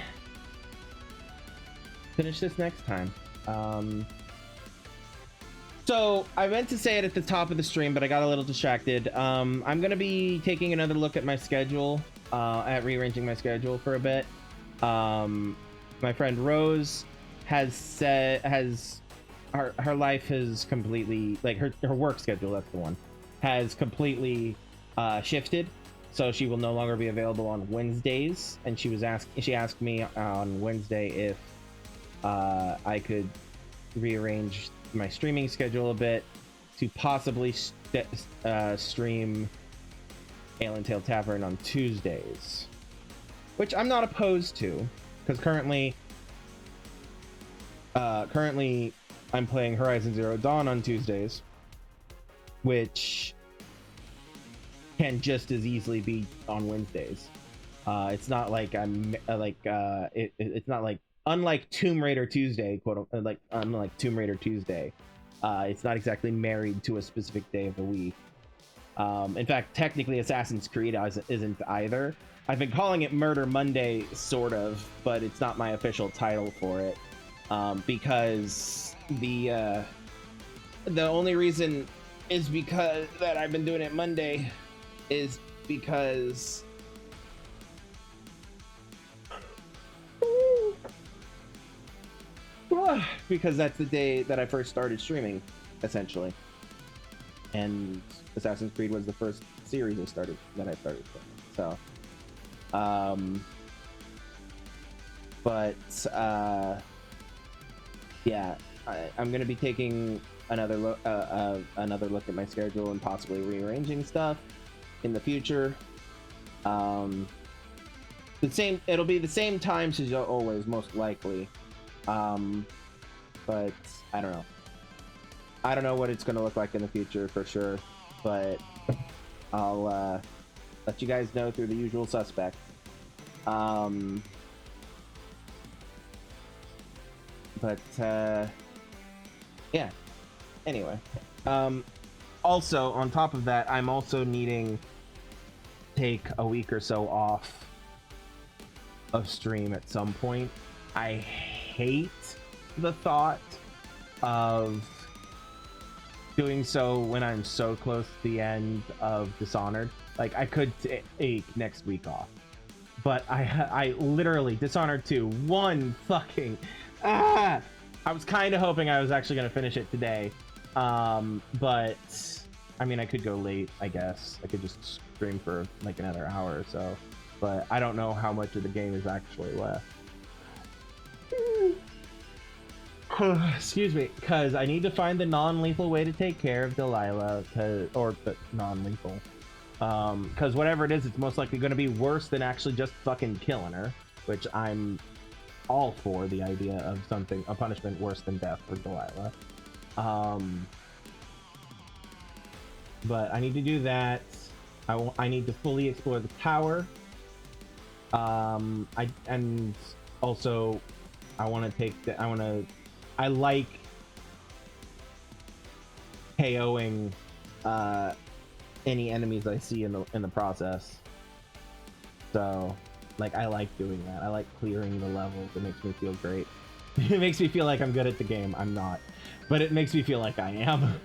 finish this next time. So I meant to say it at the top of the stream, but I got a little distracted. I'm gonna be taking another look at my schedule, at rearranging my schedule for a bit. My friend Rose has her life has completely, like her work schedule, that's the one, has completely shifted, so she will no longer be available on Wednesdays. And she asked me on Wednesday if I could rearrange my streaming schedule a bit to possibly stream Alien Tale Tavern on Tuesdays, which I'm not opposed to, because currently I'm playing Horizon Zero Dawn on Tuesdays, which can just as easily be on Wednesdays. It's not like it's not like, unlike Tomb Raider Tuesday, unlike Tomb Raider Tuesday, it's not exactly married to a specific day of the week. In fact, technically Assassin's Creed isn't either. I've been calling it Murder Monday, sort of, but it's not my official title for it, because the only reason is because that I've been doing it Monday is because that's the day that I first started streaming, essentially, and Assassin's Creed was the first series that I started streaming. So yeah, I'm gonna be taking another look at my schedule and possibly rearranging stuff in the future. It'll be the same times as always, most likely. But I don't know. I don't know what it's gonna look like in the future for sure, but I'll let you guys know through the usual suspects. Yeah. Anyway. Also, on top of that, I'm also needing to take a week or so off of stream at some point. I hate the thought of doing so when I'm so close to the end of Dishonored. Like, I could take next week off, but I literally Dishonored 2 one fucking I was kind of hoping I was actually gonna finish it today, but I mean, I could go late, I guess. I could just stream for like another hour or so, but I don't know how much of the game is actually left. Excuse me, because I need to find the non-lethal way to take care of Delilah, or the non-lethal. Because whatever it is, it's most likely going to be worse than actually just fucking killing her, which I'm all for the idea of a punishment worse than death for Delilah. But I need to do that. I need to fully explore the tower. And also I want to take the, I like KOing any enemies I see in the process. So, like, I like doing that. I like clearing the levels. It makes me feel great. It makes me feel like I'm good at the game. I'm not, but it makes me feel like I am.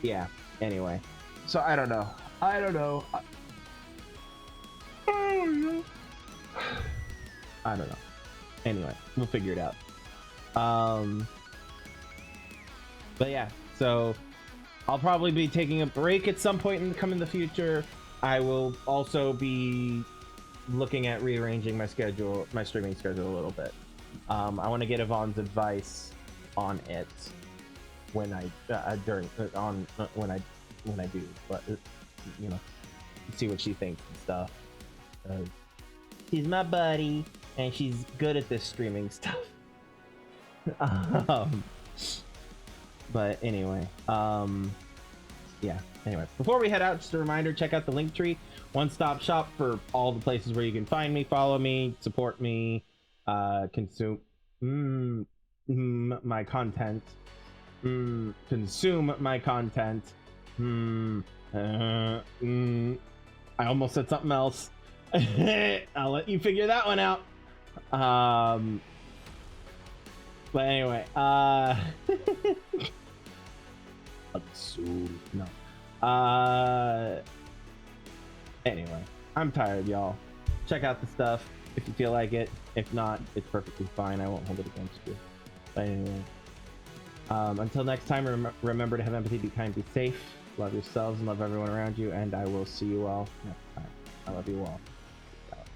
Yeah. Anyway, so I don't know. I don't know. Anyway, we'll figure it out. But yeah, so I'll probably be taking a break at some point in the future. I will also be looking at rearranging my schedule, my streaming schedule a little bit. I want to get Yvonne's advice on it when I do, but you know, see what she thinks and stuff. She's my buddy, and she's good at this streaming stuff. But anyway, yeah. Anyway, before we head out, just a reminder: check out the Linktree, one-stop shop for all the places where you can find me, follow me, support me, consume my content, consume my content. I almost said something else. I'll let you figure that one out. But anyway, no. Anyway, I'm tired, y'all. Check out the stuff if you feel like it. If not, it's perfectly fine. I won't hold it against you. But anyway, until next time, remember to have empathy, be kind, be safe, love yourselves, and love everyone around you. And I will see you all next time. I love you all. Peace out.